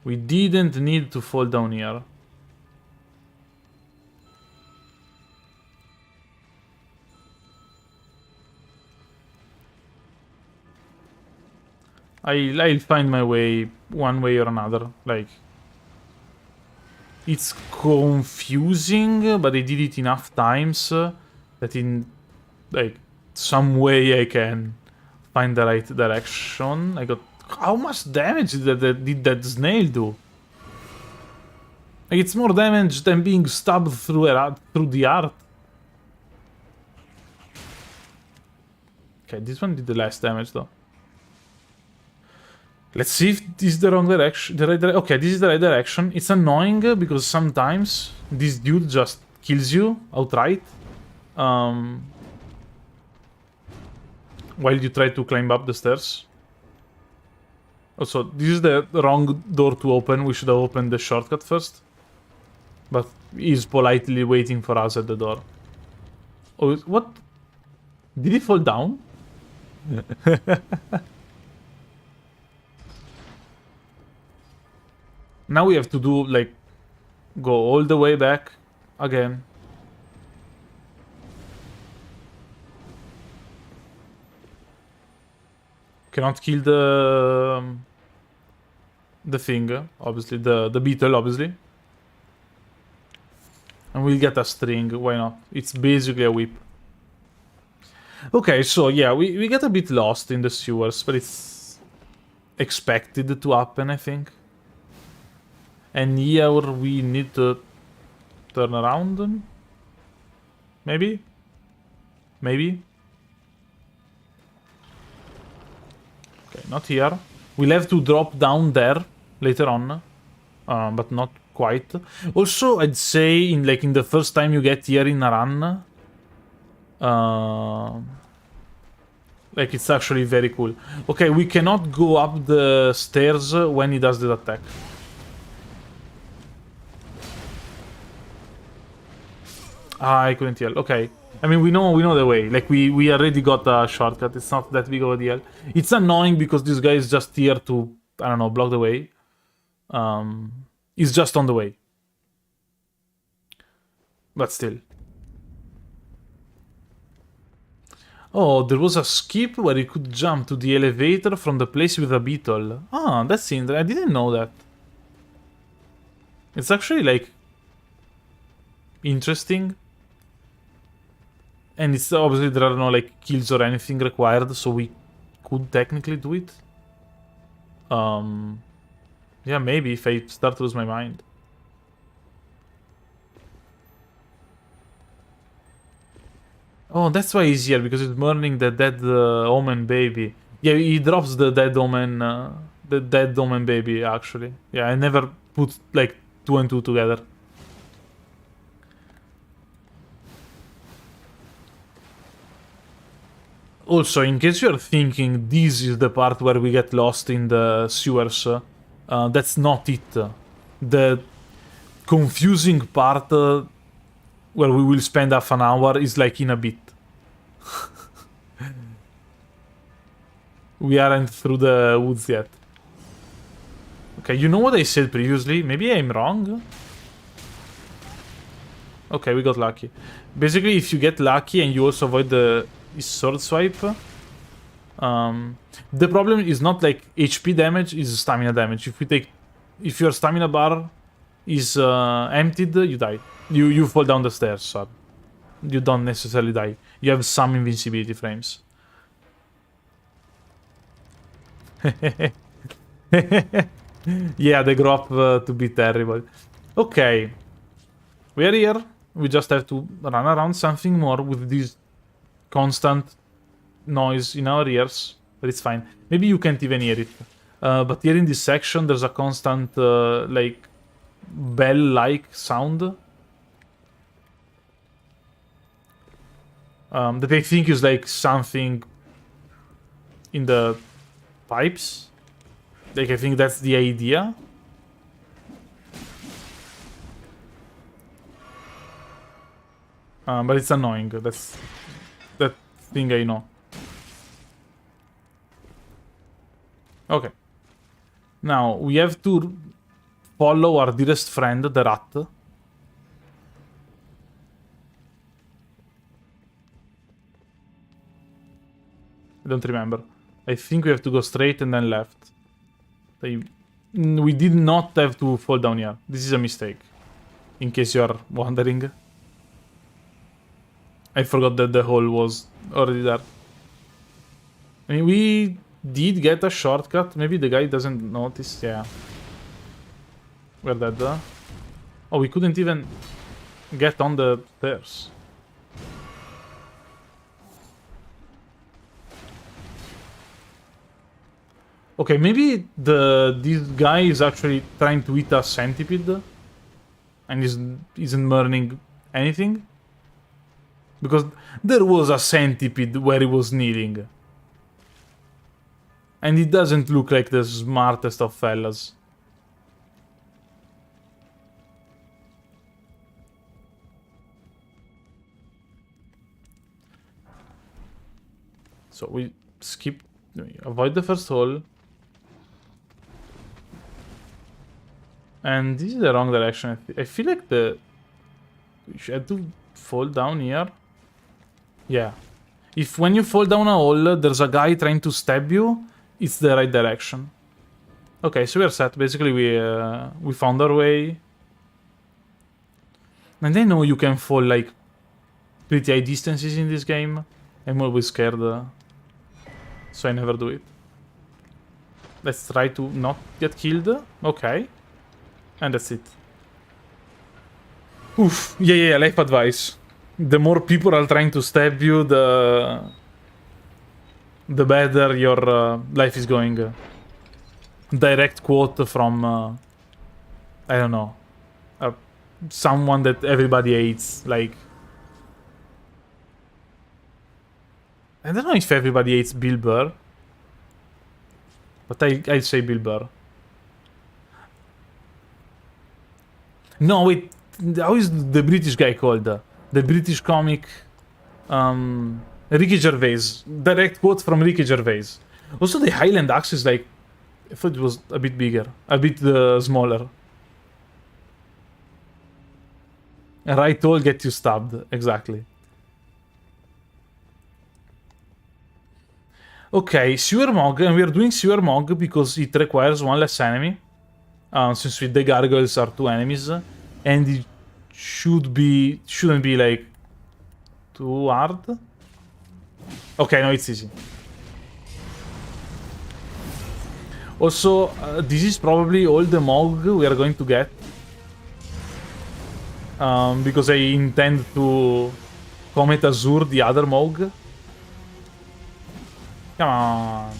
We didn't need to fall down here. I'll find my way one way or another. Like, it's confusing, but I did it enough times that in like some way I can find the right direction. I got how much damage did that snail do? Like, it's more damage than being stabbed through the art. Okay, this one did the less damage though. Let's see if this is the wrong direction. Okay, this is the right direction. It's annoying because sometimes this dude just kills you outright. While you try to climb up the stairs. Also, this is the wrong door to open. We should have opened the shortcut first. But he's politely waiting for us at the door. Oh, what? Did he fall down? Now we have to do, like, go all the way back again. Cannot kill the thing, obviously, the beetle, obviously. And we'll get a string, why not? It's basically a whip. Okay, so yeah, we get a bit lost in the sewers, but it's expected to happen, I think. And here we need to turn around. Maybe? Maybe? Okay, not here. We'll have to drop down there later on. But not quite. Also, I'd say in the first time you get here in a run, like, it's actually very cool. Okay, we cannot go up the stairs when he does the attack. Ah, I couldn't yell. Okay. I mean, we know the way. Like, we already got a shortcut. It's not that big of a deal. It's annoying because this guy is just here to, I don't know, block the way. He's just on the way. But still. Oh, there was a skip where you could jump to the elevator from the place with a beetle. Ah, that's interesting. I didn't know that. It's actually, like, interesting. And it's obviously there are no, like, kills or anything required, so we could technically do it. Yeah, maybe if I start to lose my mind. Oh, that's why he's here, because he's mourning the dead omen baby. Yeah, he drops the dead omen baby, actually. Yeah, I never put, like, 2 and 2 together. Also, in case you're thinking this is the part where we get lost in the sewers, that's not it. The confusing part where we will spend half an hour is, like, in a bit. We aren't through the woods yet. Okay, you know what I said previously? Maybe I'm wrong? Okay, we got lucky. Basically, if you get lucky and you also avoid the sword swipe, the problem is not, like, HP damage, is stamina damage. If your stamina bar is emptied, you die. You fall down the stairs, sorry. You don't necessarily die. You have some invincibility frames. Yeah, they grow up to be terrible. Okay. We are here. We just have to run around something more with this constant noise in our ears. But it's fine. Maybe you can't even hear it. But here in this section, there's a constant, like, bell-like sound. That I think is like something in the pipes. Like, I think that's the idea. But it's annoying. That's that thing I know. Okay. Now, we have to follow our dearest friend, the rat. I don't remember. I think we have to go straight and then left. We did not have to fall down here. This is a mistake. In case you are wondering. I forgot that the hole was already there. I mean, we did get a shortcut. Maybe the guy doesn't notice. Yeah. We're dead. Oh, we couldn't even get on the stairs. Okay, maybe this guy is actually trying to eat a centipede and isn't burning anything. Because there was a centipede where he was kneeling. And he doesn't look like the smartest of fellas. So we skip, avoid the first hole. And this is the wrong direction. I feel like we had to fall down here. Yeah. If when you fall down a hole, there's a guy trying to stab you, it's the right direction. Okay, so we're set. Basically, we found our way. And I know you can fall, like, pretty high distances in this game. I'm always scared, so I never do it. Let's try to not get killed. Okay. And that's it. Oof. Yeah, life advice. The more people are trying to stab you, the better your life is going. Direct quote from, I don't know, someone that everybody hates. Like, I don't know if everybody hates Bill Burr, but I'd say Bill Burr. No, wait, how is the British guy called? The British comic, Ricky Gervais. Direct quote from Ricky Gervais. Also, the Highland axe is like, I thought it was a bit bigger, a bit smaller. Right all get you stabbed, exactly. Okay, Sewer Mogh, and we are doing Sewer Mogh because it requires one less enemy. Since the gargoyles are 2 enemies, and it shouldn't be like too hard. Okay, no, it's easy. Also, this is probably all the Mogh we are going to get, because I intend to Comet Azure the other Mogh. Come on.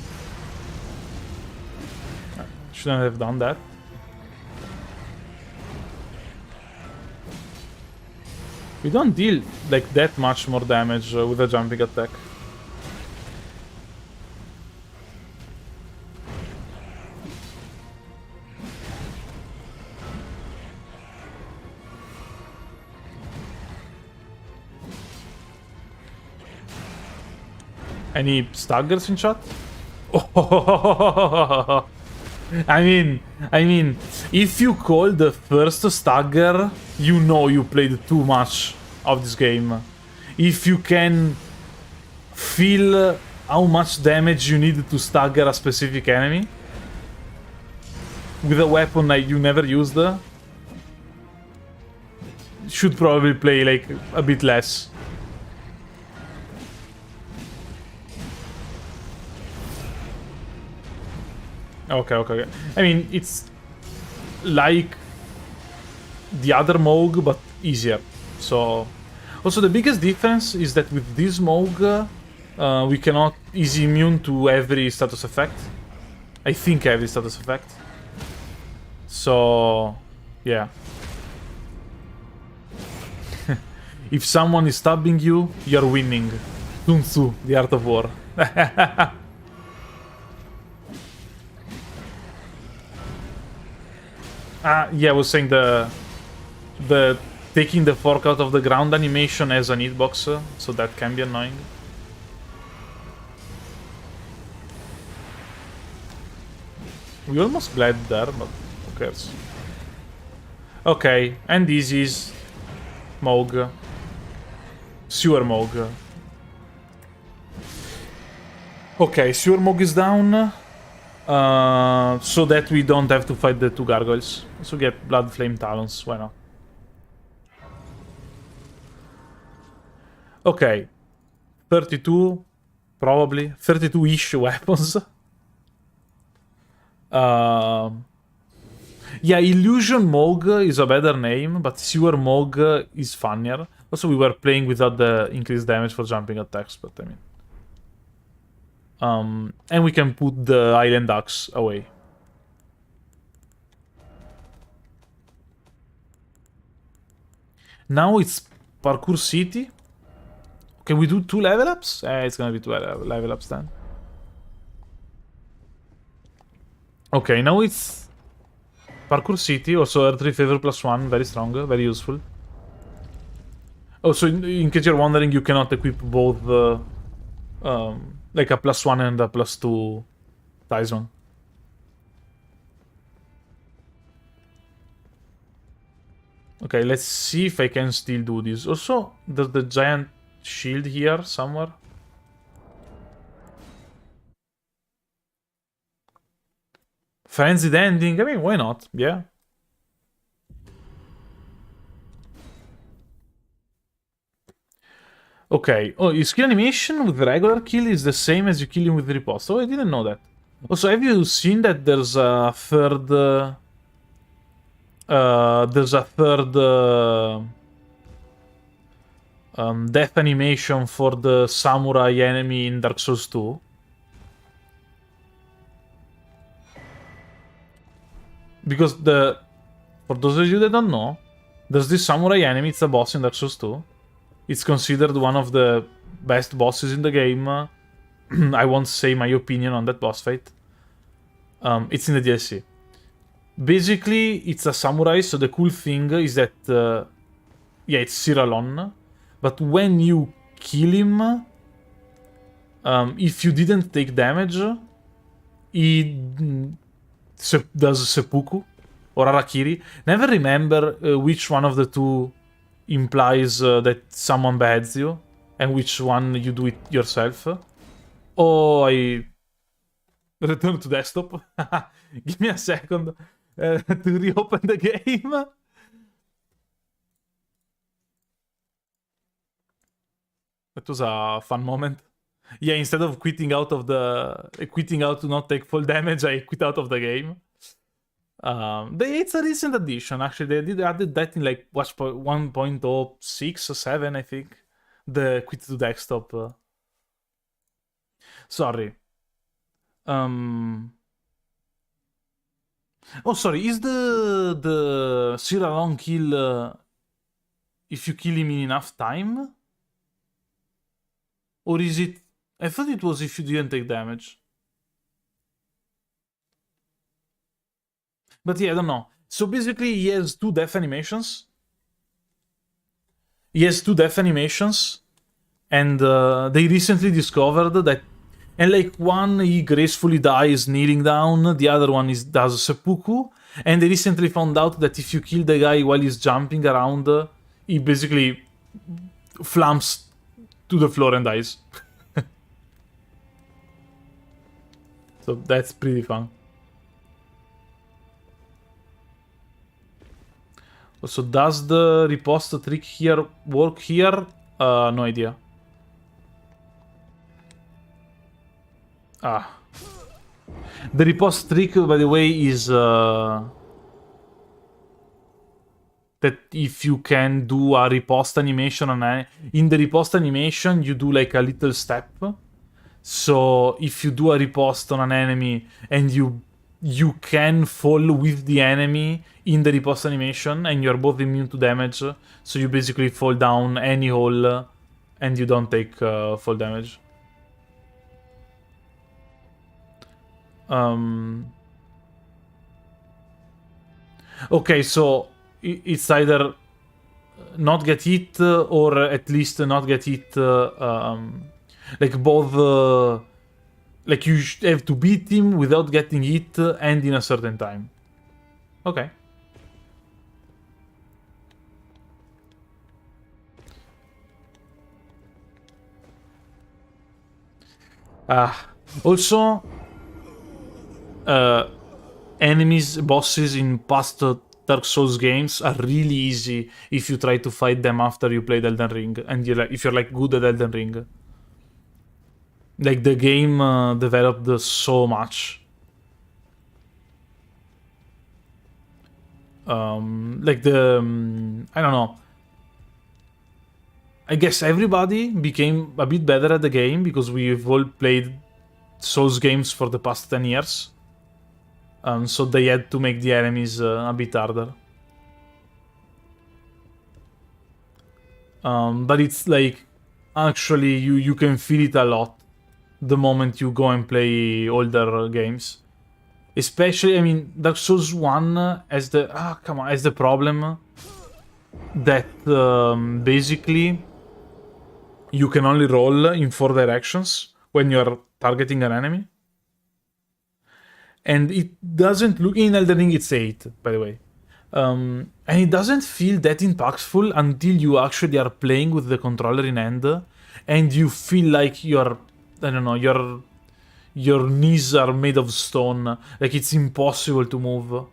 Shouldn't have done that. We don't deal like that much more damage with a jumping attack. Any staggers in chat? Oh, I mean, if you call the first stagger, you know you played too much of this game. If you can feel how much damage you need to stagger a specific enemy with a weapon that you never used, should probably play like a bit less. Okay. I mean, it's like the other Mogh, but easier. So, also the biggest difference is that with this Mogh, we cannot easy immune to every status effect. I think I have this status effect. So, yeah. If someone is stabbing you, you're winning. Sun Tzu, the art of war. Yeah, I was saying the taking the fork out of the ground animation as an hitbox, so that can be annoying. We almost bled there, but who cares? Okay, and this is Mogh. Sewer Mogh. Okay, Sewer Mogh is down. So that we don't have to fight the two gargoyles. So get Blood Flame Talons, why not? Okay. 32, probably. 32-ish weapons. Yeah, Illusion Mogh is a better name, but Sewer Mogh is funnier. Also, we were playing without the increased damage for jumping attacks, but I mean... and we can put the Island Axe away. Now it's Parkour City. Can we do 2 level ups? It's gonna be 2 level ups then. Okay, now it's Parkour City, also Earthly Favor +1, very strong, very useful. Also, in case you're wondering, you cannot equip both like a +1 and a +2 Tyson. Okay, let's see if I can still do this. Also, there's the giant shield here somewhere. Frenzied ending, I mean, why not? Yeah. Okay. Oh, his kill animation with regular kill is the same as you kill him with riposte. Oh, I didn't know that. Also, have you seen that there's a third... death animation for the samurai enemy in Dark Souls 2? Because for those of you that don't know, there's this samurai enemy, it's a boss in Dark Souls 2. It's considered one of the best bosses in the game. I won't say my opinion on that boss fight. It's in the DLC. Basically, it's a samurai, so the cool thing is that... yeah, it's Cyralon. But when you kill him, if you didn't take damage, he does seppuku or harakiri. Never remember which one of the two implies that someone beheads you and which one you do it yourself. Oh, I return to desktop. Give me a second to reopen the game. That was a fun moment. Yeah, instead of quitting out to not take full damage, I quit out of the game. It's a recent addition, actually. They added that in like 1.06 or 7, I think. The quit to desktop. Sorry. Oh, sorry. Is the Cyralon kill if you kill him in enough time? Or is it... I thought it was if you didn't take damage. But yeah, I don't know. So basically, he has 2 death animations. And they recently discovered that... And like, one, he gracefully dies kneeling down. The other one does seppuku. And they recently found out that if you kill the guy while he's jumping around, he basically flumps to the floor and dies. So that's pretty fun. So does the riposte trick here work here? No idea. The riposte trick, by the way, is that if you can do a riposte animation, in the riposte animation, you do like a little step So if you do a riposte on an enemy and you can fall with the enemy in the riposte animation and you're both immune to damage, so you basically fall down any hole and you don't take fall damage. Okay, so it's either not get hit or at least not get hit, like both, like you have to beat him without getting hit and in a certain time. Okay. Also, enemies, bosses in past Dark Souls games are really easy if you try to fight them after you played Elden Ring, and if you're like good at Elden Ring. Like the game developed so much. Like I don't know. I guess everybody became a bit better at the game because we've all played Souls games for the past 10 years. So they had to make the enemies a bit harder. But it's like, actually, you can feel it a lot the moment you go and play older games. Especially, I mean, Dark Souls 1 has the problem that basically you can only roll in 4 directions when you're targeting an enemy. And it doesn't look... In Elden Ring it's 8, by the way. And it doesn't feel that impactful until you actually are playing with the controller in hand and you feel like you're... I don't know, your knees are made of stone. Like, it's impossible to move.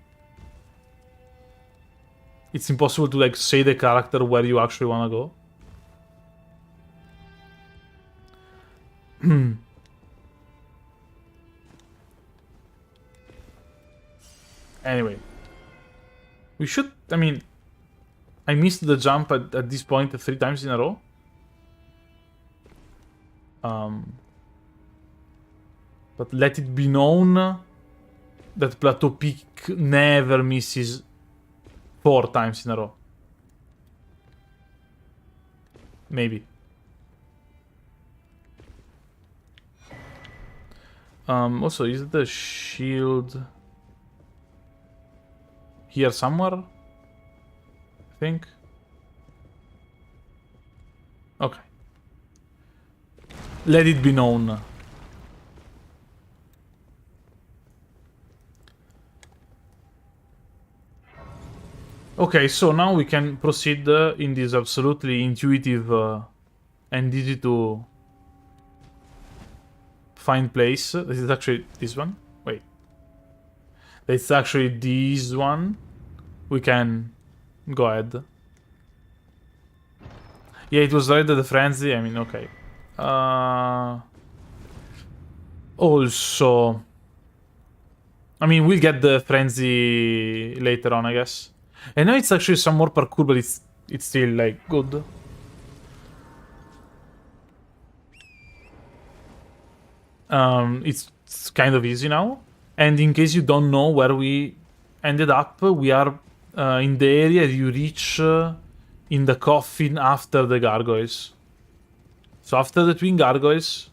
It's impossible to, like, say the character where you actually want to go. Anyway. We should... I mean... I missed the jump at this point 3 times in a row. But let it be known that Plateau Peak never misses 4 times in a row. Maybe. Also, is the shield here somewhere? I think. Okay. Let it be known. Okay, so now we can proceed in this absolutely intuitive and easy to find place. This is actually this one. Wait. It's actually this one. We can go ahead. Yeah, it was right at the frenzy. I mean, okay. Also... I mean, we'll get the frenzy later on, I guess. I know it's actually some more parkour, but it's still, like, good. It's kind of easy now. And in case you don't know where we ended up, we are in the area you reach in the coffin after the gargoyles. So after the twin gargoyles,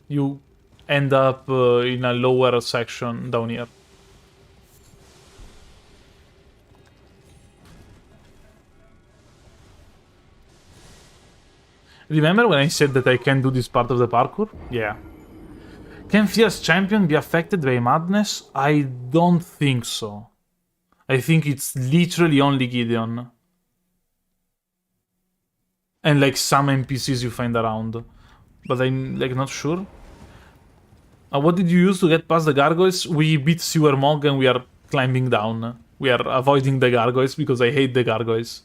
you end up in a lower section down here. Remember when I said that I can do this part of the parkour? Yeah. Can Fierce Champion be affected by madness? I don't think so. I think it's literally only Gideon. And like some NPCs you find around. But I'm like not sure. What did you use to get past the gargoyles? We beat Post-Mogh and we are climbing down. We are avoiding the gargoyles because I hate the gargoyles.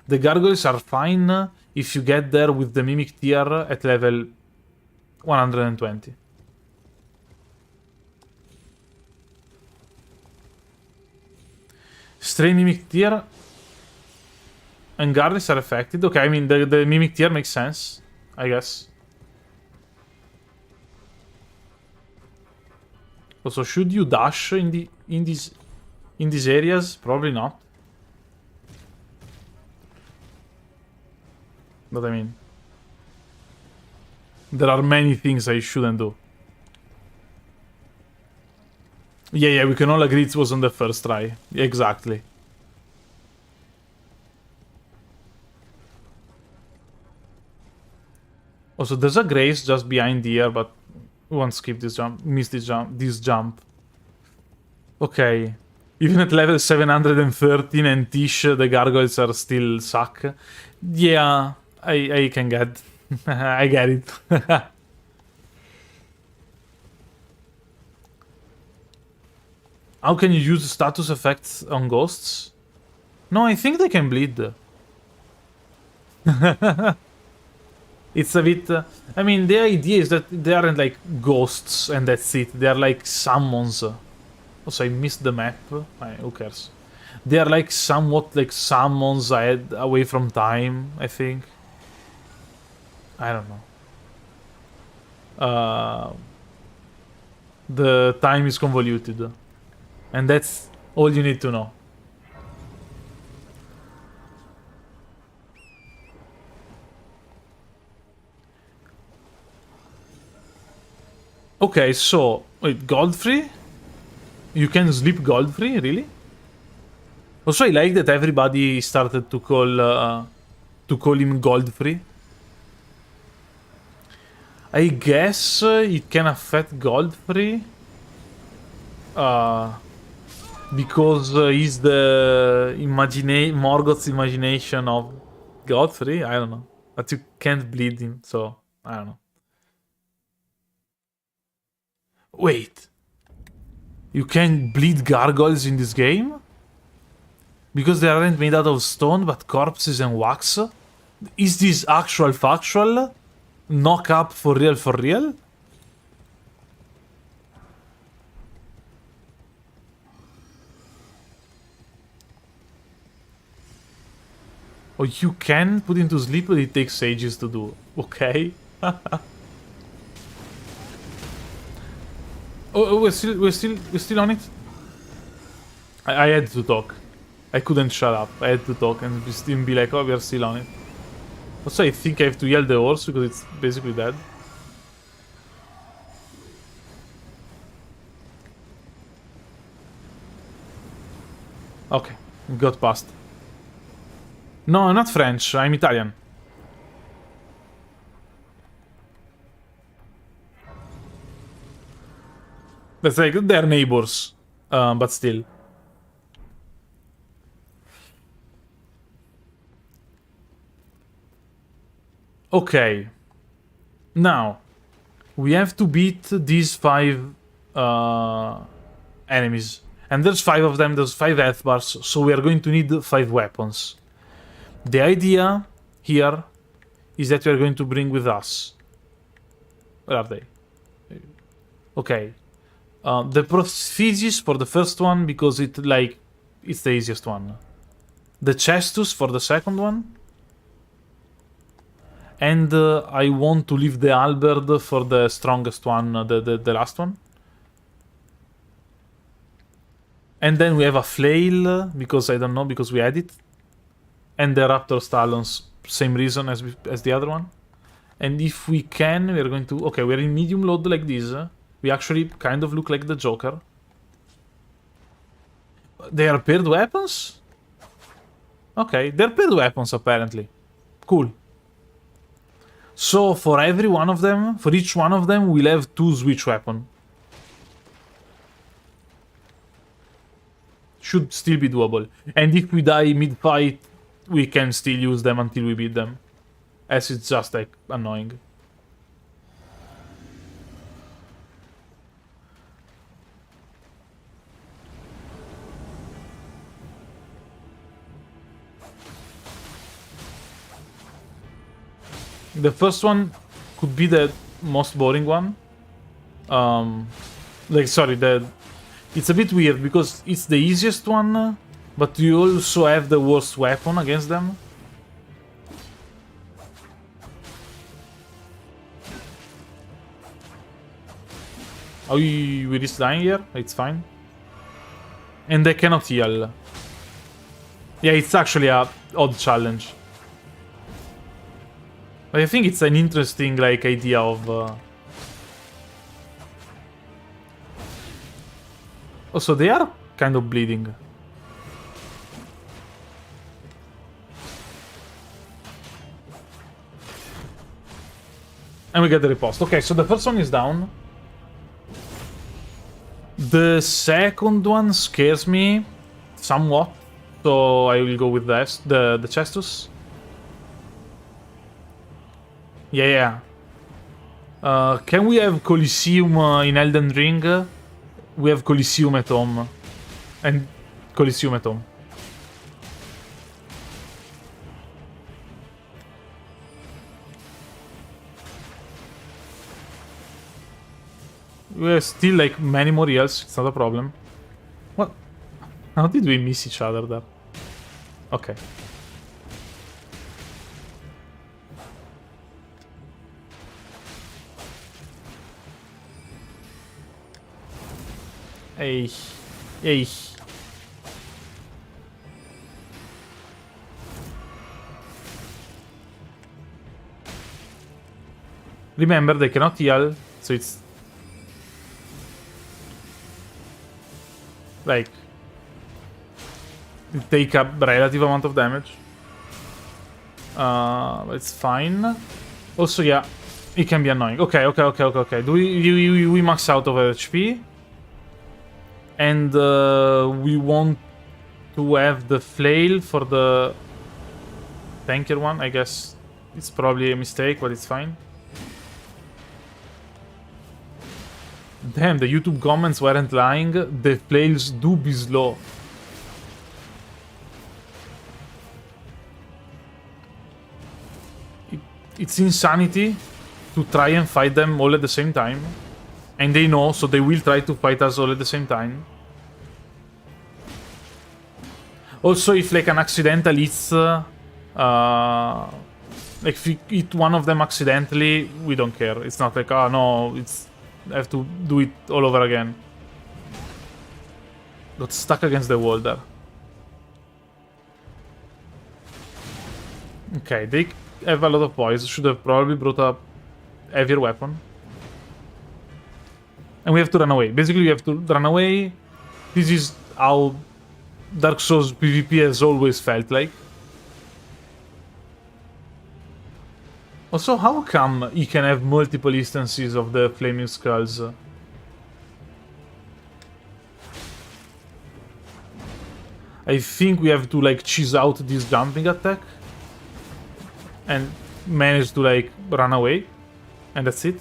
The gargoyles are fine if you get there with the Mimic tier at level 120. Stray Mimic tier and gargoyles are affected. Okay, I mean, the Mimic tier makes sense. I guess. Also, should you dash in these areas? Probably not. But I mean, there are many things I shouldn't do. Yeah, we can all agree it was on the first try. Exactly. Also, there's a grace just behind here, but we won't skip this jump. Miss this jump. Okay. Even at level 713 and Tish, the gargoyles are still suck. Yeah, I can get. I get it. How can you use status effects on ghosts? No, I think they can bleed. It's a bit... I mean, the idea is that they aren't like ghosts and that's it. They are like summons. Also, I missed the map. Who cares? They are like somewhat like summons away from time, I think. I don't know. The time is convoluted. And that's all you need to know. Okay, so... Wait, Godfrey? You can sleep Godfrey? Really? Also, I like that everybody started to call him Godfrey. I guess it can affect Godfrey. Because he's the Morgoth's imagination of Godfrey. I don't know. But you can't bleed him, so I don't know. Wait. You can bleed gargoyles in this game? Because they aren't made out of stone, but corpses and wax? Is this actual factual? Knock up for real, for real? Oh, you can put him to sleep, but it takes ages to do. Okay. Oh, we're still on it? I had to talk. I couldn't shut up. I had to talk and still be like, oh, we're still on it. Also, I think I have to yell the horse because it's basically dead. Okay, got past. No, I'm not French, I'm Italian. That's like, they're neighbors. But still. Okay. Now, we have to beat these 5 enemies. And there's 5 of them, there's 5 health bars, so we are going to need 5 weapons. The idea here is that we are going to bring with us... Where are they? Okay. The Prophecies for the first one, because it's the easiest one. The Chestus for the second one. And I want to leave the Halberd for the strongest one, the last one. And then we have a Flail, because I don't know, because we had it. And the Raptor's Talons, same reason as the other one. And if we can, we're going to... Okay, we're in medium load like this. We actually kind of look like the Joker. They are paired weapons? Okay, they're paired weapons apparently. Cool. So for every one of them, for each one of them, we'll have 2 switch weapons. Should still be doable. And if we die mid-fight, we can still use them until we beat them. As it's just like annoying. The first one could be the most boring one. It's a bit weird because it's the easiest one, but you also have the worst weapon against them. Oh, we risk dying here? It's fine. And they cannot heal. Yeah, it's actually a odd challenge. But I think it's an interesting, like, idea of... Also, they are kind of bleeding. And we get the riposte. Okay, so the first one is down. The second one scares me somewhat. So I will go with this, the Chestus. Yeah. Can we have Coliseum in Elden Ring? We have Coliseum at home. And Coliseum at home. We have still like many more heals, it's not a problem. What? How did we miss each other there? Okay. Hey. Hey. Remember, they cannot heal, so it's... like... it take a relative amount of damage. It's fine. Also, yeah, it can be annoying. Okay. Do we max out of HP? And we want to have the flail for the tankier one. I guess it's probably a mistake, but it's fine. Damn, the YouTube comments weren't lying. The flails do be slow. It's insanity to try and fight them all at the same time. And they know, so they will try to fight us all at the same time. Also, if like an accidental hits... like if you hit one of them accidentally, we don't care. It's not like, oh no, it's... I have to do it all over again. Got stuck against the wall there. Okay, they have a lot of poise. Should have probably brought a heavier weapon. And we have to run away. Basically, we have to run away. This is how Dark Souls PvP has always felt like. Also, how come he can have multiple instances of the Flaming Skulls? I think we have to like cheese out this jumping attack. And manage to like run away. And that's it.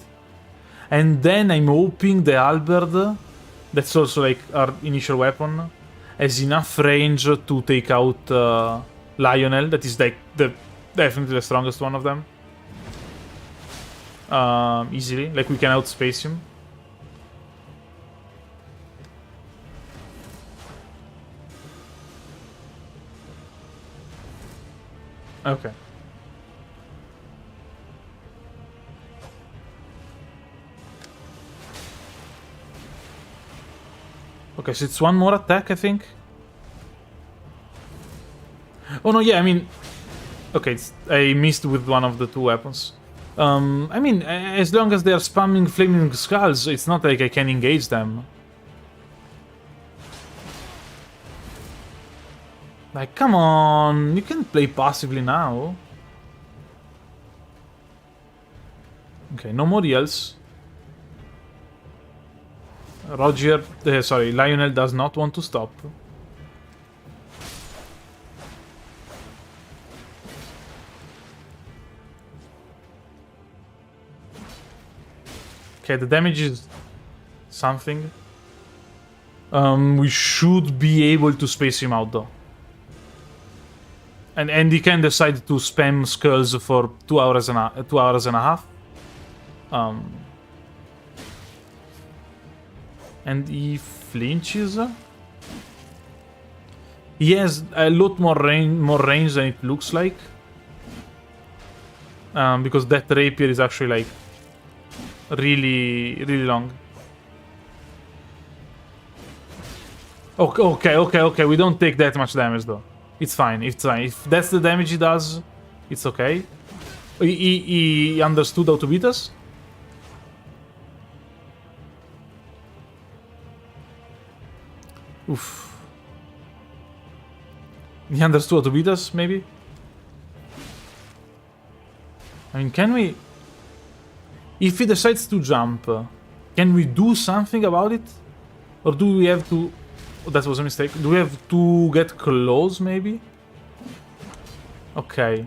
And then I'm hoping the halberd, that's also like our initial weapon, has enough range to take out Lionel. That is like definitely the strongest one of them. Easily, like we can outspace him. Okay. Okay, so it's one more attack, I think. Oh no, yeah, I mean... okay, I missed with one of the two weapons. I mean, as long as they are spamming Flaming Skulls, it's not like I can engage them. Like, come on, you can play passively now. Okay, no more heals. Sorry, Lionel does not want to stop. Okay, the damage is something. We should be able to space him out though. And he can decide to spam skulls for 2 hours and a half. And he flinches. He has a lot more range than it looks like. Because that rapier is actually like really long. Okay. We don't take that much damage though. It's fine. It's fine. If that's the damage he does, it's okay. He understood how to beat us. Oof. He understood how to beat us, maybe? I mean, can we... If he decides to jump, can we do something about it? Or do we have to... Oh, that was a mistake. Do we have to get close, maybe? Okay.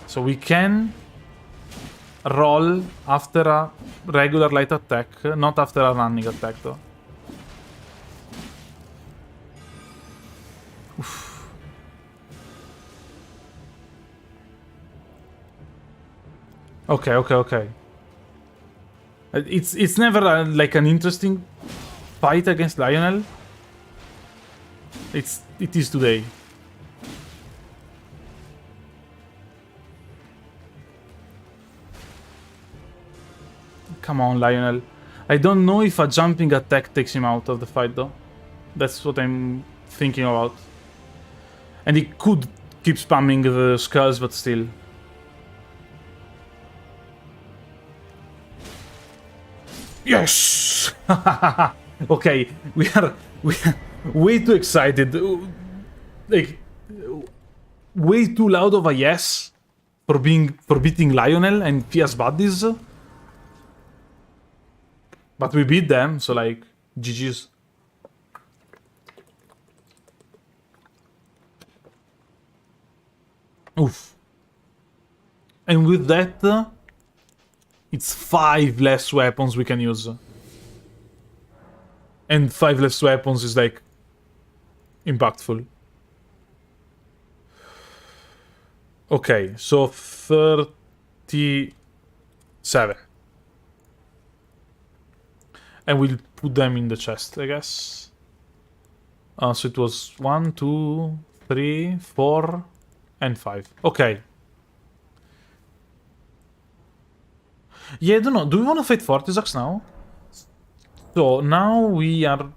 So we can roll after a regular light attack, not after a running attack, though. Oof. Okay. It's never like an interesting fight against Lionel. It is today. Come on, Lionel. I don't know if a jumping attack takes him out of the fight, though. That's what I'm thinking about. And he could keep spamming the skulls, but still. Yes! Okay, we are way too excited. Like, way too loud of a yes for beating Lionel and Fia's buddies. But we beat them, so like, GG's. Oof. And with that, it's 5 less weapons we can use. And 5 less weapons is like impactful. Okay, so 37. And we'll put them in the chest, I guess. So it was 1, 2, 3, 4, and 5. Okay. Yeah, I don't know. Do we want to fight Fortisax now? So now we have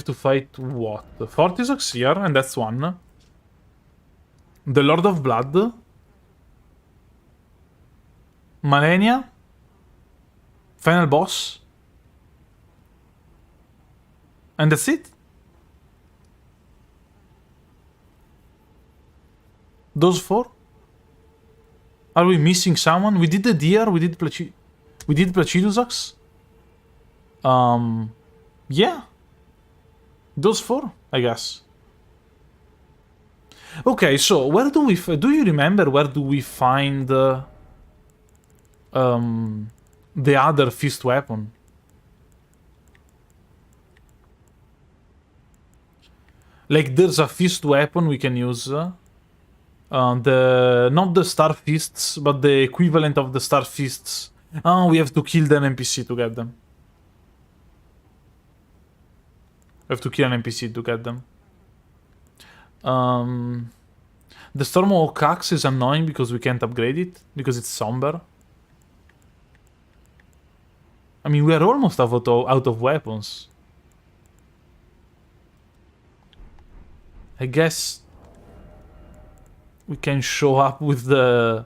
to fight what? Fortisax here, and that's one. The Lord of Blood. Malenia. Final boss. And that's it? Those 4? Are we missing someone? We did the deer, we did Placidusax. Yeah. Those 4, I guess. Okay, so where do we... do you remember where do we find the other fist weapon? Like, there's a fist weapon we can use. Not the star fists, but the equivalent of the star fists. Oh, we have to kill the NPC to get them. We have to kill an NPC to get them. The Stormwalk Axe is annoying because we can't upgrade it, because it's somber. I mean, we are almost out of weapons. I guess we can show up with the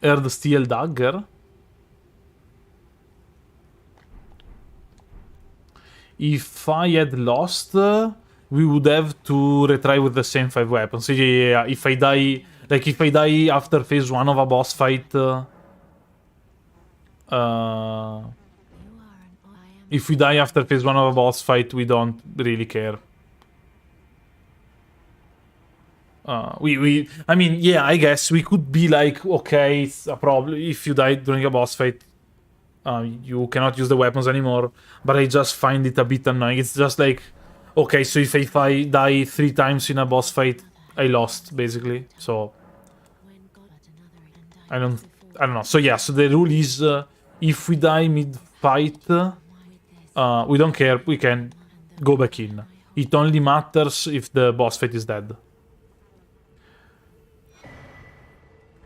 Earth Steel Dagger. If I had lost, we would have to retry with the same 5 weapons. Yeah. If I die, like if I die after phase 1 of a boss fight, if we die after phase 1 of a boss fight, we don't really care. I mean, yeah, I guess we could be like, okay, it's a problem. If you die during a boss fight, you cannot use the weapons anymore. But I just find it a bit annoying. It's just like, okay, so if I die 3 times in a boss fight, I lost, basically. So, I don't know. So yeah, so the rule is, if we die mid-fight, we don't care, we can go back in. It only matters if the boss fight is dead.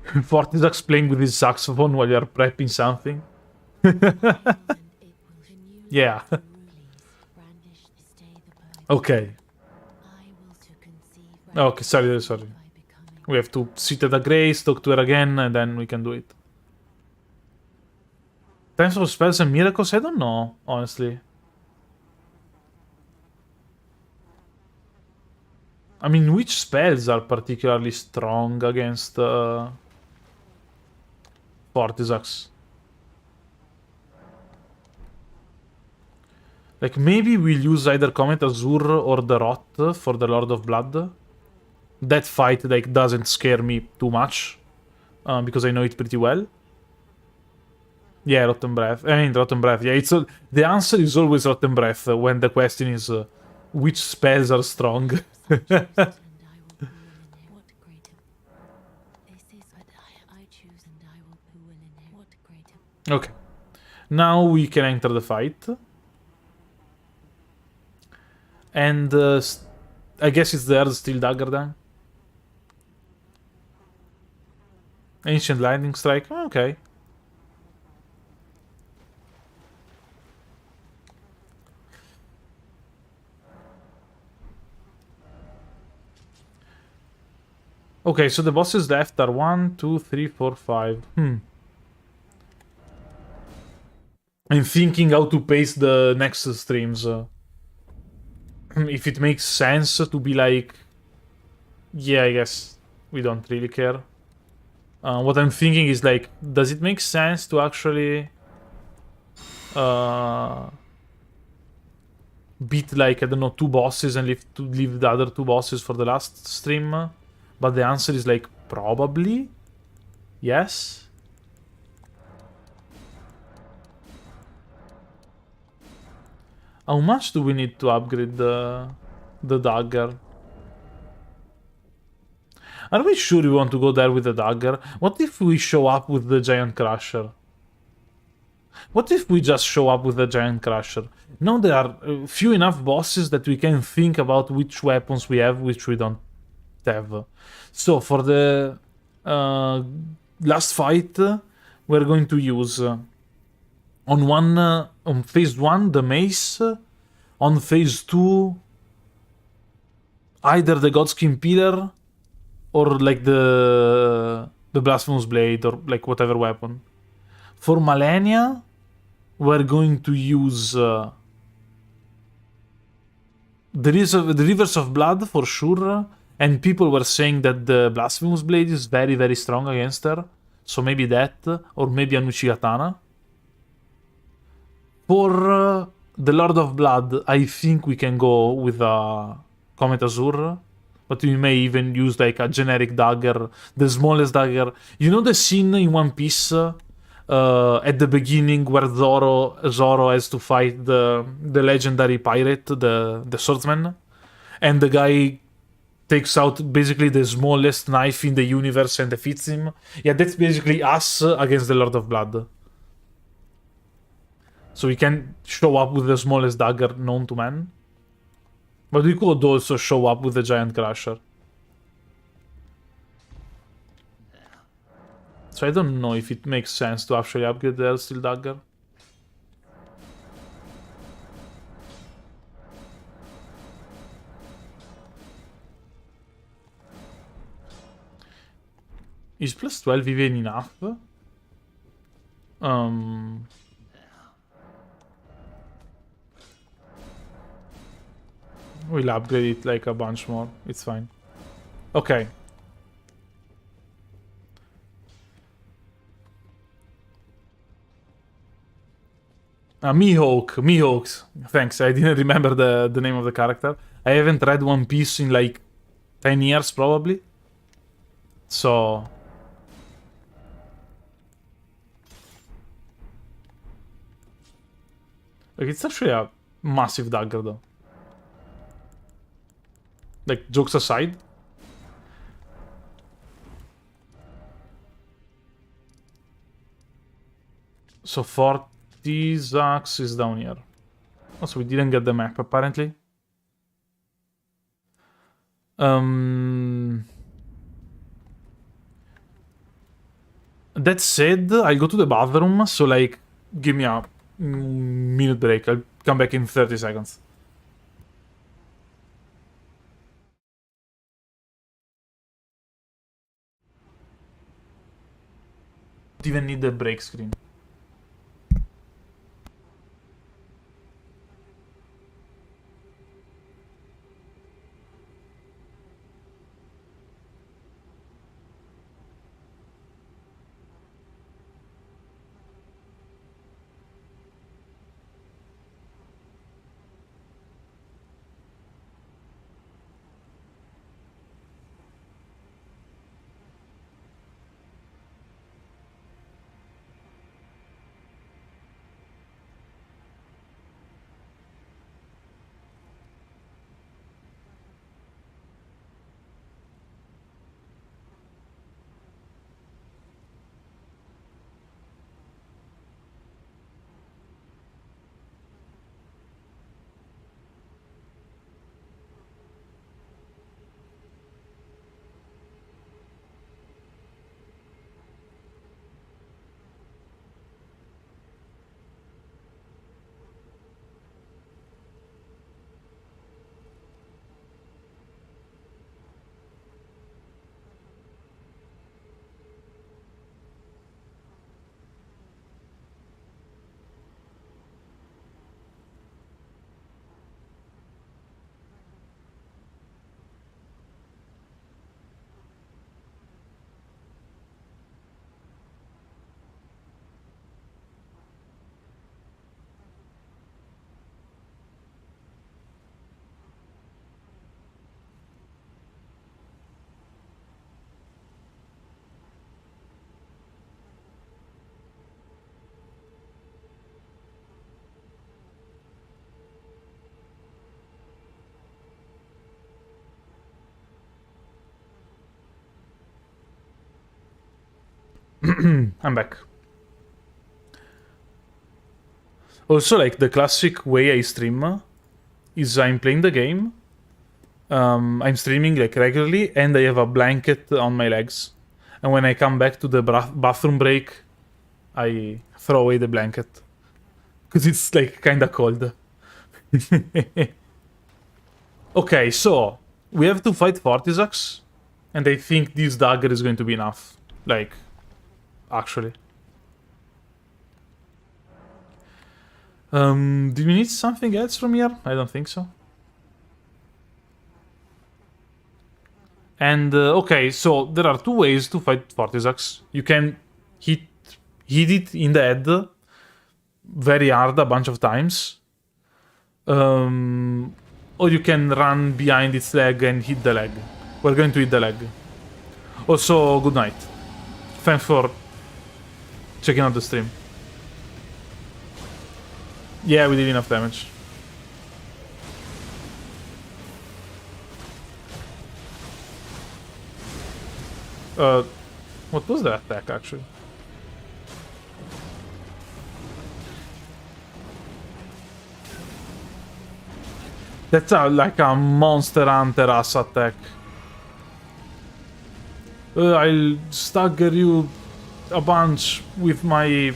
Fortisax playing with his saxophone while you're prepping something. Yeah. Okay. Okay, sorry. We have to sit at a grace, talk to her again, and then we can do it. Times for spells and miracles? I don't know, honestly. I mean, which spells are particularly strong against Fortisax? Like, maybe we'll use either Comet Azure or the Rot for the Lord of Blood. That fight, like, doesn't scare me too much. Because I know it pretty well. Yeah, Rotten Breath. I mean, Rotten Breath. Yeah, it's the answer is always Rotten Breath when the question is which spells are strong. Okay. Now we can enter the fight. And I guess it's the Steel Dagger then. Ancient Lightning Strike. Oh, okay. Okay, so the bosses left are 1, 2, 3, 4, 5. I'm thinking how to pace the next streams. If it makes sense to be like... Yeah, I guess we don't really care. What I'm thinking is like, does it make sense to actually... beat like, I don't know, 2 bosses and leave the other 2 bosses for the last stream? But the answer is like, probably? Yes? How much do we need to upgrade the dagger? Are we sure we want to go there with the dagger? What if we show up with the giant crusher? What if we just show up with the giant crusher? No, there are few enough bosses that we can think about which weapons we have, which we don't have. So for the last fight, we're going to use on phase 1 the mace, on phase 2 either the Godskin Pillar or like the Blasphemous Blade or like whatever weapon. For Malenia, we're going to use the Rivers of Blood for sure, and people were saying that the Blasphemous Blade is very, very strong against her. So maybe that, or maybe a Nuchigatana. For the Lord of Blood, I think we can go with a Comet Azure. But we may even use like a generic dagger, the smallest dagger. You know the scene in One Piece at the beginning where Zoro has to fight the legendary pirate, the swordsman? And the guy takes out basically the smallest knife in the universe and defeats him. Yeah, that's basically us against the Lord of Blood. So we can show up with the smallest dagger known to man. But we could also show up with the giant crusher. So I don't know if it makes sense to actually upgrade the Steel Dagger. Is plus 12 even enough? We'll upgrade it like a bunch more. It's fine. Okay. Mihawk. Thanks, I didn't remember the name of the character. I haven't read One Piece in like 10 years probably. So... Like, it's actually a massive dagger though. Like, jokes aside. So Fortisax is down here. Also, we didn't get the map apparently. That said, I'll go to the bathroom, so like, give me a minute break. I'll come back in 30 seconds. Don't even need the break screen. I'm back. Also, like, the classic way I stream is I'm playing the game, I'm streaming, like, regularly, and I have a blanket on my legs. And when I come back to the bathroom break, I throw away the blanket. Because it's, like, kinda cold. Okay, so, we have to fight Fortisax, and I think this dagger is going to be enough. Like, actually. Do we need something else from here? I don't think so. And, okay, so there are two ways to fight Fortisax. You can hit it in the head very hard a bunch of times. Or you can run behind its leg and hit the leg. We're going to hit the leg. Also, good night. Thanks for checking out the stream. Yeah, we did enough damage. What was that attack, actually? That's like a Monster Hunter ass attack. I'll stagger you a bunch with my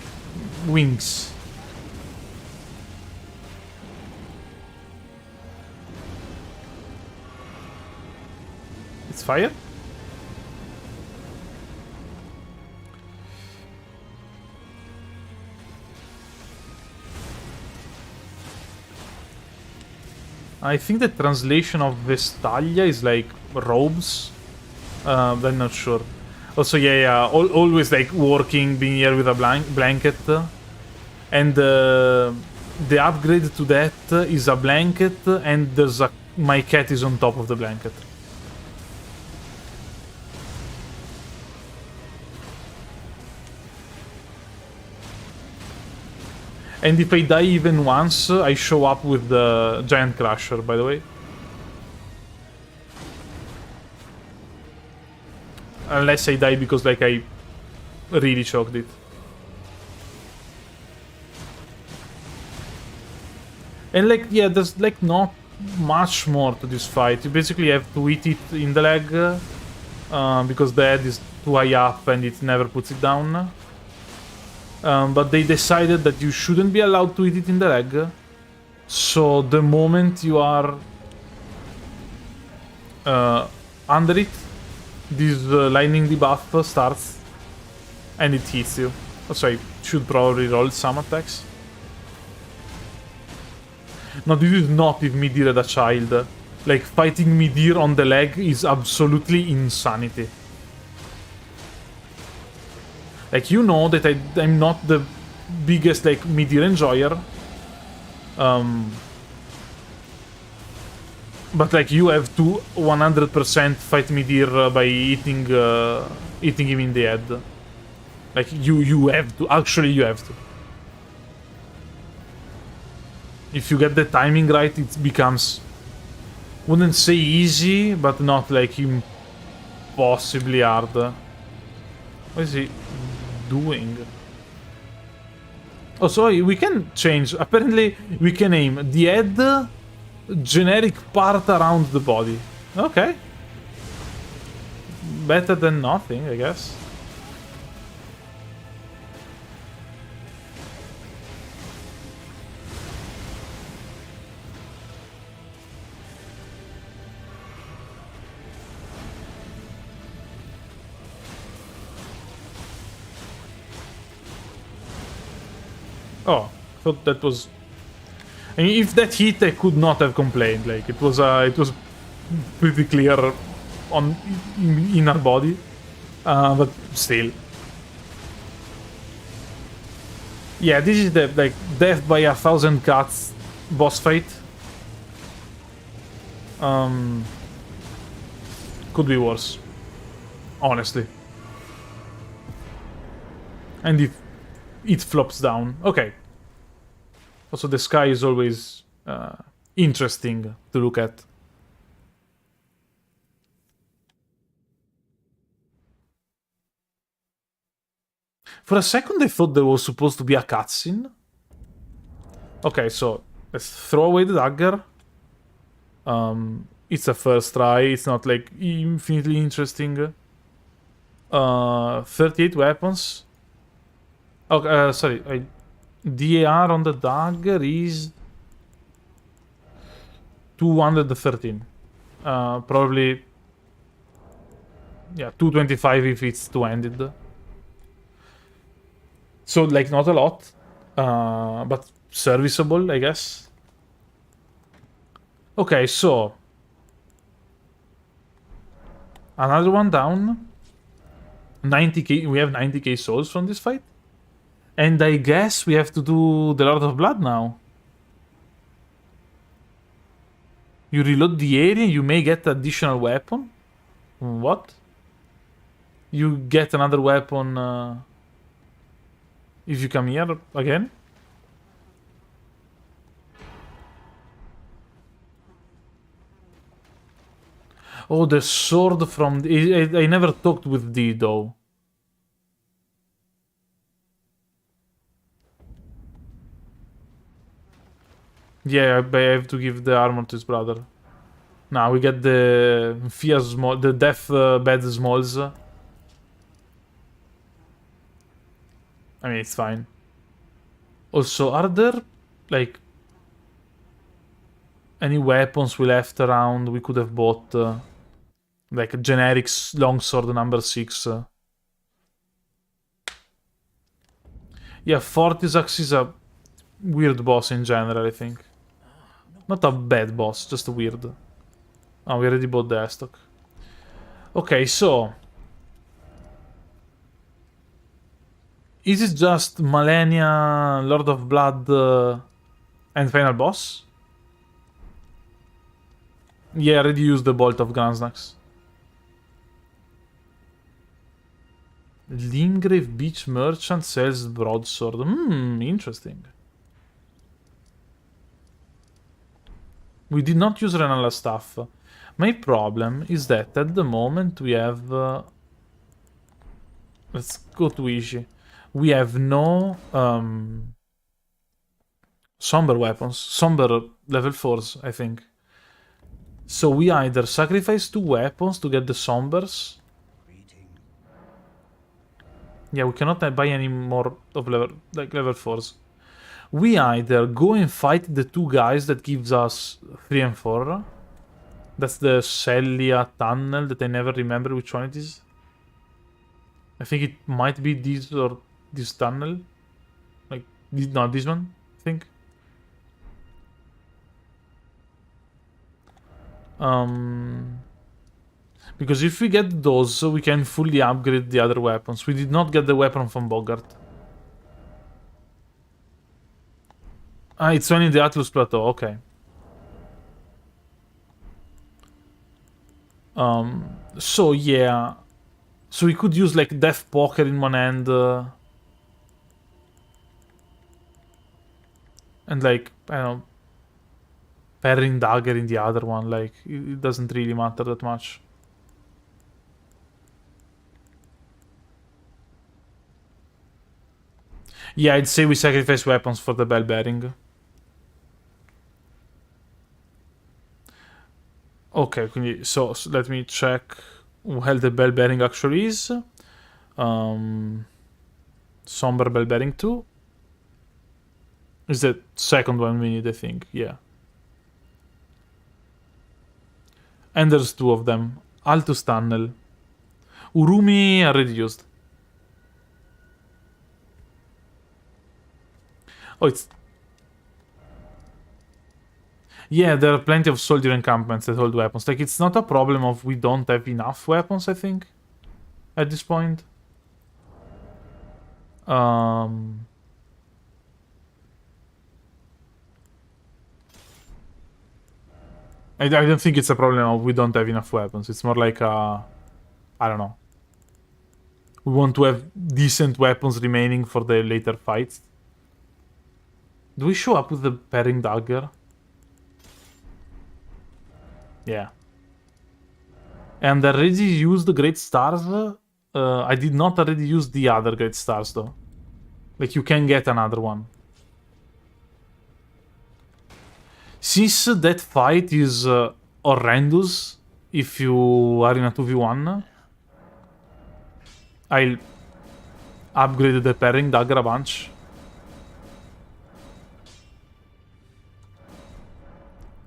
wings. It's fire? I think the translation of Vestalia is like robes. I'm not sure. Also, yeah, always like working, being here with a blanket. And the upgrade to that is a blanket, and there's my cat is on top of the blanket. And if I die even once, I show up with the Giant Crusher, by the way. Unless I die because, like, I really choked it. And, like, yeah, there's, like, not much more to this fight. You basically have to hit it in the leg, because the head is too high up and it never puts it down. but they decided that you shouldn't be allowed to eat it in the leg. So the moment you are under it, this lightning debuff starts and it hits you. So I should probably roll some attacks. No, this is not if Midir had a child. Like, fighting Midir on the leg is absolutely insanity. Like, you know that I'm not the biggest, like, Midir enjoyer. But, like, you have to 100% fight Midir by eating him in the head. Like, you have to. Actually, you have to. If you get the timing right, it becomes... Wouldn't say easy, but not, like, impossibly hard. What is he doing? Oh, so we can change. Apparently, we can aim the head, generic part around the body. Okay. Better than nothing, I guess. Oh, I thought that was... I mean, if that hit, I could not have complained. Like, it was pretty clear on in our body. But still. Yeah, this is the, like, death by 1,000 cuts boss fight. Could be worse. Honestly. And if it flops down. Okay. Also, the sky is always interesting to look at. For a second, I thought there was supposed to be a cutscene. Okay, so let's throw away the dagger. It's a first try. It's not, like, infinitely interesting. 38 weapons. Okay, sorry. DAR on the dagger is 213. Probably, yeah, 225 if it's two-handed. So, like, not a lot, but serviceable, I guess. Okay, so another one down. 90k. We have 90k souls from this fight. And I guess we have to do the Lord of Blood now. You reload the area, you may get additional weapon. What? You get another weapon if you come here again? Oh, the sword from... I never talked with D, though. Yeah, I have to give the armor to his brother. Now we get the the death bed smalls. I mean, it's fine. Also, are there, like, any weapons we left around we could have bought? Like a generic longsword number 6. Yeah, Fortisax is a weird boss in general, I think. Not a bad boss, just a weird. Oh, we already bought the Astel. Okay, so... Is it just Malenia, Lord of Blood, and final boss? Yeah, I already used the Bolt of Gransnax. Limgrave Beach Merchant sells broadsword. Interesting. We did not use Renala stuff. My problem is that at the moment we have... let's go to Ishi. We have no somber weapons. Somber level 4s, I think. So we either sacrifice 2 weapons to get the sombers, Yeah, we cannot buy any more of level 4s. We either go and fight the two guys that gives us 3 and 4. That's the Celia tunnel that I never remember which one it is. I think it might be this or this tunnel. Like, no, this one, I think. Because if we get those, we can fully upgrade the other weapons. We did not get the weapon from Bogart. Ah, it's only the Atlus Plateau, okay. So yeah. So we could use like Death Poker in one hand. And like, I don't know, Parrying Dagger in the other one. Like, it doesn't really matter that much. Yeah, I'd say we sacrifice weapons for the bell bearing. Ok, quindi so let me check how the bell bearing actually is. Somber bell bearing 2 is the second one we need, I think. Yeah. And there's 2 of them. Altus Tunnel. Urumi already used. Oh, it's... Yeah, there are plenty of soldier encampments that hold weapons. Like, it's not a problem of we don't have enough weapons, I think, at this point. I don't think it's a problem of we don't have enough weapons. It's more like I don't know. We want to have decent weapons remaining for the later fights. Do we show up with the Parrying Dagger? Yeah. And I already used the Great Stars. I did not already use the other Great Stars though. Like, you can get another one. Since that fight is horrendous if you are in a 2v1, I'll upgrade the Parrying Dagger a bunch.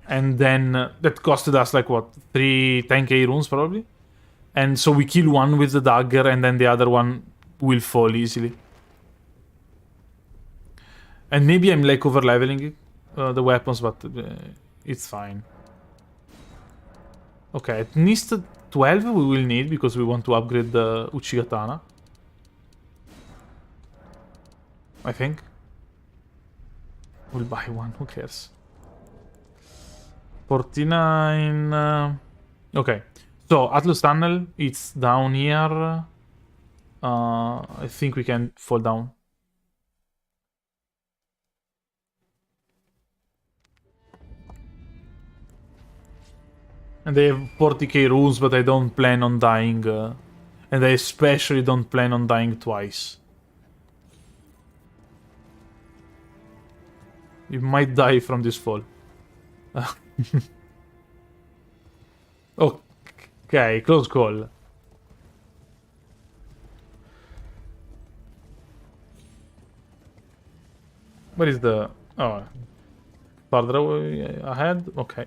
And then that costed us like what, 10k runes probably? And so we kill one with the dagger and then the other one will fall easily. And maybe I'm like over leveling the weapons, but it's fine. Okay, at least 12 we will need because we want to upgrade the Uchigatana. I think. We'll buy one, who cares? 49... Okay, so Atlus Tunnel, it's down here. I think we can fall down. And they have 40k runes, but I don't plan on dying. And I especially don't plan on dying twice. You might die from this fall. Okay, close call. Where is the... Oh, farther away ahead? Okay.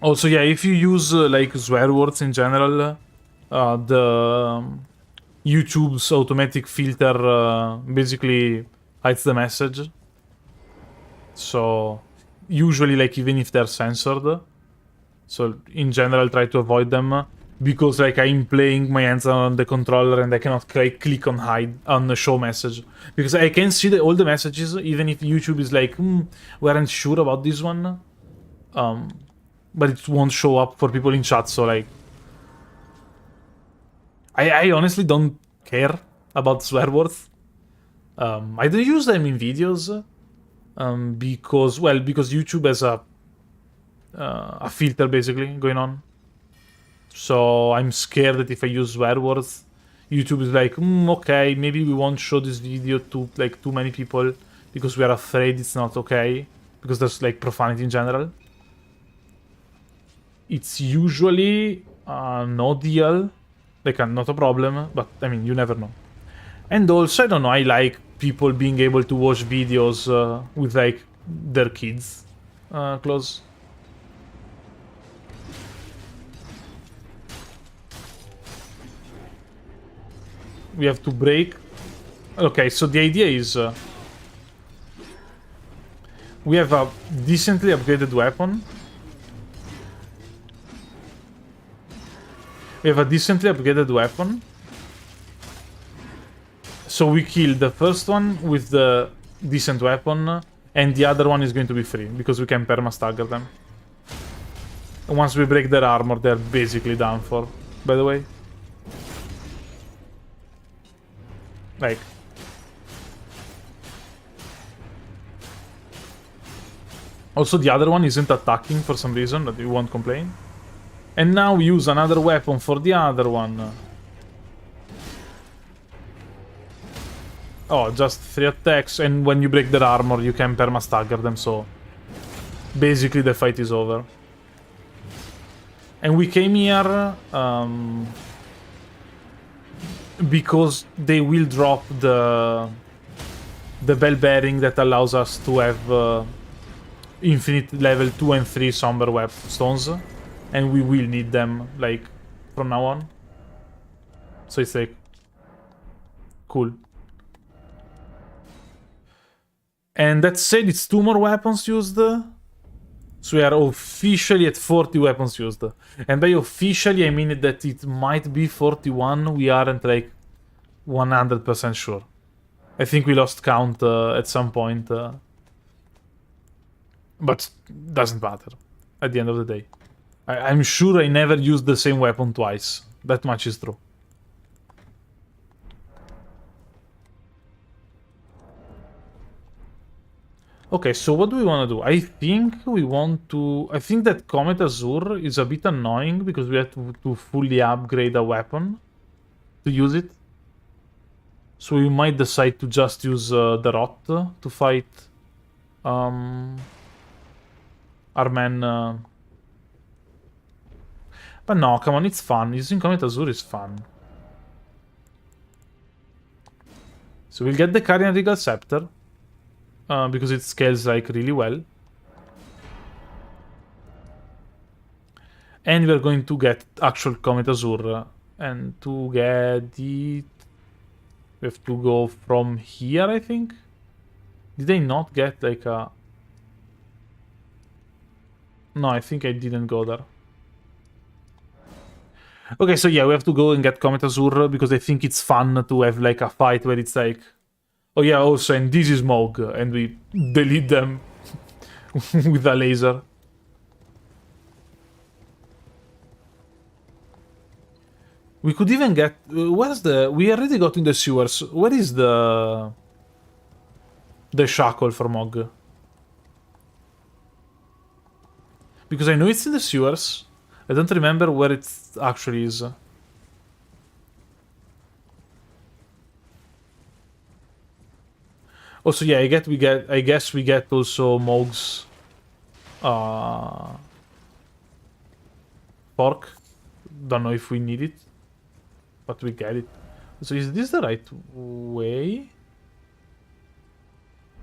Also, yeah, if you use like swear words in general, the YouTube's automatic filter basically hides the message. So usually, like, even if they're censored, so in general try to avoid them, because like I'm playing my hands on the controller and I cannot click on hide on the show message, because I can see all the messages even if YouTube is like we aren't sure about this one, but it won't show up for people in chat. So like I honestly don't care about swear words. I don't use them in videos because YouTube has a filter basically going on. So I'm scared that if I use swear words, YouTube is like, okay, maybe we won't show this video to like too many people because we are afraid it's not okay, because there's like profanity in general. It's usually no deal. Like, not a problem, but I mean, you never know. And also, I don't know, I like people being able to watch videos with, like, their kids close. We have to break. Okay, so the idea is we have a decently upgraded weapon. We have a decently upgraded weapon. So we kill the first one with the decent weapon, and the other one is going to be free, because we can perma-stagger them. And once we break their armor, they're basically done for, by the way. Like... Also, the other one isn't attacking for some reason, but you won't complain. And now we use another weapon for the other one. Oh, just 3 attacks, and when you break their armor, you can perma-stagger them, so... Basically, the fight is over. And we came here... because they will drop the bell bearing that allows us to have infinite level 2 and 3 somber web stones, and we will need them, like, from now on. So it's like cool. And that said, it's 2 more weapons used, so we are officially at 40 weapons used. And by officially, I mean that it might be 41. We aren't, like, 100% sure. I think we lost count at some point. But doesn't matter at the end of the day. I'm sure I never used the same weapon twice. That much is true. Okay, so what do we want to do? I think we want to... I think that Comet Azure is a bit annoying because we have to fully upgrade a weapon to use it. So we might decide to just use the Rot to fight our man... But no, come on, it's fun. Using Comet Azure is fun. So we'll get the Carian Regal Scepter. Because it scales, like, really well. And we're going to get actual Comet Azure. And to get it... We have to go from here, I think? Did I not get, like, a... No, I think I didn't go there. Okay, so yeah, we have to go and get Comet Azure, because I think it's fun to have, like, a fight where it's like... Oh yeah, also, and this is Mogh, and we delete them with a laser. We could even get... where's the... We already got in the sewers. Where is the shackle for Mogh? Because I know it's in the sewers. I don't remember where it actually is. Also, yeah, I guess we get also Mogh's fork. Don't know if we need it, but we get it. So is this the right way?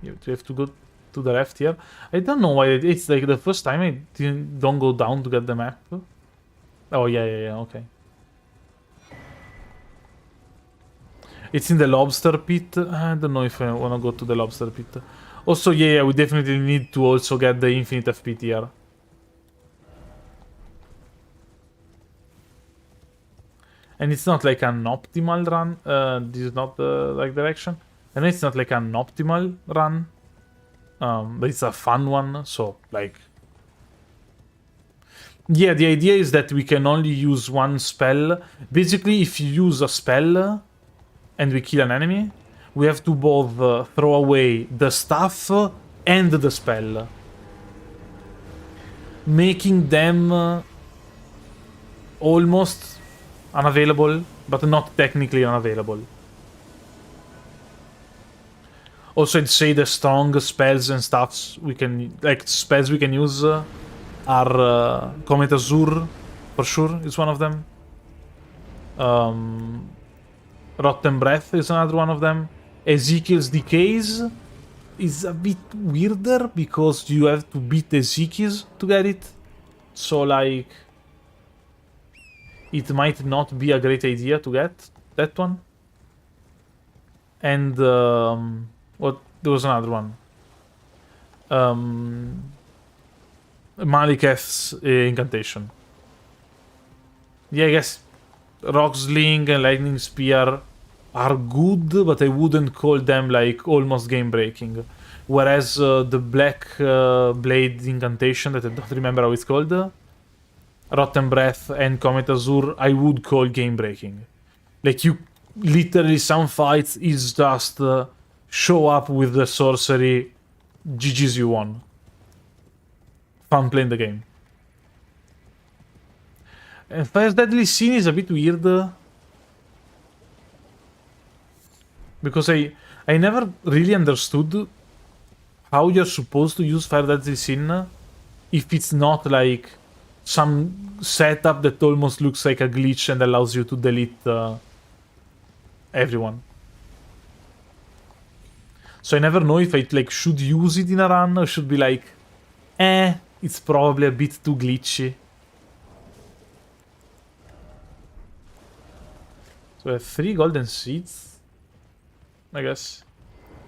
Yeah, we have to go to the left here. I don't know why it's like the first time I don't go down to get the map. Oh yeah, okay. It's in the lobster pit. I don't know if I want to go to the lobster pit. Also, yeah, we definitely need to also get the infinite FP tier. And it's not like an optimal run. This is not the like direction. And it's not like an optimal run. But it's a fun one. So, like... Yeah, the idea is that we can only use one spell. Basically, if you use a spell... and we kill an enemy, we have to both throw away the stuff and the spell. Making them almost unavailable, but not technically unavailable. Also, I'd say the strong spells and stuffs we can... like, spells we can use are Comet Azure, for sure, is one of them. Rotten Breath is another one of them. Ezekiel's Decays is a bit weirder because you have to beat Ezekiel's to get it. So, like, it might not be a great idea to get that one. And, what? There was another one. Maliketh's incantation. Yeah, I guess Rock Sling and Lightning Spear are good, but I wouldn't call them like almost game breaking. Whereas the Black Blade incantation, that I don't remember how it's called, Rotten Breath and Comet Azure, I would call game breaking. Like, you literally, some fights is just show up with the sorcery, GG's, you won. Fun playing the game. And Fire's Deadly Sin is a bit weird. Because I never really understood how you're supposed to use Fire Deadly Sin if it's not like some setup that almost looks like a glitch and allows you to delete everyone. So I never know if I like should use it in a run or should be like, it's probably a bit too glitchy. So I have 3 golden seeds, I guess.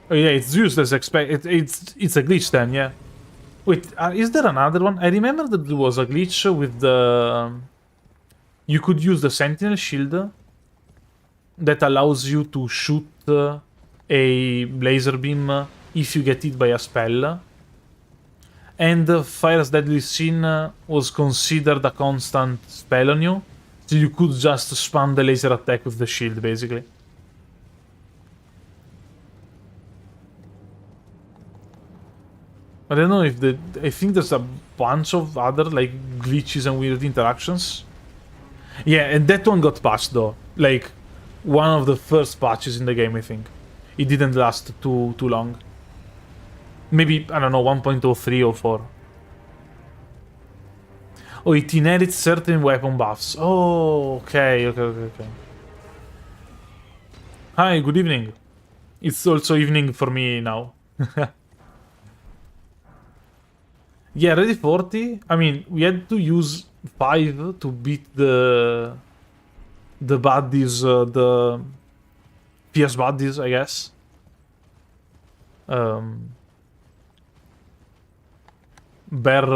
Oh yeah, it's used as expect. It's a glitch then, yeah. Wait, is there another one? I remember that there was a glitch with the. You could use the Sentinel Shield that allows you to shoot a laser beam if you get hit by a spell. And Fire's Deadly Sin was considered a constant spell on you. So you could just spam the laser attack with the shield, basically. I don't know if I think there's a bunch of other, like, glitches and weird interactions. Yeah, and that one got patched, though. Like, one of the first patches in the game, I think. It didn't last too long. Maybe, I don't know, 1.03 or 4. Oh, it inherits certain weapon buffs. Oh, okay. Hi, good evening. It's also evening for me now. Yeah, ready 40. I mean, we had to use 5 to beat the baddies, the fierce baddies, I guess. Bear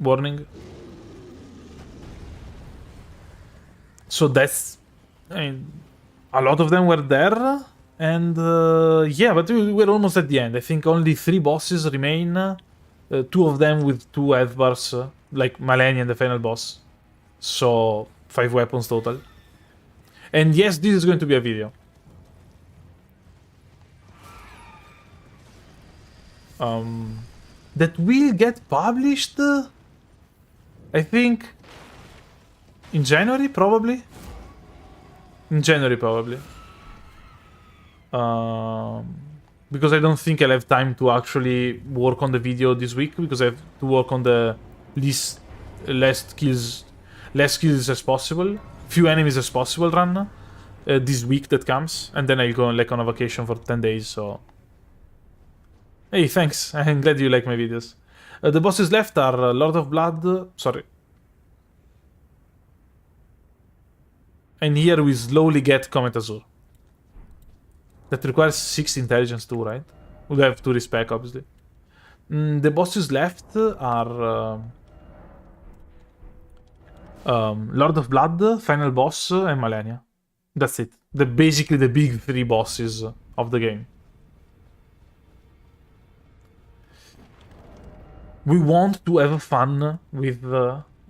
warning. So that's, I mean, a lot of them were there, and yeah, but we're almost at the end. I think only 3 bosses remain. 2 of them with 2 health bars, like Malenia and the final boss. So 5 weapons total. And yes, this is going to be a video. That will get published, I think, in January, probably. In January, probably. Because I don't think I'll have time to actually work on the video this week, because I have to work on the less kills as possible, few enemies as possible run this week that comes, and then I'll go like on a vacation for 10 days. So, hey, thanks. I'm glad you like my videos. The bosses left are Lord of Blood. Sorry. And here we slowly get Comet Azure. That requires 6 intelligence too, right? We have to respec, obviously. The bosses left are Lord of Blood, Final Boss, and Malenia. That's it. Basically the big 3 bosses of the game. We want to have fun with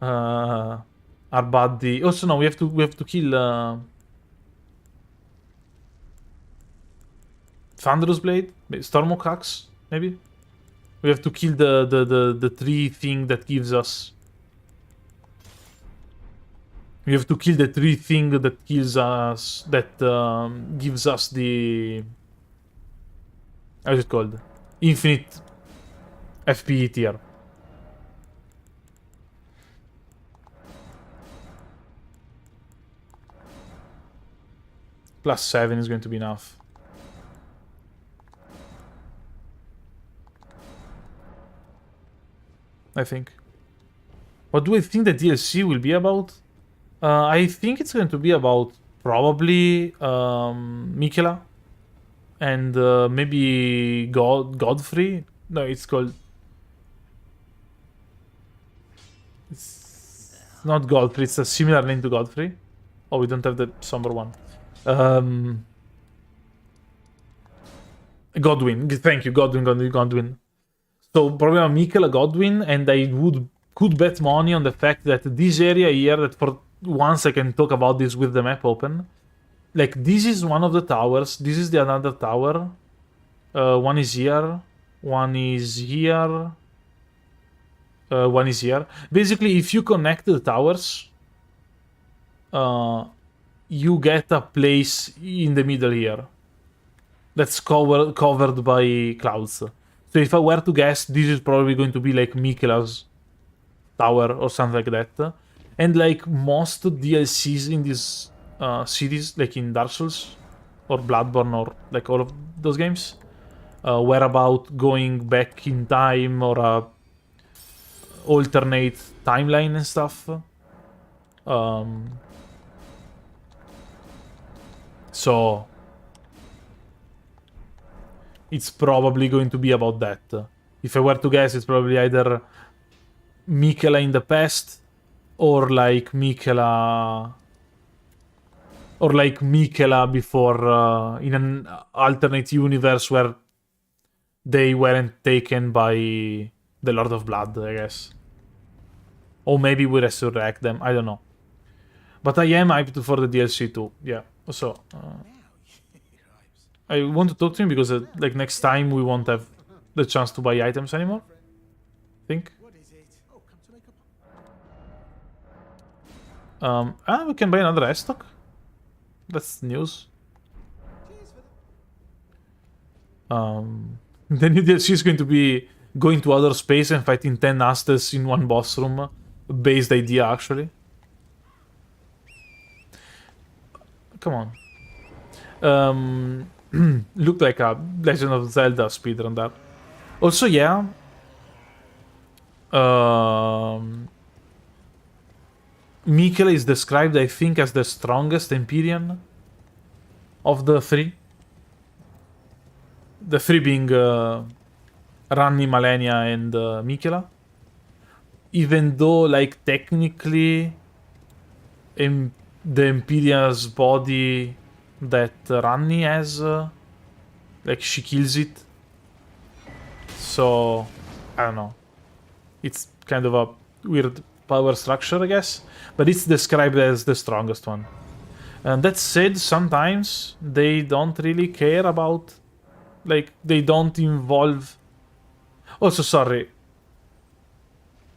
our buddy. Also, no, we have to kill Thunderous Blade, Stormog Axe, maybe. We have to kill the 3 thing that gives us. We have to kill the 3 thing that kills us. That gives us the. How is it called? Infinite FP tier. +7 is going to be enough. I think. What do I think the DLC will be about? I think it's going to be about probably Miquella and maybe Godfrey. No, it's called. It's not Godfrey. It's a similar name to Godfrey. Oh, we don't have the somber one. Godwin. Thank you, Godwin. So probably a Miquella Godwin, and I could bet money on the fact that this area here, that for once I can talk about this with the map open. Like, this is one of the towers, this is the another tower. One is here, one is here, one is here. Basically, if you connect the towers, you get a place in the middle here that's covered by clouds. So if I were to guess, this is probably going to be like Miquella's tower or something like that. And like most DLCs in these cities, like in Dark Souls or Bloodborne or like all of those games, were about going back in time or alternate timeline and stuff. So it's probably going to be about that. If I were to guess, it's probably either Miquella in the past or like Miquella before in an alternate universe where they weren't taken by the Lord of Blood, I guess. Or maybe we resurrect them, I don't know. But I am hyped for the DLC too, yeah. So I want to talk to him because like next time we won't have the chance to buy items anymore, I think. We can buy another S-Stock. That's news. The new DLC is going to be going to outer space and fighting 10 Astels in one boss room. Based idea, actually. Come on. Looked like a Legend of Zelda speedrun there. Also, yeah. Miquella is described, I think, as the strongest Empyrean of the three. The three being Ranni, Malenia, and Miquella. Even though, like, technically, the Empyrean's body that Ranni has, like, she kills it. So, I don't know. It's kind of a weird power structure, I guess. But it's described as the strongest one. And that said, sometimes they don't really care about... Like, they don't involve... Also, sorry.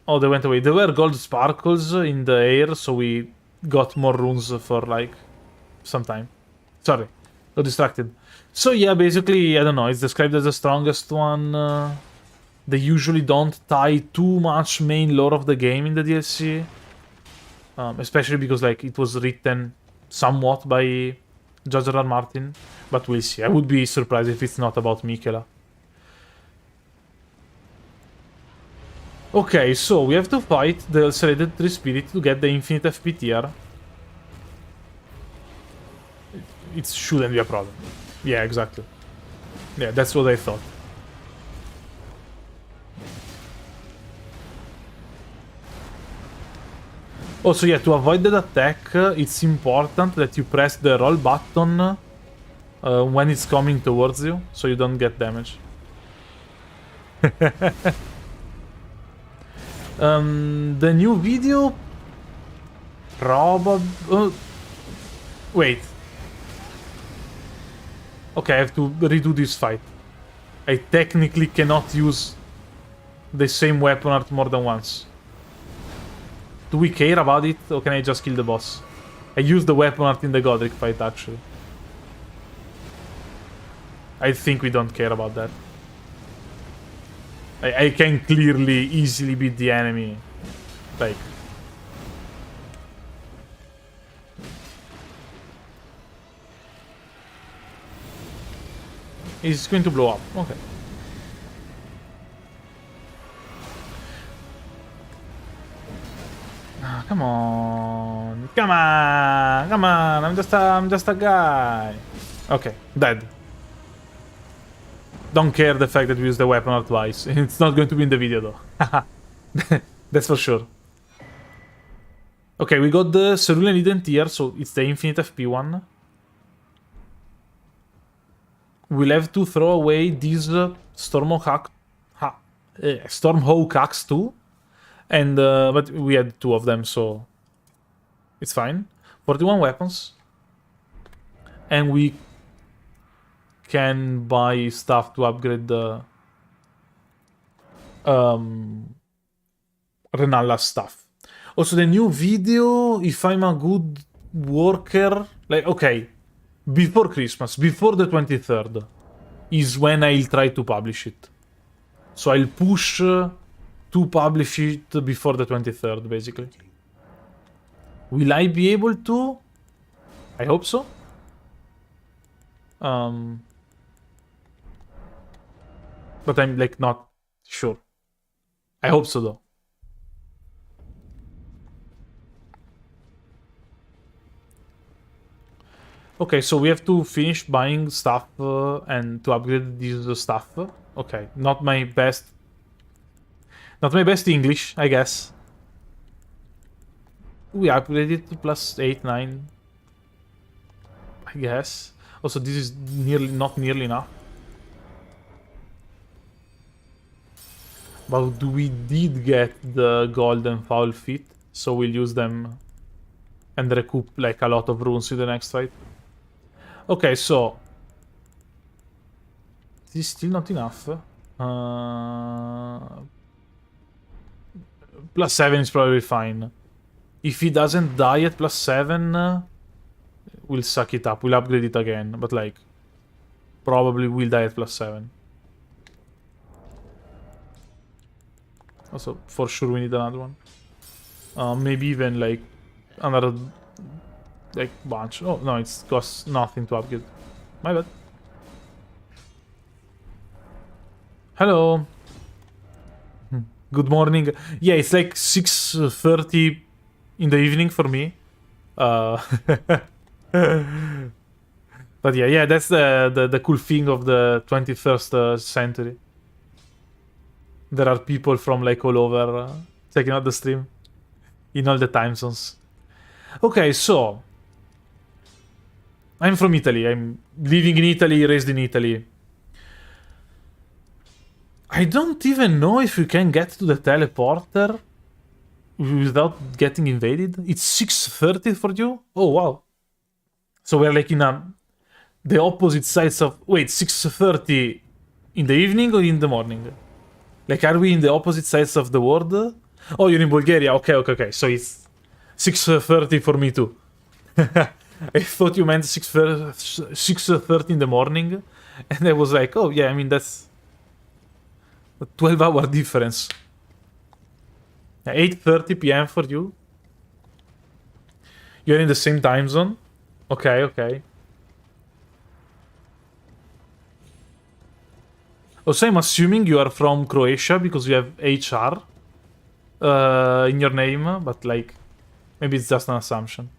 Oh, they went away. There were gold sparkles in the air, so we got more runes for, like, some time. Sorry. Got distracted. So, yeah, basically, I don't know. It's described as the strongest one. They usually don't tie too much main lore of the game in the DLC. Especially because, like, it was written somewhat by George R.R. Martin. But we'll see. I would be surprised if it's not about Miquella. Okay, so we have to fight the Ulcerated Tree Spirit to get the Infinite FP tier. It shouldn't be a problem. Yeah, exactly. Yeah, that's what I thought. Also, yeah, to avoid that attack, it's important that you press the roll button when it's coming towards you, so you don't get damage. The new video... Probably... wait. Okay, I have to redo this fight. I technically cannot use the same weapon art more than once. Do we care about it, or can I just kill the boss? I used the weapon art in the Godric fight, actually. I think we don't care about that. I can clearly, easily beat the enemy. Like... It's going to blow up. Okay. Ah, come on. Come on. Come on. I'm just a guy. Okay, dead. Don't care the fact that we used the weapon or twice. It's not going to be in the video though. That's for sure. Okay, we got the Cerulean Hidden Tear, so it's the infinite FP one. We'll have to throw away these Stormhawk Axe too. And but we had 2 of them, so it's fine. 41 weapons. And we can buy stuff to upgrade the Renalla's stuff. Also, the new video, if I'm a good worker, like, okay, before Christmas, before the 23rd, is when I'll try to publish it. So I'll push to publish it before the 23rd, basically. Will I be able to? I hope so. But I'm, like, not sure. I hope so, though. Okay, so we have to finish buying stuff and to upgrade this stuff. Okay, not my best English, I guess. We upgraded to plus 8, 9. I guess. Also, this is not nearly enough. But we did get the golden foul feet, so we'll use them and recoup like a lot of runes in the next fight. Okay, so this is still not enough. Plus 7 is probably fine. If he doesn't die at plus 7, we'll suck it up. We'll upgrade it again, but like probably we'll die at plus 7. Also, for sure we need another one. Maybe even like another like bunch. Oh no, it costs nothing to upgrade. My bad. Hello. Good morning. Yeah, it's like 6:30 in the evening for me. But yeah, that's the cool thing of the 21st century. There are people from like all over checking out the stream in all the time zones. Okay, so I'm from Italy. I'm living in Italy, raised in Italy. I don't even know if you can get to the teleporter without getting invaded. It's 6:30 for you? Oh, wow. So we're like in the opposite sides of... Wait, 6:30 in the evening or in the morning? Like, are we in the opposite sides of the world? Oh, you're in Bulgaria. Okay. So it's 6:30 for me too. I thought you meant 6:30 in the morning. And I was like, oh, yeah, I mean, that's a 12-hour difference. 8:30 p.m. for you. You're in the same time zone? Okay. Also, I'm assuming you are from Croatia because you have HR in your name, but like, maybe it's just an assumption.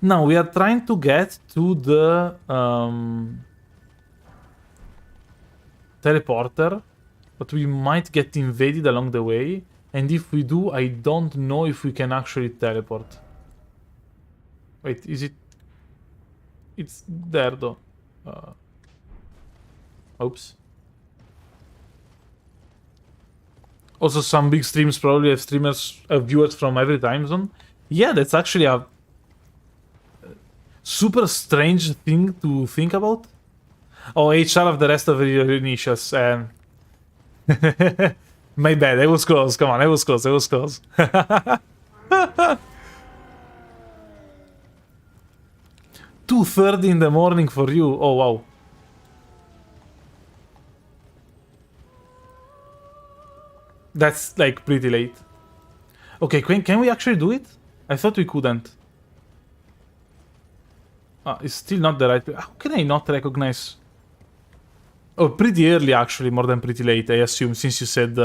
Now, we are trying to get to the teleporter, but we might get invaded along the way, and if we do, I don't know if we can actually teleport. Wait, is it? It's there though. Oops. Also, some big streams probably have viewers from every time zone. Yeah, that's actually a super strange thing to think about. Oh, HR of the rest of your initials. My bad, I was close. Come on, I was close. 2:30 in the morning for you. Oh, wow. That's, like, pretty late. Okay, can we actually do it? I thought we couldn't. It's still not the right... How can I not recognize Oh, pretty early actually, more than pretty late, I assume, since you said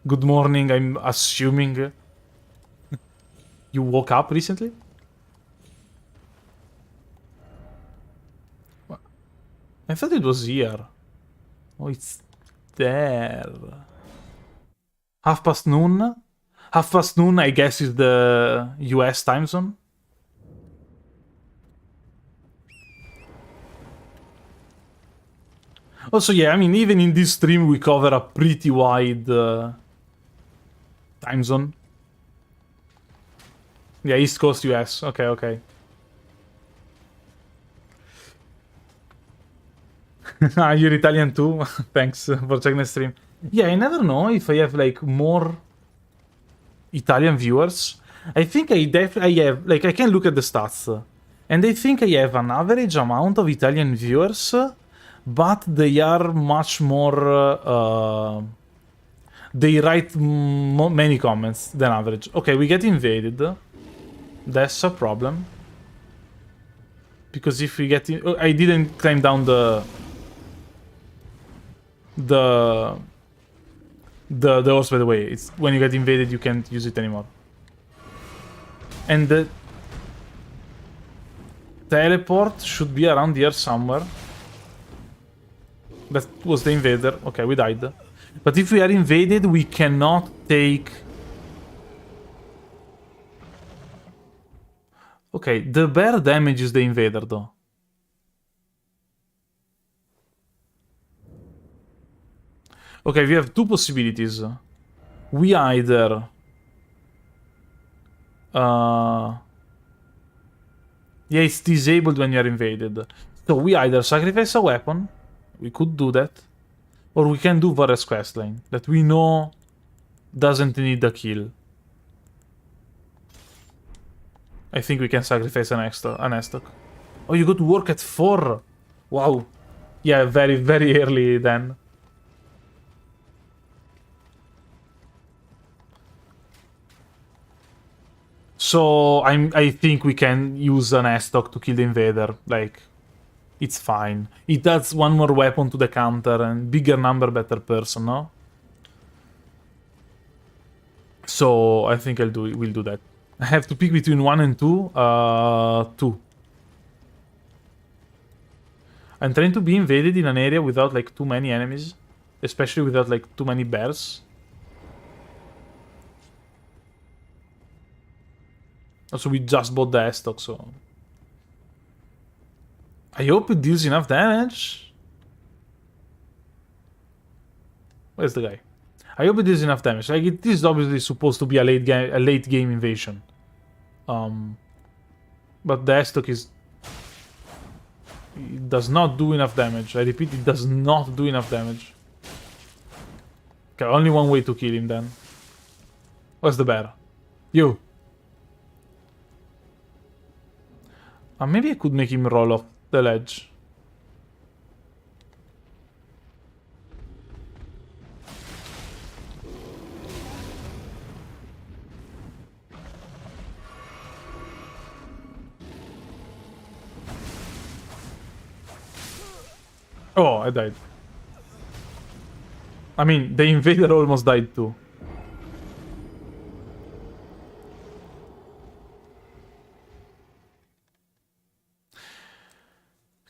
good morning, I'm assuming you woke up recently? What? I thought it was here. Oh, it's there. Half past noon? Half past noon, I guess, is the US time zone. Also, yeah, I mean, even in this stream, we cover a pretty wide time zone. Yeah, East Coast US. Okay, okay. You're Italian too? Thanks for checking the stream. Yeah, I never know if I have, like, more Italian viewers. I think I definitely have, like, I can look at the stats. And I think I have an average amount of Italian viewers, but they are much more, they write many comments than average. Okay, we get invaded. That's a problem. Because if we get in... I didn't climb down the horse, by the way. It's when you get invaded, you can't use it anymore. And the teleport should be around here somewhere. That was the invader. Okay, we died. But if we are invaded, we cannot take... Okay, the bear damages the invader, though. Okay, we have two possibilities. We either... yeah, it's disabled when you are invaded. So we either sacrifice a weapon, we could do that, or we can do Varus questline, that we know doesn't need a kill. I think we can sacrifice an Estoc. Oh, you go to work at 4! Wow. Yeah, very, very early then. So I think we can use an Estoc to kill the invader. Like, it's fine. It adds one more weapon to the counter and bigger number, better person, no? So I think we'll do that. I have to pick between 1 and 2. 2. I'm trying to be invaded in an area without, like, too many enemies. Especially without, like, too many bears. Also, we just bought the Estoc, so... I hope it deals enough damage. Where's the guy? I hope it deals enough damage. Like, it is obviously supposed to be a late game invasion. But the Estoc is... It does not do enough damage. I repeat, it does not do enough damage. Okay, only one way to kill him then. Where's the bear? You. Maybe I could make him roll off the ledge. Oh, I died. I mean, the invader almost died too.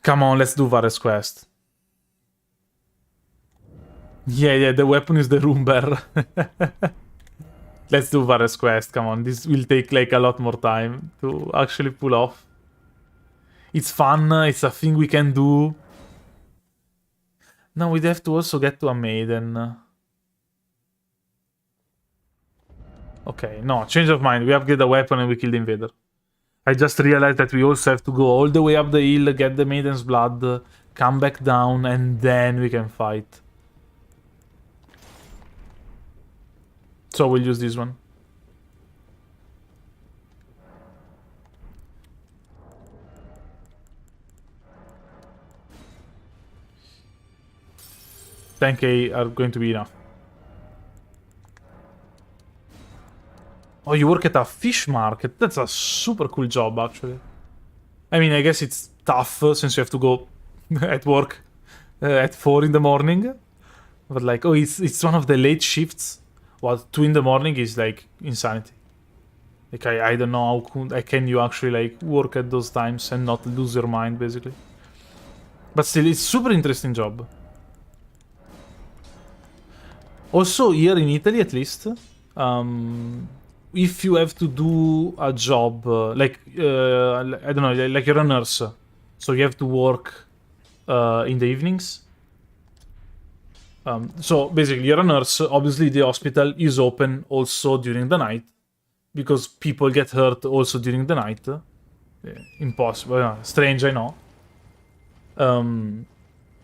Come on, let's do Varus quest. Yeah, the weapon is the room bear. Let's do Varus quest, come on. This will take like a lot more time to actually pull off. It's fun, it's a thing we can do. No, we'd have to also get to a maiden. Okay, no, change of mind. We upgrade the weapon and we kill the invader. I just realized that we also have to go all the way up the hill, get the maiden's blood, come back down, and then we can fight. So we'll use this one. $10k are going to be enough. Oh, you work at a fish market? That's a super cool job, actually. I mean, I guess it's tough since you have to go at work at 4 in the morning. But like, oh, it's one of the late shifts. Well, 2 in the morning is like insanity. Like I don't know how can you actually like work at those times and not lose your mind basically. But still, it's super interesting job. Also, here in Italy, at least, if you have to do a job, I don't know, like you're a nurse, so you have to work in the evenings. So basically, you're a nurse. Obviously, the hospital is open also during the night because people get hurt also during the night. Impossible, strange, I know.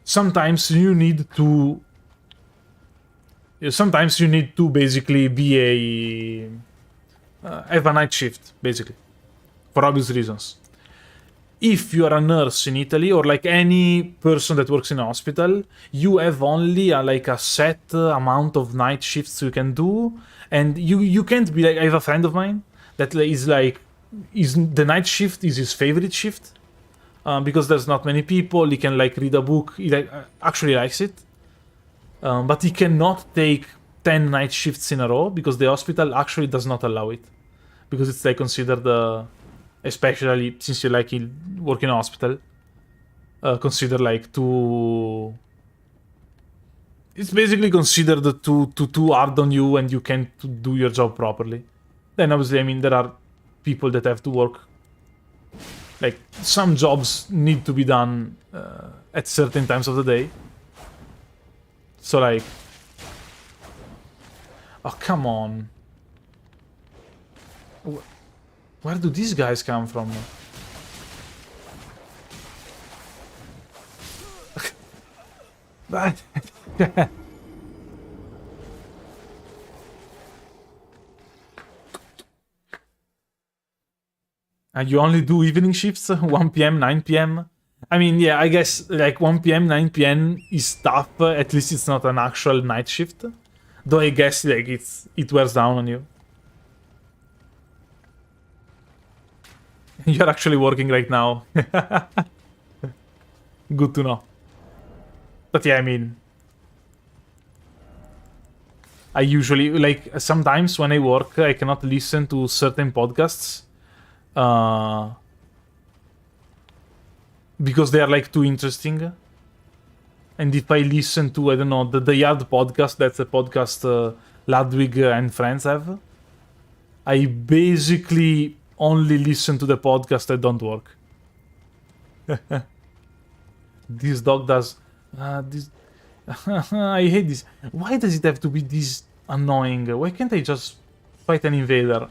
Sometimes you need to. Sometimes you need to basically be have a night shift, basically, for obvious reasons. If you are a nurse in Italy or like any person that works in a hospital, you have only like a set amount of night shifts you can do, and you can't be like. I have a friend of mine that is like, the night shift is his favorite shift because there's not many people. He can like read a book. He actually likes it. But he cannot take 10 night shifts in a row because the hospital actually does not allow it. Because it's like considered, especially since you like work in a hospital, considered like too. It's basically considered too hard on you and you can't do your job properly. Then obviously, I mean, there are people that have to work. Like some jobs need to be done at certain times of the day. So like, oh come on, where do these guys come from? And you only do evening shifts, 1 p.m., 9 p.m. I mean, yeah, I guess like 1 p.m., 9 p.m. is tough. At least it's not an actual night shift. Though I guess like it wears down on you. You're actually working right now. Good to know. But yeah, I mean, I usually like sometimes when I work, I cannot listen to certain podcasts. Because they are like too interesting. And if I listen to, I don't know, the Yard podcast, that's a podcast Ludwig and friends have, I basically only listen to the podcast that don't work. This dog does... this... I hate this. Why does it have to be this annoying? Why can't I just fight an invader?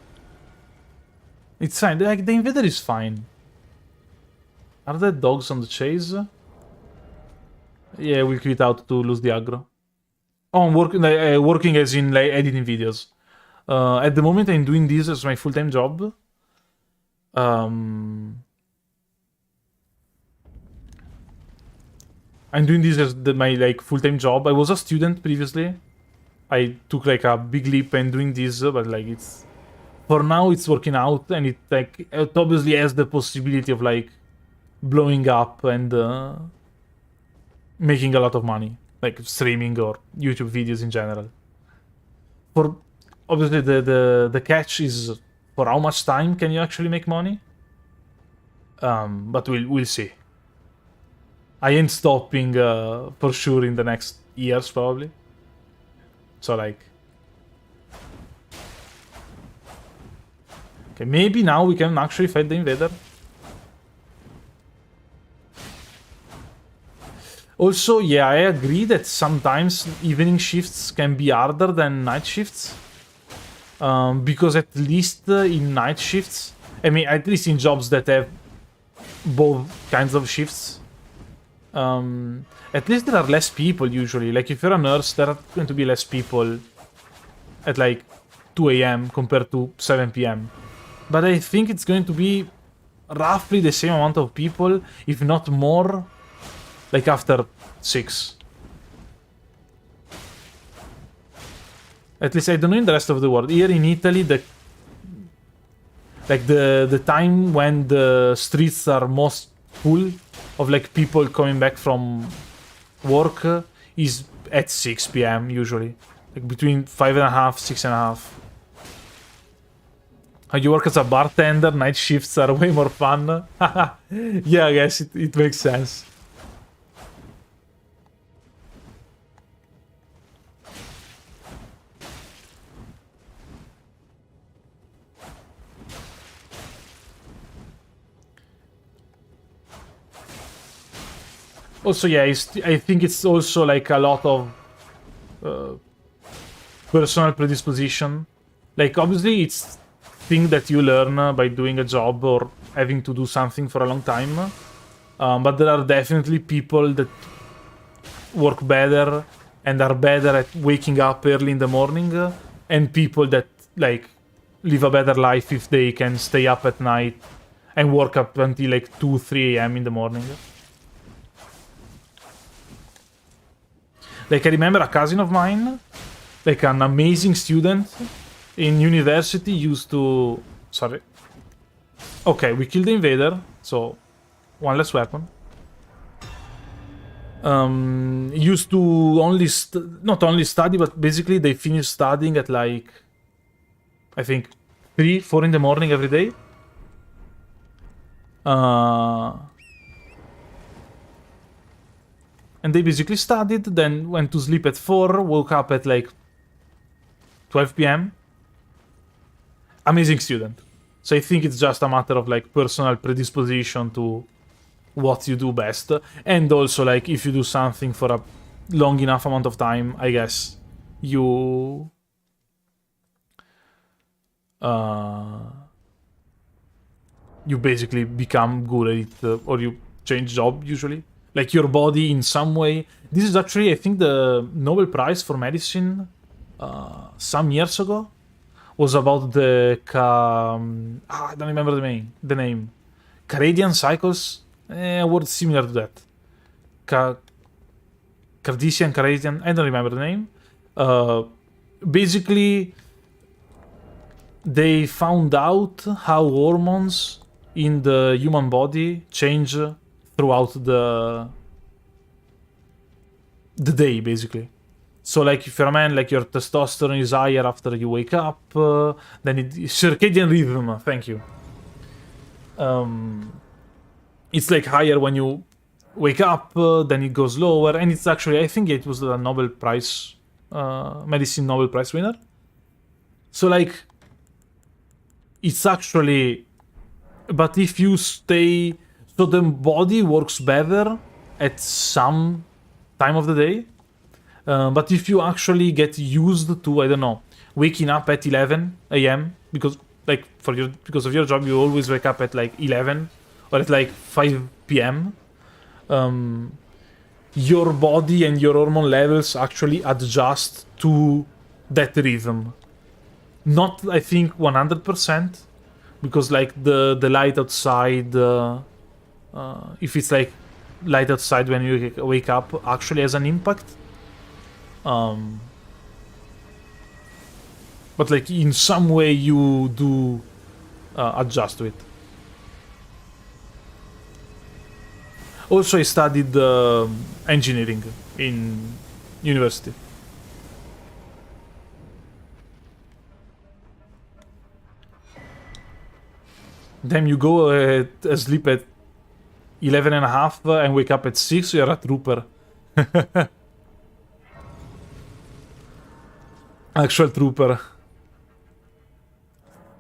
It's fine. Like, the invader is fine. Are there dogs on the chase? Yeah, we'll quit out to lose the aggro. Oh, I'm working as in like editing videos. At the moment, I'm doing this as my full-time job. I'm doing this as my like full-time job. I was a student previously. I took like a big leap in doing this, but like it's for now it's working out, and it obviously has the possibility of like blowing up and making a lot of money, like streaming or YouTube videos in general. For obviously the catch is for how much time can you actually make money. But we'll see. I ain't stopping for sure in the next years probably. So like, okay, maybe now we can actually fight the invader. Also, yeah, I agree that sometimes evening shifts can be harder than night shifts. Because at least in night shifts, I mean, at least in jobs that have both kinds of shifts, at least there are less people usually. Like if you're a nurse, there are going to be less people at like 2 a.m. compared to 7 p.m. But I think it's going to be roughly the same amount of people, if not more, like after 6. At least I don't know in the rest of the world. Here in Italy, the time when the streets are most full of like people coming back from work is at 6 p.m. usually. Like between 5:30, 6:30. How you work as a bartender, night shifts are way more fun. Yeah, I guess it makes sense. Also, yeah, I think it's also like a lot of personal predisposition. Like, obviously, it's thing that you learn by doing a job or having to do something for a long time. But there are definitely people that work better and are better at waking up early in the morning, and people that like live a better life if they can stay up at night and work up until like 2, 3 a.m. in the morning. Like, I remember a cousin of mine, like an amazing student in university, used to... Sorry. Okay, we killed the invader, so one less weapon. Used to only... not only study, but basically they finished studying at like... I think 3, 4 in the morning every day. And they basically studied, then went to sleep at 4, woke up at like 12 p.m. Amazing student. So I think it's just a matter of like personal predisposition to what you do best. And also like if you do something for a long enough amount of time, I guess you... you basically become good at it, or you change job usually. Like your body in some way. This is actually, I think, the Nobel Prize for Medicine some years ago was about the I don't remember the name. Cardian cycles? A word similar to that. Cardian, I don't remember the name. Basically, they found out how hormones in the human body change throughout the day, basically. So, like, if you're a man, like, your testosterone is higher after you wake up, then circadian rhythm, thank you. It's, like, higher when you wake up, then it goes lower, and it's actually, I think it was the Nobel Prize, Medicine Nobel Prize winner. So, like, it's actually... But if you stay... So the body works better at some time of the day. But if you actually get used to, I don't know, waking up at 11 a.m. because like because of your job, you always wake up at like 11 or at like 5 p.m. Your body and your hormone levels actually adjust to that rhythm. Not, I think, 100%, because like the light outside, if it's like light outside when you wake up, actually has an impact. But like in some way you do adjust to it. Also, I studied engineering in university. Then you go sleep at 11 and a half and wake up at 6, so you're a trooper. Actual trooper.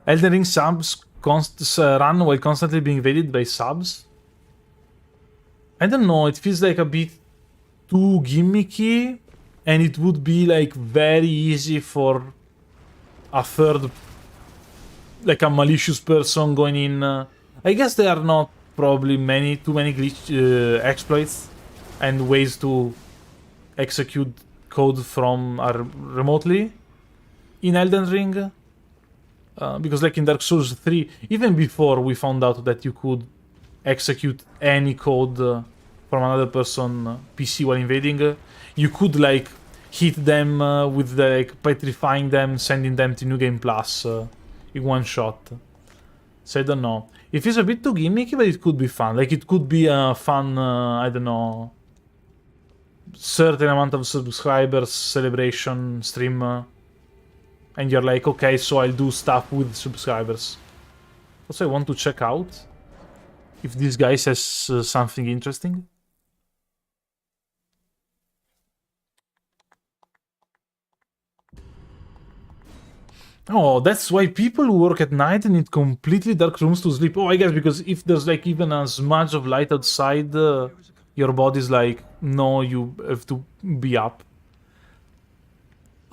Elden Ring subs run while constantly being invaded by subs. I don't know, it feels like a bit too gimmicky, and it would be like very easy for a third, like a malicious person going in. I guess there are not probably too many glitch exploits and ways to execute code from remotely in Elden Ring. Because like in Dark Souls 3, even before we found out that you could execute any code from another person PC while invading, you could like hit them with the, like, petrifying them, sending them to New Game Plus in one shot. So I don't know. It feels a bit too gimmicky, but it could be fun. Like it could be a fun, I don't know, certain amount of subscribers, celebration, stream, and you're like, okay, so I'll do stuff with subscribers. Also, I want to check out if this guy says something interesting. Oh, that's why people who work at night need completely dark rooms to sleep. Oh, I guess because if there's like even a smudge of light outside, your body's like, no, you have to be up.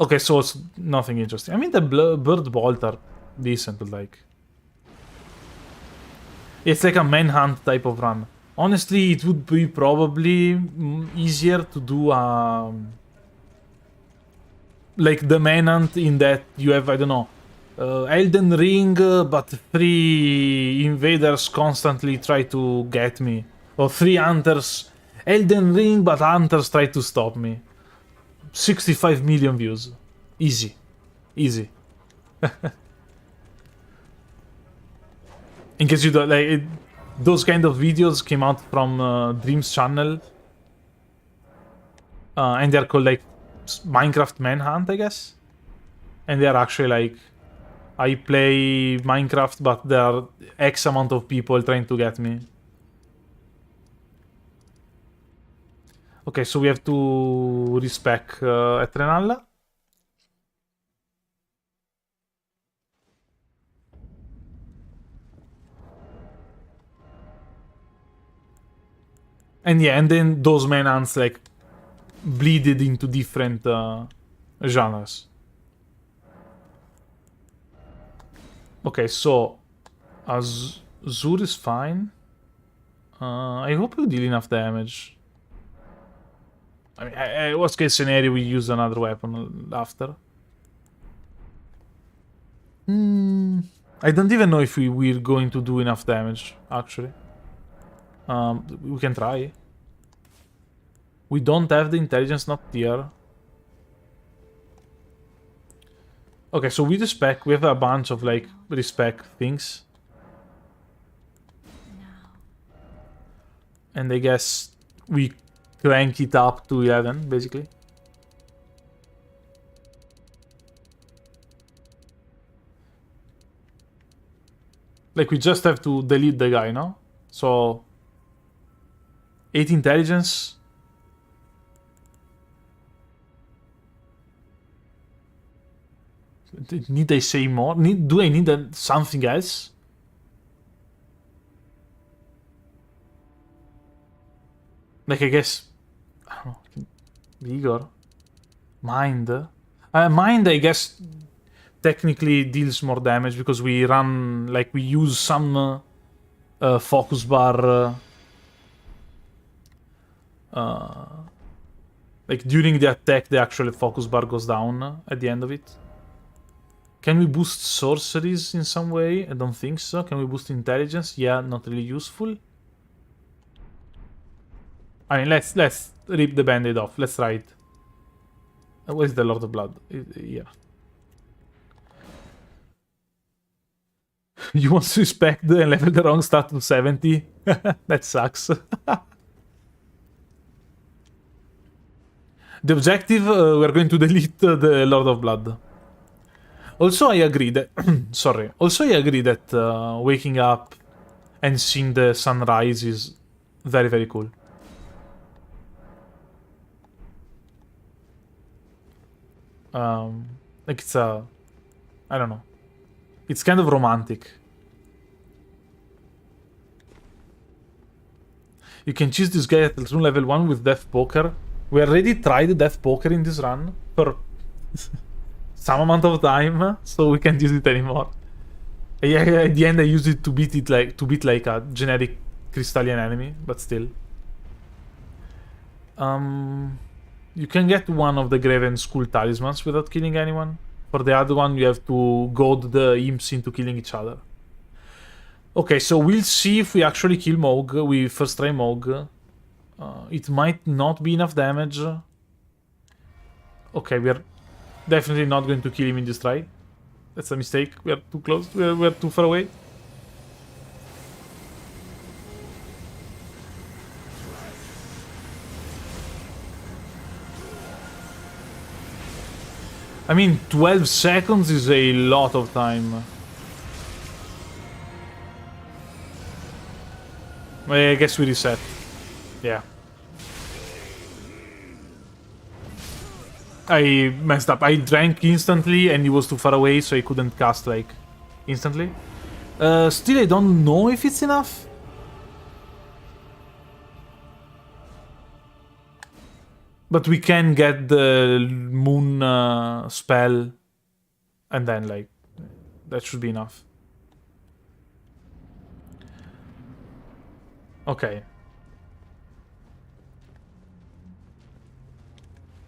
Okay, so it's nothing interesting. I mean, the bird bolt are decent, but like... It's like a manhunt type of run. Honestly, it would be probably easier to do like the manhunt in that you have, I don't know, Elden Ring, but 3 invaders constantly try to get me. Or 3 hunters. Elden Ring, but hunters try to stop me. 65 million views. Easy. Easy. In case you don't like those kind of videos came out from Dream's channel. And they're called like Minecraft Manhunt, I guess. And they're actually like, I play Minecraft, but there are X amount of people trying to get me. Okay, so we have to respec Etrenal. And yeah, and then those manhunts like bleeded into different genres. Okay, so Zur is fine. I hope you deal enough damage. I mean, worst case scenario, we use another weapon after. I don't even know if we're going to do enough damage, actually. We can try. We don't have the intelligence, not tier. Okay, so with respec, we have a bunch of like respec things. And I guess we crank it up to 11, basically. Like, we just have to delete the guy, no? So... 8 intelligence. Need I say more? Do I need something else? Like, I guess... I don't know. Vigor. Mind. Mind, I guess, technically deals more damage because we run... Like, we use some focus bar... like, during the attack, the actual focus bar goes down at the end of it. Can we boost sorceries in some way? I don't think so. Can we boost intelligence? Yeah, not really useful. I mean, let's rip the band-aid off. Let's try it. What is the Lord of Blood? Yeah. You want to respect and level the wrong stat to 70? That sucks. The objective, we're going to delete the Lord of Blood. Also, I agree that... sorry. Also, I agree that waking up and seeing the sunrise is very, very cool. Like, it's a... I don't know. It's kind of romantic. You can choose this guy at room level 1 with Death Poker. We already tried Death Poker in this run for some amount of time, so we can't use it anymore. Yeah, at the end I used it to beat like a generic crystalline enemy, but still. You can get one of the Graven School talismans without killing anyone. For the other one, you have to goad the imps into killing each other. Okay, so we'll see if we actually kill Mogh. We first try Mogh. It might not be enough damage. Okay, we are definitely not going to kill him in this try. That's a mistake. We are too close. We are too far away. I mean, 12 seconds is a lot of time. I guess we reset. Yeah. I messed up. I drank instantly and he was too far away, so I couldn't cast, like, instantly. Still, I don't know if it's enough. But we can get the moon spell, and then, like, that should be enough. Okay.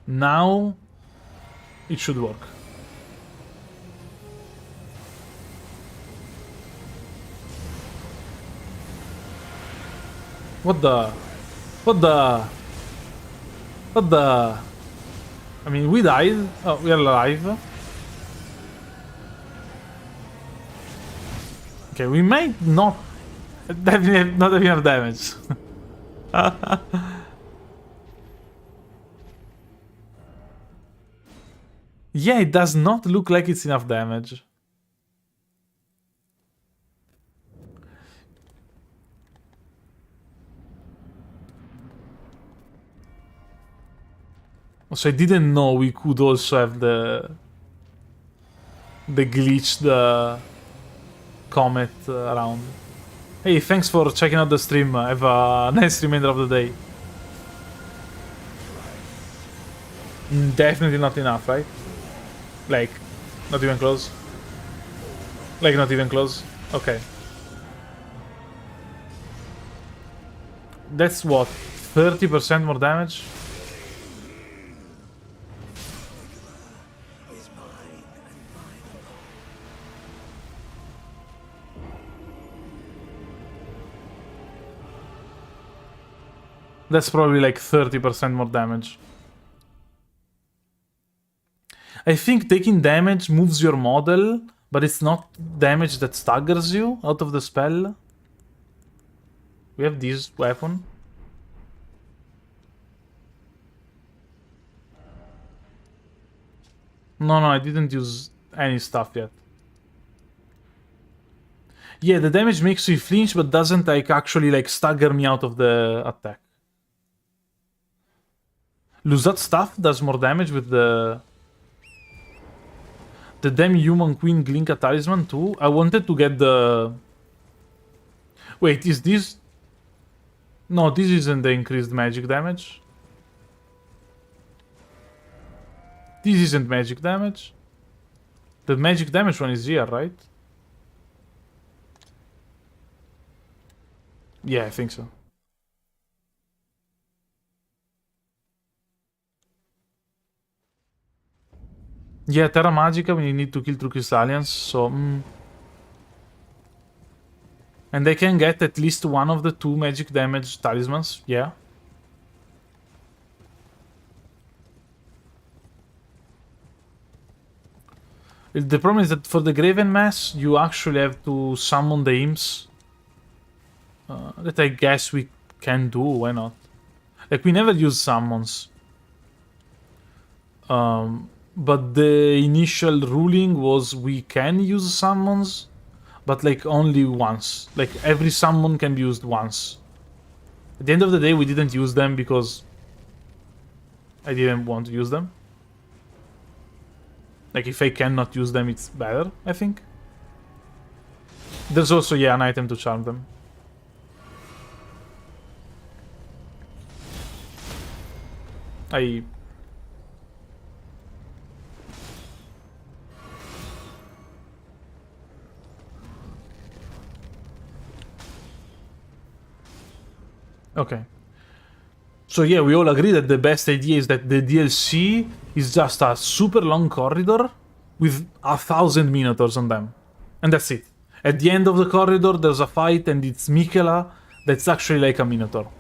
Now, it should work. What the? What the? What the? I mean, we died. Oh, we are alive. Okay, we might not... Definitely not have enough damage. Yeah, it does not look like it's enough damage. So I didn't know we could also have the glitched comet around. Hey, thanks for checking out the stream. Have a nice remainder of the day. Definitely not enough, right? Like, not even close. Like, not even close. Okay. That's what? 30% more damage? That's probably like 30% more damage. I think taking damage moves your model, but it's not damage that staggers you out of the spell. We have this weapon. No, I didn't use any stuff yet. Yeah, the damage makes you flinch, but doesn't like actually like stagger me out of the attack. Lose that stuff does more damage with the damn human queen Glinka talisman too. I wanted to get the... Wait, is this... No, this isn't the increased magic damage. This isn't magic damage. The magic damage one is here, right? Yeah, I think so. Yeah, Terra Magica when you need to kill 2 Crystallians, so... And they can get at least one of the 2 magic damage talismans, yeah. The problem is that for the Graven Mass, you actually have to summon the imps. That I guess we can do, why not? Like, we never use summons. But the initial ruling was we can use summons, but like only once. Like every summon can be used once. At the end of the day, we didn't use them because I didn't want to use them. Like if I cannot use them, it's better, I think. There's also, yeah, an item to charm them. Okay. So yeah, we all agree that the best idea is that the DLC is just a super long corridor with 1,000 Minotaurs on them. And that's it. At the end of the corridor, there's a fight and it's Miquella that's actually like a Minotaur.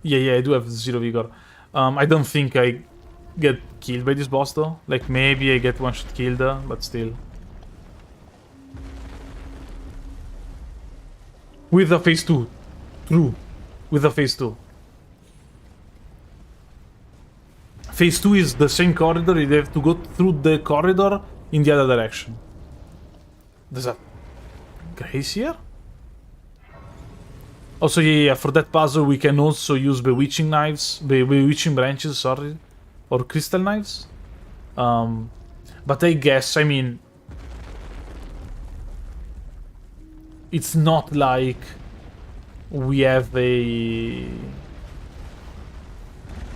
Yeah, I do have 0 vigor. I don't think I get killed by this boss though. Like maybe I get one-shot killed, but still. With the phase 2. True. With the phase 2. Phase 2 is the same corridor, you have to go through the corridor in the other direction. There's a grace here? Also, yeah, for that puzzle we can also use bewitching knives, bewitching branches, sorry, or crystal knives. But I guess, I mean, it's not like we have a...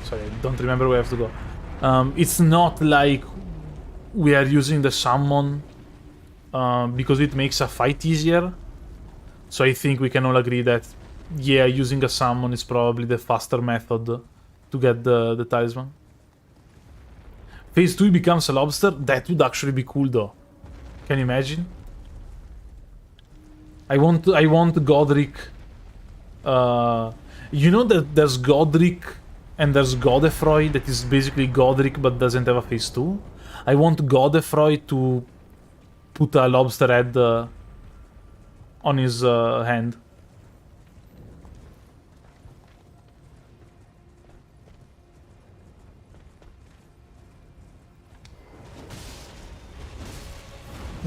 Sorry, I don't remember where I have to go. It's not like we are using the summon because it makes a fight easier. So I think we can all agree that, yeah, using a summon is probably the faster method to get the talisman. Phase 2 becomes a lobster? That would actually be cool though. Can you imagine? I want Godric. You know that there's Godric and there's Godefroy that is basically Godric but doesn't have a phase 2? I want Godefroy to put a lobster head on his hand.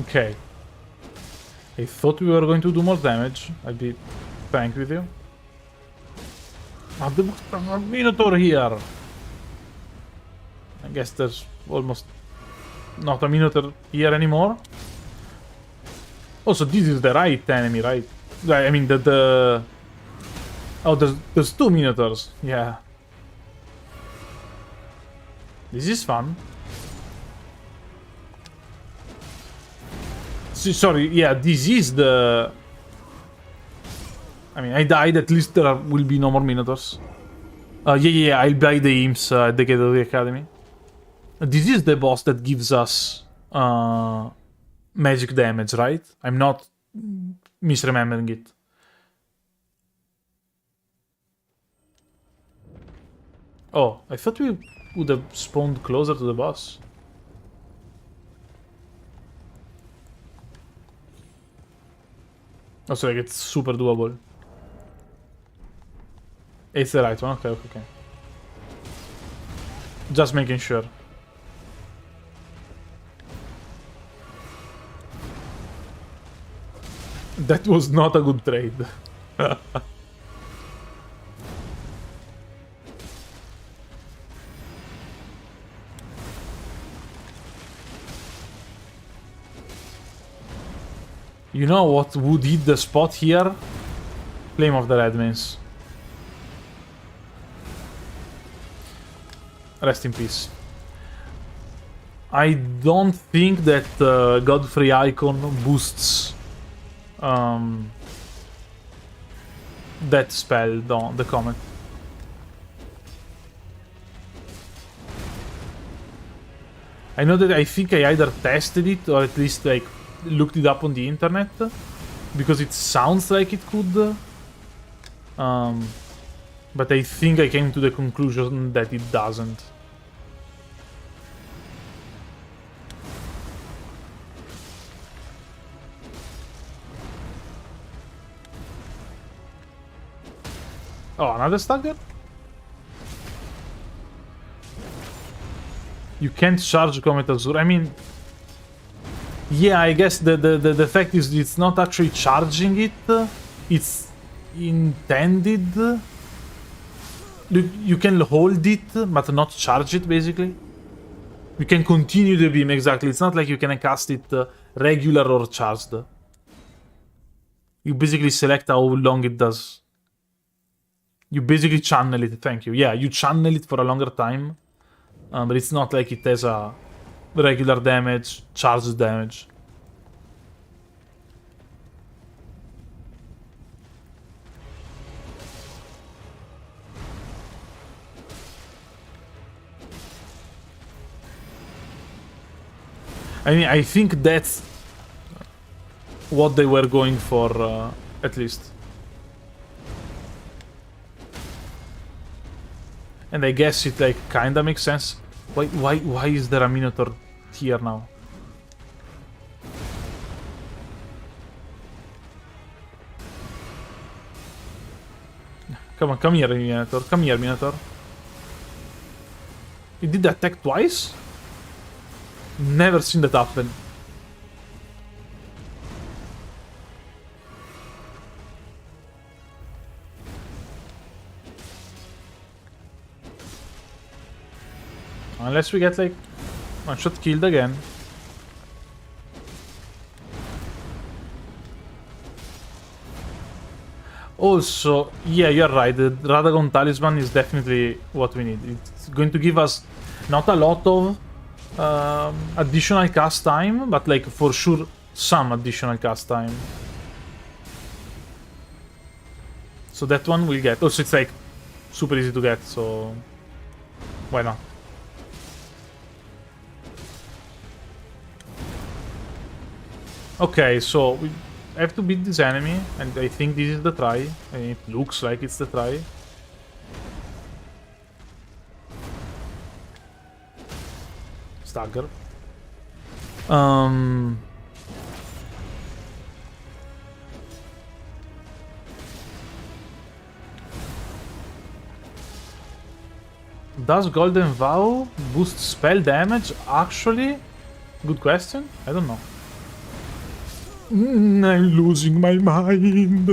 Okay. I thought we were going to do more damage. I'd be frank with you. Oh, the Minotaur here! I guess there's almost not a Minotaur here anymore. Also, this is the right enemy, right? I mean, the... Oh, there's two Minotaurs. Yeah. This is fun. Sorry, yeah, this is the... I mean, I died, at least there will be no more Minotaurs. Yeah, I'll buy the imps at the gate of the academy. This is the boss that gives us magic damage, right? I'm not misremembering it. Oh, I thought we would have spawned closer to the boss. Oh, so like it's super doable. It's the right one, okay. Just making sure. That was not a good trade. You know what would hit the spot here? Flame of the Redmanes. Rest in peace. I don't think that Godfrey icon boosts that spell, the comet. I know that I think I either tested it or at least like looked it up on the internet because it sounds like it could. But I think I came to the conclusion that it doesn't. Oh, another stagger? You can't charge Comet Azure. I mean, yeah, I guess the fact is it's not actually charging it. It's intended. You can hold it, but not charge it, basically. You can continue the beam, exactly. It's not like you can cast it regular or charged. You basically select how long it does. You basically channel it, thank you. Yeah, you channel it for a longer time. But it's not like it has a regular damage, charged damage. I mean, I think that's what they were going for, at least. And I guess it like kinda makes sense. Why is there a Minotaur here now? Come on, come here, Minotaur. Come here, Minotaur. It did the attack twice? Never seen that happen. Unless we get like one shot killed again. Also, yeah, you're right. The Radagon Talisman is definitely what we need. It's going to give us not a lot of additional cast time, but like for sure some additional cast time. So that one we'll get. Also, it's like super easy to get, so why not? Okay, so we have to beat this enemy, and I think this is the try. And it looks like it's the try. Stagger. Does Golden Vow boost spell damage? Actually, good question. I don't know. I'm losing my mind.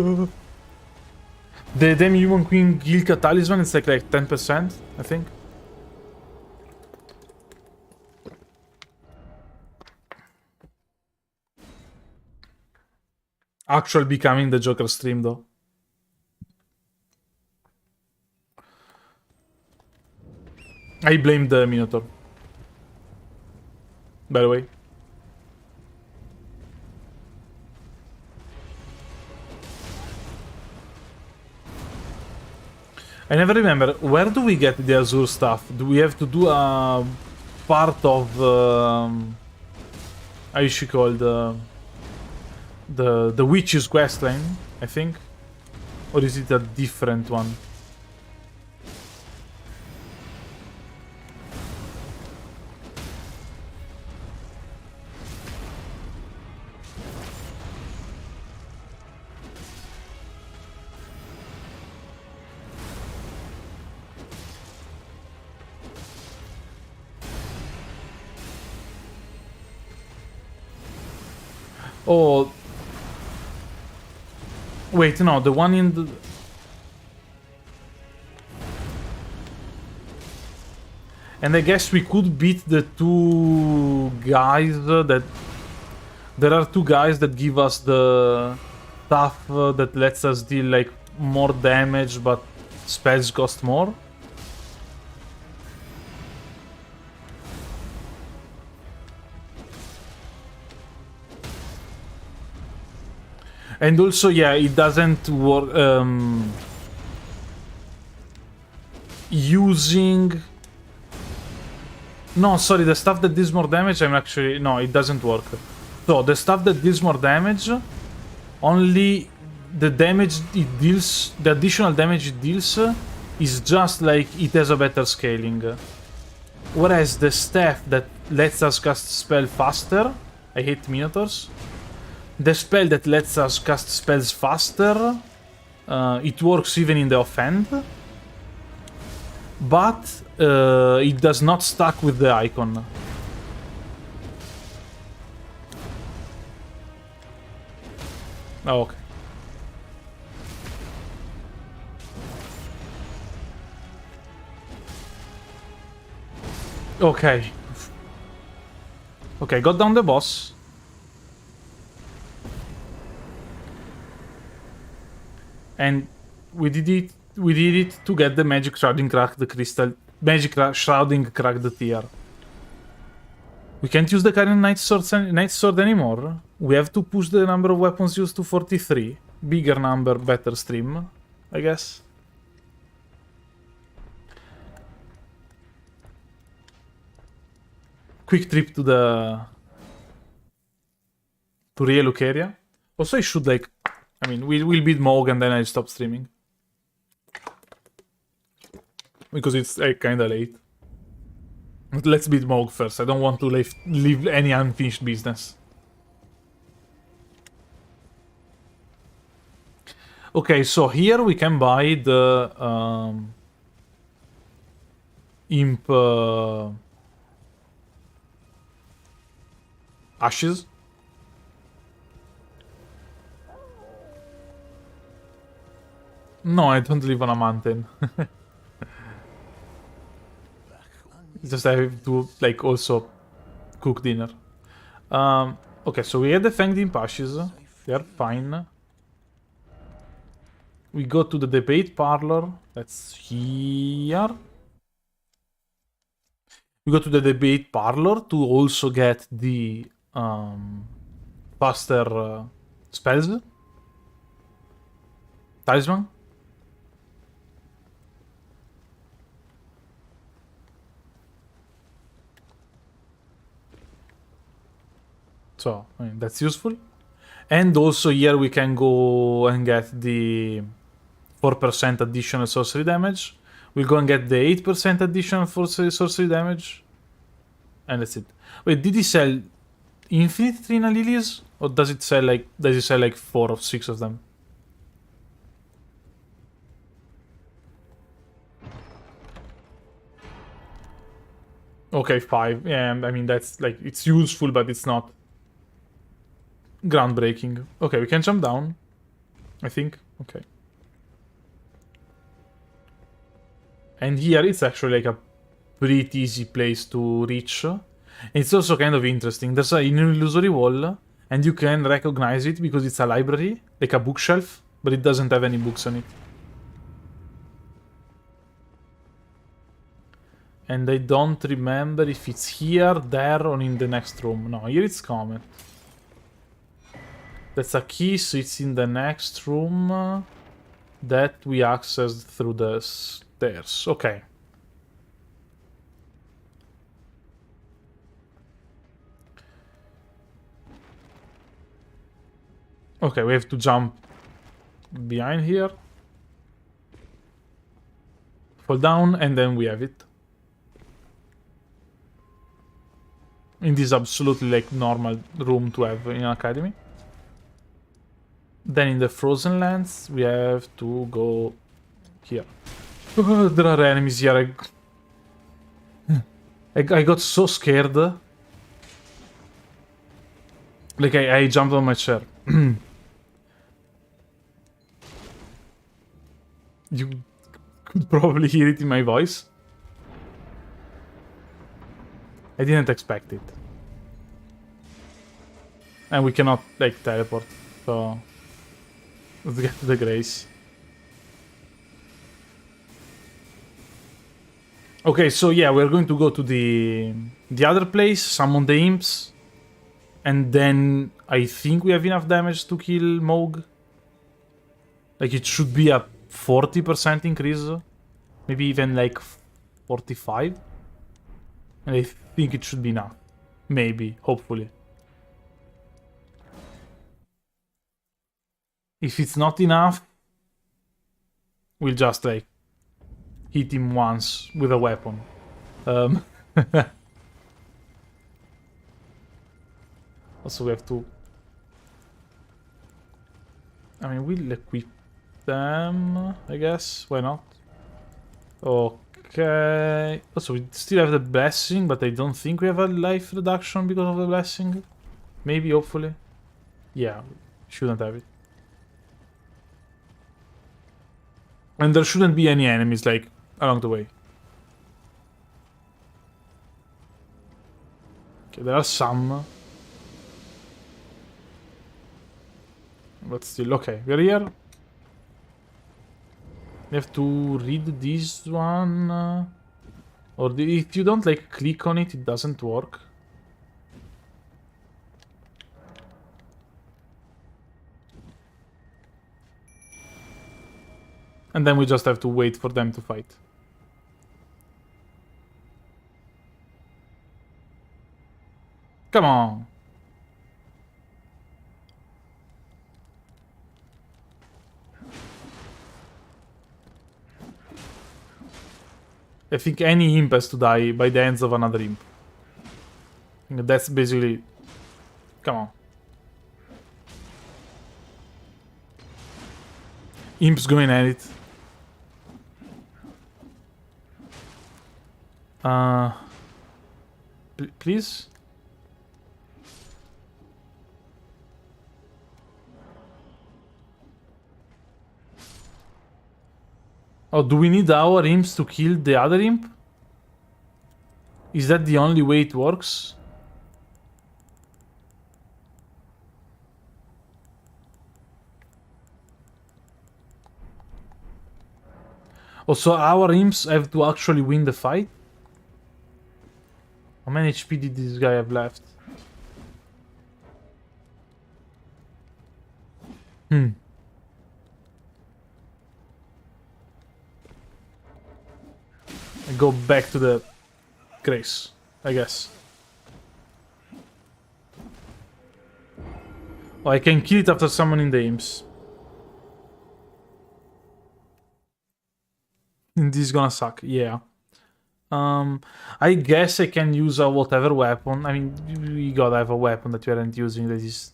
The Demi-Human Queen Gilka Talisman is like 10%, I think. Actually becoming the Joker stream though. I blame the Minotaur. By the way. I never remember, where do we get the Azure stuff? Do we have to do a part of how is she called? The Witch's questline, I think? Or is it a different one? Oh, wait, no, the one in the... And I guess we could beat the two guys that... There are two guys that give us the stuff that lets us deal like more damage, but spells cost more. And also, yeah, it doesn't work using... No, sorry, the stuff that deals more damage, I'm actually... No, it doesn't work. So, the stuff that deals more damage, only the damage it deals, the additional damage it deals, is just like it has a better scaling. Whereas the staff that lets us cast spell faster, I hate Minotaurs. The spell that lets us cast spells faster, it works even in the offhand, but it does not stack with the icon. Oh, okay. Okay. Okay, got down the boss. And we did it to get the magic shrouding crack the crystal. Magic shrouding crack the tier. We can't use the current Night Sword anymore. We have to push the number of weapons used to 43. Bigger number, better stream, I guess. Quick trip to the... to Real Lucaria. Also, I should like... I mean, we'll beat Mogh and then I'll stop streaming. Because it's kinda late. But let's beat Mogh first. I don't want to leave any unfinished business. Okay, so here we can buy the... imp ashes. No, I don't live on a mountain. Just I have to like also cook dinner. Okay, so we had the Fanged Imp ashes. They are fine. We go to the debate parlor. That's here. We go to the debate parlor to also get the faster spells. Talisman. So, I mean, that's useful. And also here we can go and get the 4% additional sorcery damage. We'll go and get the 8% additional for sorcery damage. And that's it. Wait, did he sell infinite Trina Lilies? Or does it sell like 4 or 6 of them? Okay, 5. Yeah, I mean that's like it's useful, but it's not groundbreaking. Okay, we can jump down. I think. Okay. And here it's actually like a pretty easy place to reach. It's also kind of interesting. There's an illusory wall, and you can recognize it because it's a library, like a bookshelf, but it doesn't have any books on it. And I don't remember if it's here, there, or in the next room. No, here it's common. That's a key, so it's in the next room that we accessed through the stairs. Okay. Okay, we have to jump behind here. Fall down, and then we have it. In this absolutely like normal room to have in an academy. Then in the Frozen Lands, we have to go here. There are enemies here. I got so scared. Like I jumped on my chair. You could probably hear it in my voice. I didn't expect it. And we cannot, like, teleport, so... Let's get to the Grace. Okay, so yeah, we're going to go to the other place, summon the imps. And then I think we have enough damage to kill Mogh. Like, it should be a 40% increase. Maybe even like 45. And I think it should be enough. Maybe, hopefully. If it's not enough, we'll just like hit him once with a weapon. Also, we have to... I mean, we'll equip them, I guess. Why not? Okay. Also, we still have the blessing, but I don't think we have a life reduction because of the blessing. Maybe, hopefully. Yeah, shouldn't have it. And there shouldn't be any enemies, like, along the way. Okay, there are some. But still, okay, we're here. We have to read this one. Or if you don't, like, click on it, it doesn't work. And then we just have to wait for them to fight. Come on! I think any imp has to die by the hands of another imp. I think that's basically... Come on. Imp's going at it. Please? Oh, do we need our imps to kill the other imp? Is that the only way it works? Also, our imps have to actually win the fight? How many HP did this guy have left? I go back to the Grace, I guess. Oh, I can kill it after summoning the imps. This is gonna suck, yeah. I guess I can use a whatever weapon. I mean, we gotta have a weapon that we aren't using that is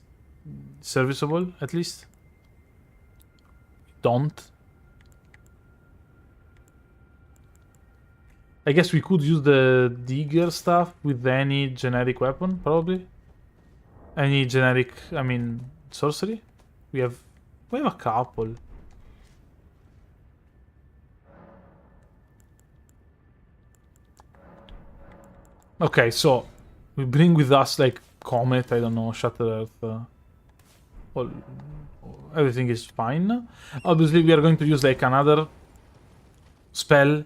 serviceable, at least. Don't. I guess we could use the digger stuff with any generic weapon, probably. Any generic, I mean, sorcery. We have a couple. Okay, so we bring with us like Comet, I don't know, Shatter Earth. Everything is fine. Obviously, we are going to use like another spell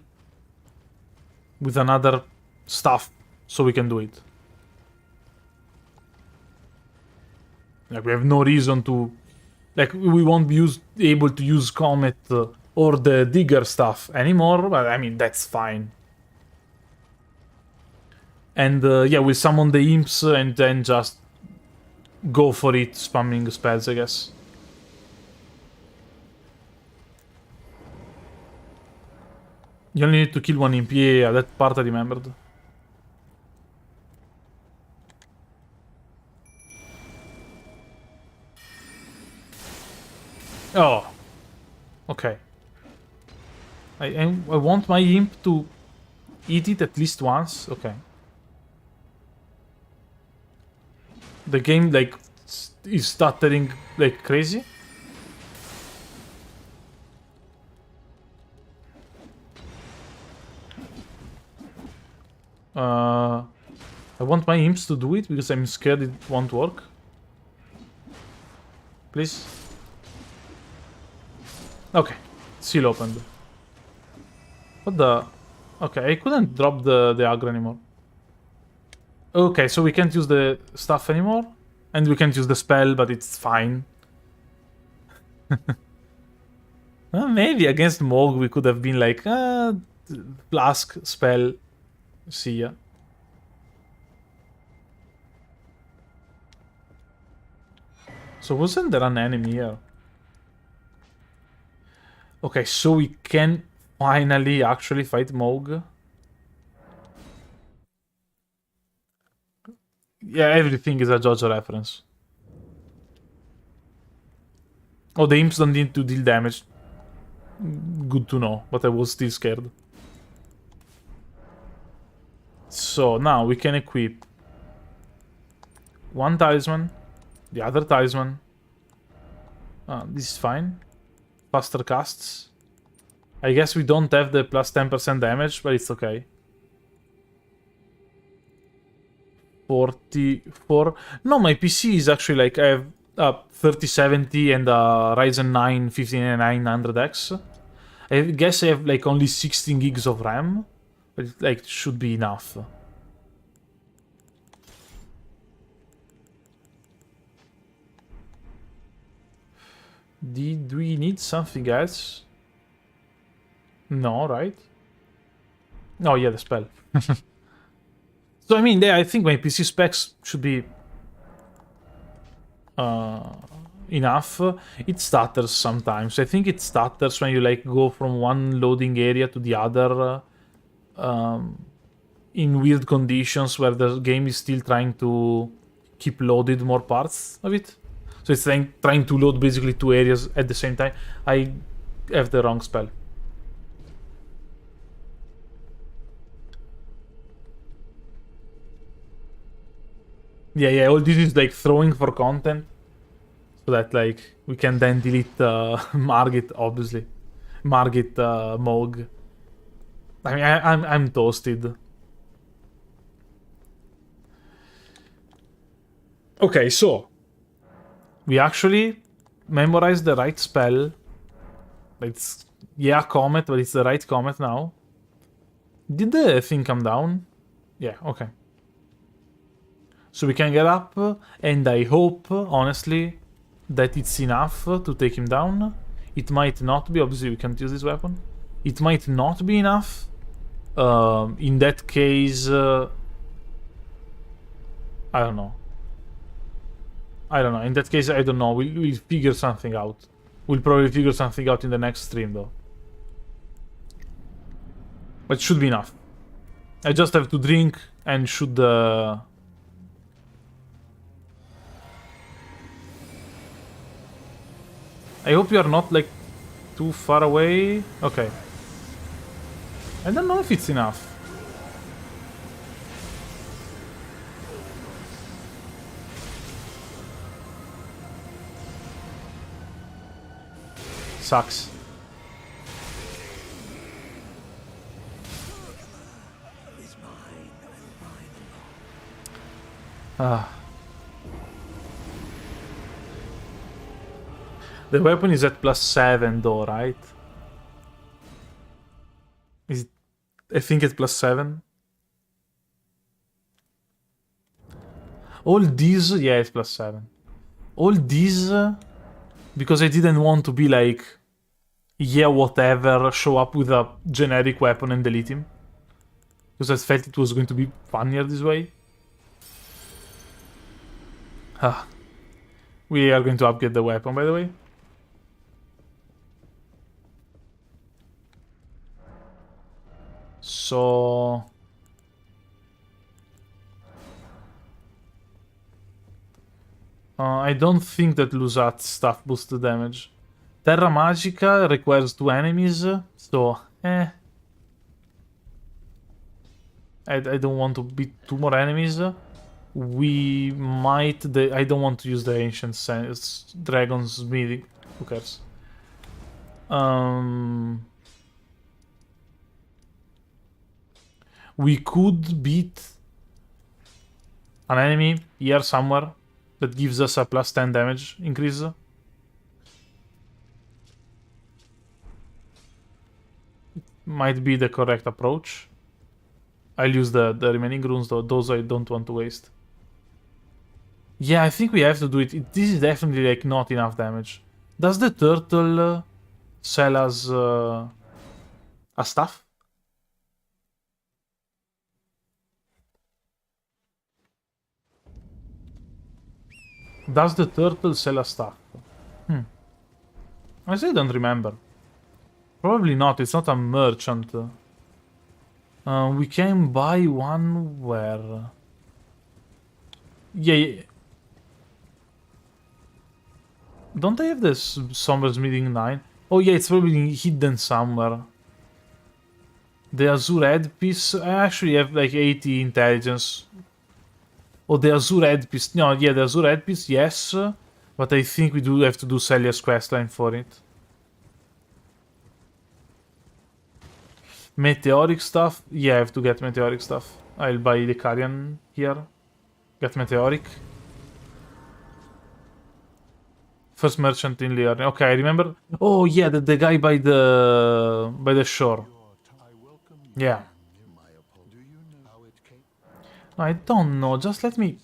with another stuff so we can do it. Like, we have no reason to... Like, we won't be able to use Comet or the Digger stuff anymore, but I mean, that's fine. And yeah, we'll summon the imps and then just go for it, spamming spells, I guess. You only need to kill one imp. Yeah, that part I remembered. Oh. Okay. I want my imp to eat it at least once. Okay. The game, like, is stuttering like crazy. I want my imps to do it because I'm scared it won't work. Please. Okay. Seal opened. What the... Okay, I couldn't drop the aggro anymore. Okay, so we can't use the stuff anymore. And we can't use the spell, but it's fine. Well, maybe against Mogh we could have been like, Flask, spell, see ya. So wasn't there an enemy here? Okay, so we can finally actually fight Mogh. Yeah, everything is a JoJo reference. Oh, the imps don't need to deal damage. Good to know, but I was still scared. So now we can equip one talisman, the other talisman. This is fine. Faster casts. I guess we don't have the plus 10% damage, but it's okay. 44. No, my PC is actually like, I have a 3070 and a Ryzen 9 15900X. I guess I have like only 16 gigs of RAM, but it like should be enough. Did we need something else? No, right? Oh yeah, the spell. So I mean, yeah, I think my PC specs should be enough. It stutters sometimes. I think it stutters when you like go from one loading area to the other in weird conditions where the game is still trying to keep loaded more parts of it. So it's trying to load basically two areas at the same time. I have the wrong spell. Yeah, all this is like throwing for content. So that like we can then delete Margit, obviously. Margit Mogh. I mean I'm toasted. Okay, so we actually memorized the right spell. It's Comet, but it's the right Comet now. Did the thing come down? Yeah, okay. So we can get up, and I hope, honestly, that it's enough to take him down. It might not be, obviously we can't use this weapon. It might not be enough. In that case, I don't know. In that case, I don't know. We'll figure something out. We'll probably figure something out in the next stream, though. But it should be enough. I just have to drink and should... I hope you are not, like, too far away. Okay. I don't know if it's enough. Sucks. The weapon is at +7 though, right? Is it... I think it's +7. All these... Yeah, it's +7. All these... because I didn't want to be like... Yeah, whatever, show up with a generic weapon and delete him. Because I felt it was going to be funnier this way. We are going to upgrade the weapon, by the way. So... I don't think that Lusat stuff boosts the damage. Terra Magica requires 2 enemies, so... I don't want to beat 2 more enemies. We might... I don't want to use the Ancient Dragon's Smithing. Who cares? We could beat an enemy here somewhere that gives us a +10 damage increase. It might be the correct approach. I'll use the remaining runes though, those I don't want to waste. Yeah, I think we have to do it. This is definitely like not enough damage. Does the turtle sell us a staff? Does the turtle sell a staff? I still don't remember. Probably not, it's not a merchant. We can buy one where... Yeah. Don't I have this Somber's Meeting 9? Oh yeah, it's probably hidden somewhere. The Azure Headpiece, I actually have like 80 intelligence. Oh, the Azure Headpiece, no, yeah, the Azure Headpiece, yes. But I think we do have to do Celia's questline for it. Meteoric stuff, yeah, I have to get Meteoric stuff. I'll buy the Carian here. Get Meteoric. First merchant in Leon. Okay, I remember. Oh yeah, the guy by the shore. Yeah. I don't know. Just let me.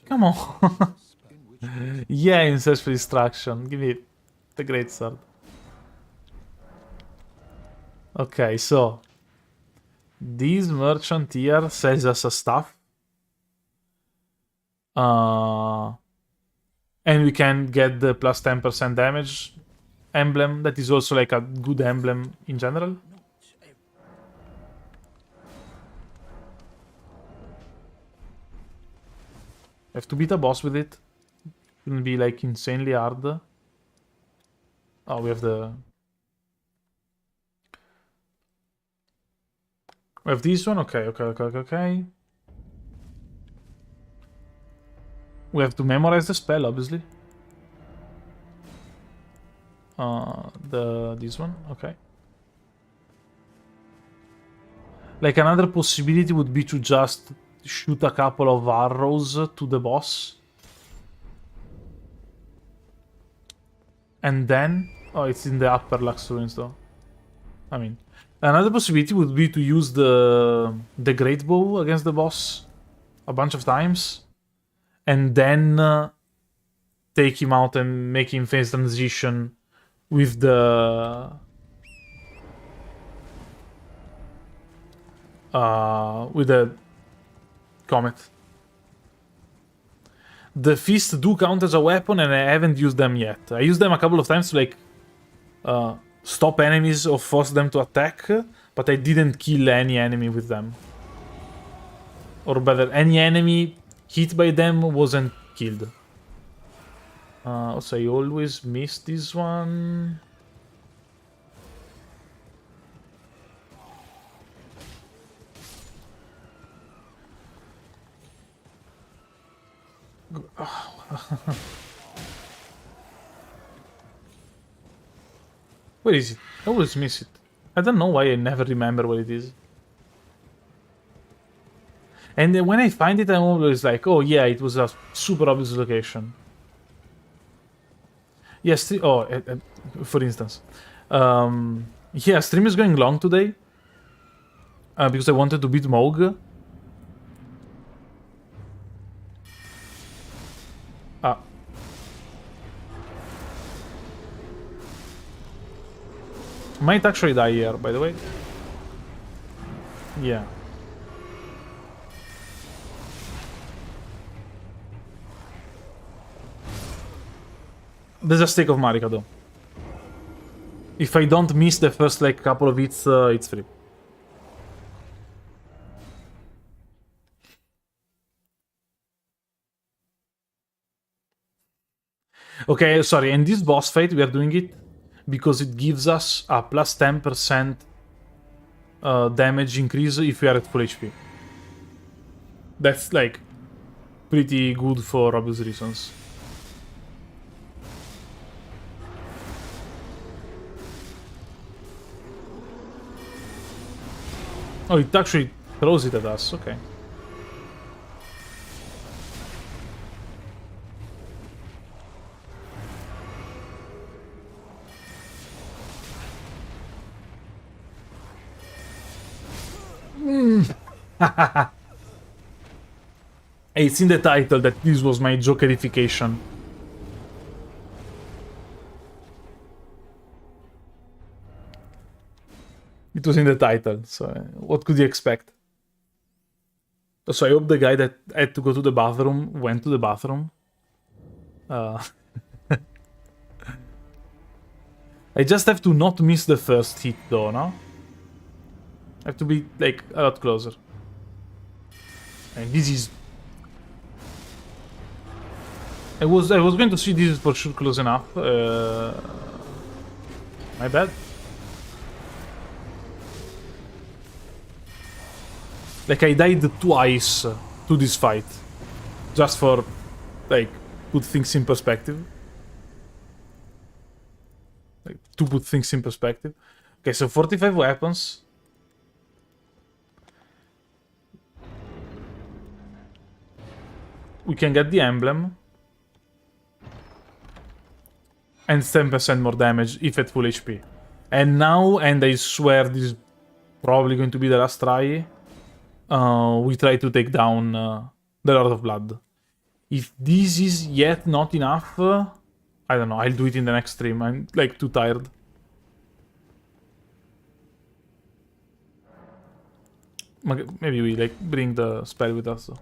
Come on. Yeah, in search for distraction. Give me the great sword. Okay, so this merchant here sells us a stuff. And we can get the +10% damage emblem. That is also like a good emblem in general. I have to beat a boss with it. Shouldn't be like insanely hard. Oh, we have the... We have this one. Okay. We have to memorize the spell, obviously. This one. Okay. Like, another possibility would be to just shoot a couple of arrows to the boss. And then... Oh, it's in the upper Lux Ruins, though. I mean... Another possibility would be to use the Great Bow against the boss a bunch of times. And then take him out and make him face transition with the... with the Comet. The fists do count as a weapon, and I haven't used them yet. I used them a couple of times to, like, stop enemies or force them to attack, but I didn't kill any enemy with them. Or better, any enemy hit by them wasn't killed. Also, I always miss this one. Where is it? I always miss it. I don't know why I never remember what it is. And then when I find it, I'm always like, oh yeah, it was a super obvious location. Yes, for instance. Yeah, stream is going long today. Because I wanted to beat Mogh. Might actually die here, by the way. Yeah. There's a stake of Marika, though. If I don't miss the first, like, couple of hits, it's free. Okay, sorry, in this boss fight, we are doing it because it gives us a plus 10% damage increase if we are at full HP. That's, like, pretty good for obvious reasons. Oh, it actually throws it at us, okay. It's in the title that this was my jokerification. It was in the title, so what could you expect? So I hope the guy that had to go to the bathroom went to the bathroom. I just have to not miss the first hit though, no? I have to be, like, a lot closer. And this is... I was going to see this is for sure close enough. My bad. Like, I died twice to this fight. Just for, like, put things in perspective. Like, to put things in perspective. Okay, so 45 weapons. We can get the emblem. And 10% more damage if at full HP. And now, and I swear this is probably going to be the last try, we try to take down the Lord of Blood. If this is yet not enough, I don't know, I'll do it in the next stream. I'm, like, too tired. Maybe we, like, bring the spell with us, though.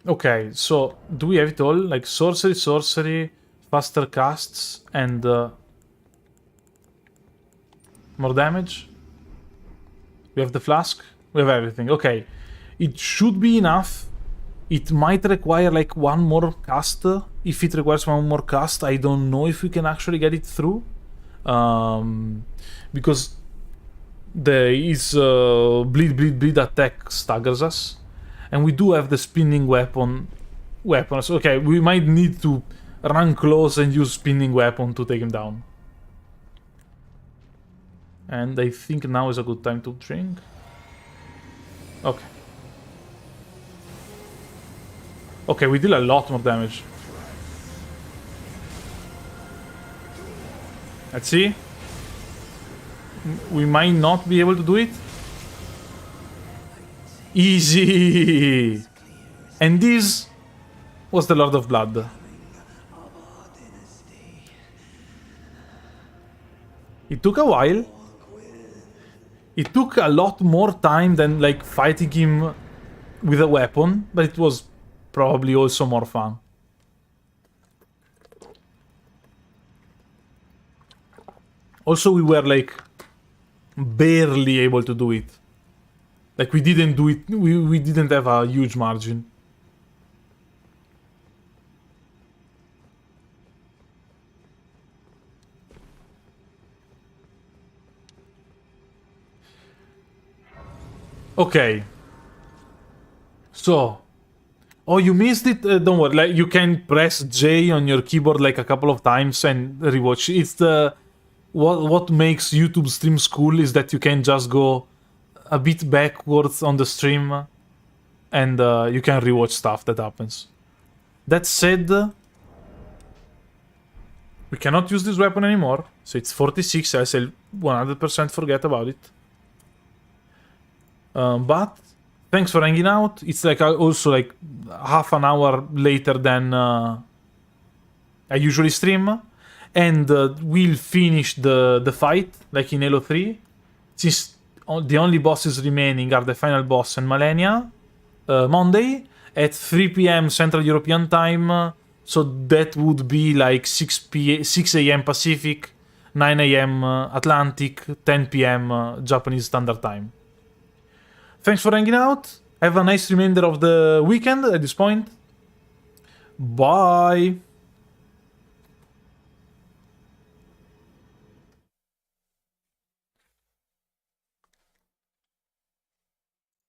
Okay, so do we have it all? Like, sorcery, faster casts, and more damage? We have the flask? We have everything. Okay, it should be enough. It might require, like, one more cast. If it requires one more cast, I don't know if we can actually get it through. Because his bleed attack staggers us, and we do have the spinning weapons. Okay, we might need to run close and use spinning weapon to take him down. And I think now is a good time to drink. Okay. Okay, we deal a lot more damage. Let's see. We might not be able to do it. Easy! And this was the Lord of Blood. It took a while. It took a lot more time than like fighting him with a weapon, but it was probably also more fun. Also, we were like barely able to do it. Like we didn't do it, we didn't have a huge margin. Okay. So. Oh, you missed it? Don't worry. Like, you can press J on your keyboard like a couple of times and rewatch. It's the... What makes YouTube streams cool is that you can just go a bit backwards on the stream and you can rewatch stuff that happens. That said, we cannot use this weapon anymore. So it's 46. I shall 100% forget about it. But thanks for hanging out. It's like also like half an hour later than I usually stream. And we'll finish the fight, like in Halo 3. Since the only bosses remaining are the final boss and Malenia. Monday at 3 p.m. Central European Time. So that would be like 6 a.m. Pacific, 9 a.m. Atlantic, 10 p.m. Japanese Standard Time. Thanks for hanging out. Have a nice remainder of the weekend at this point. Bye.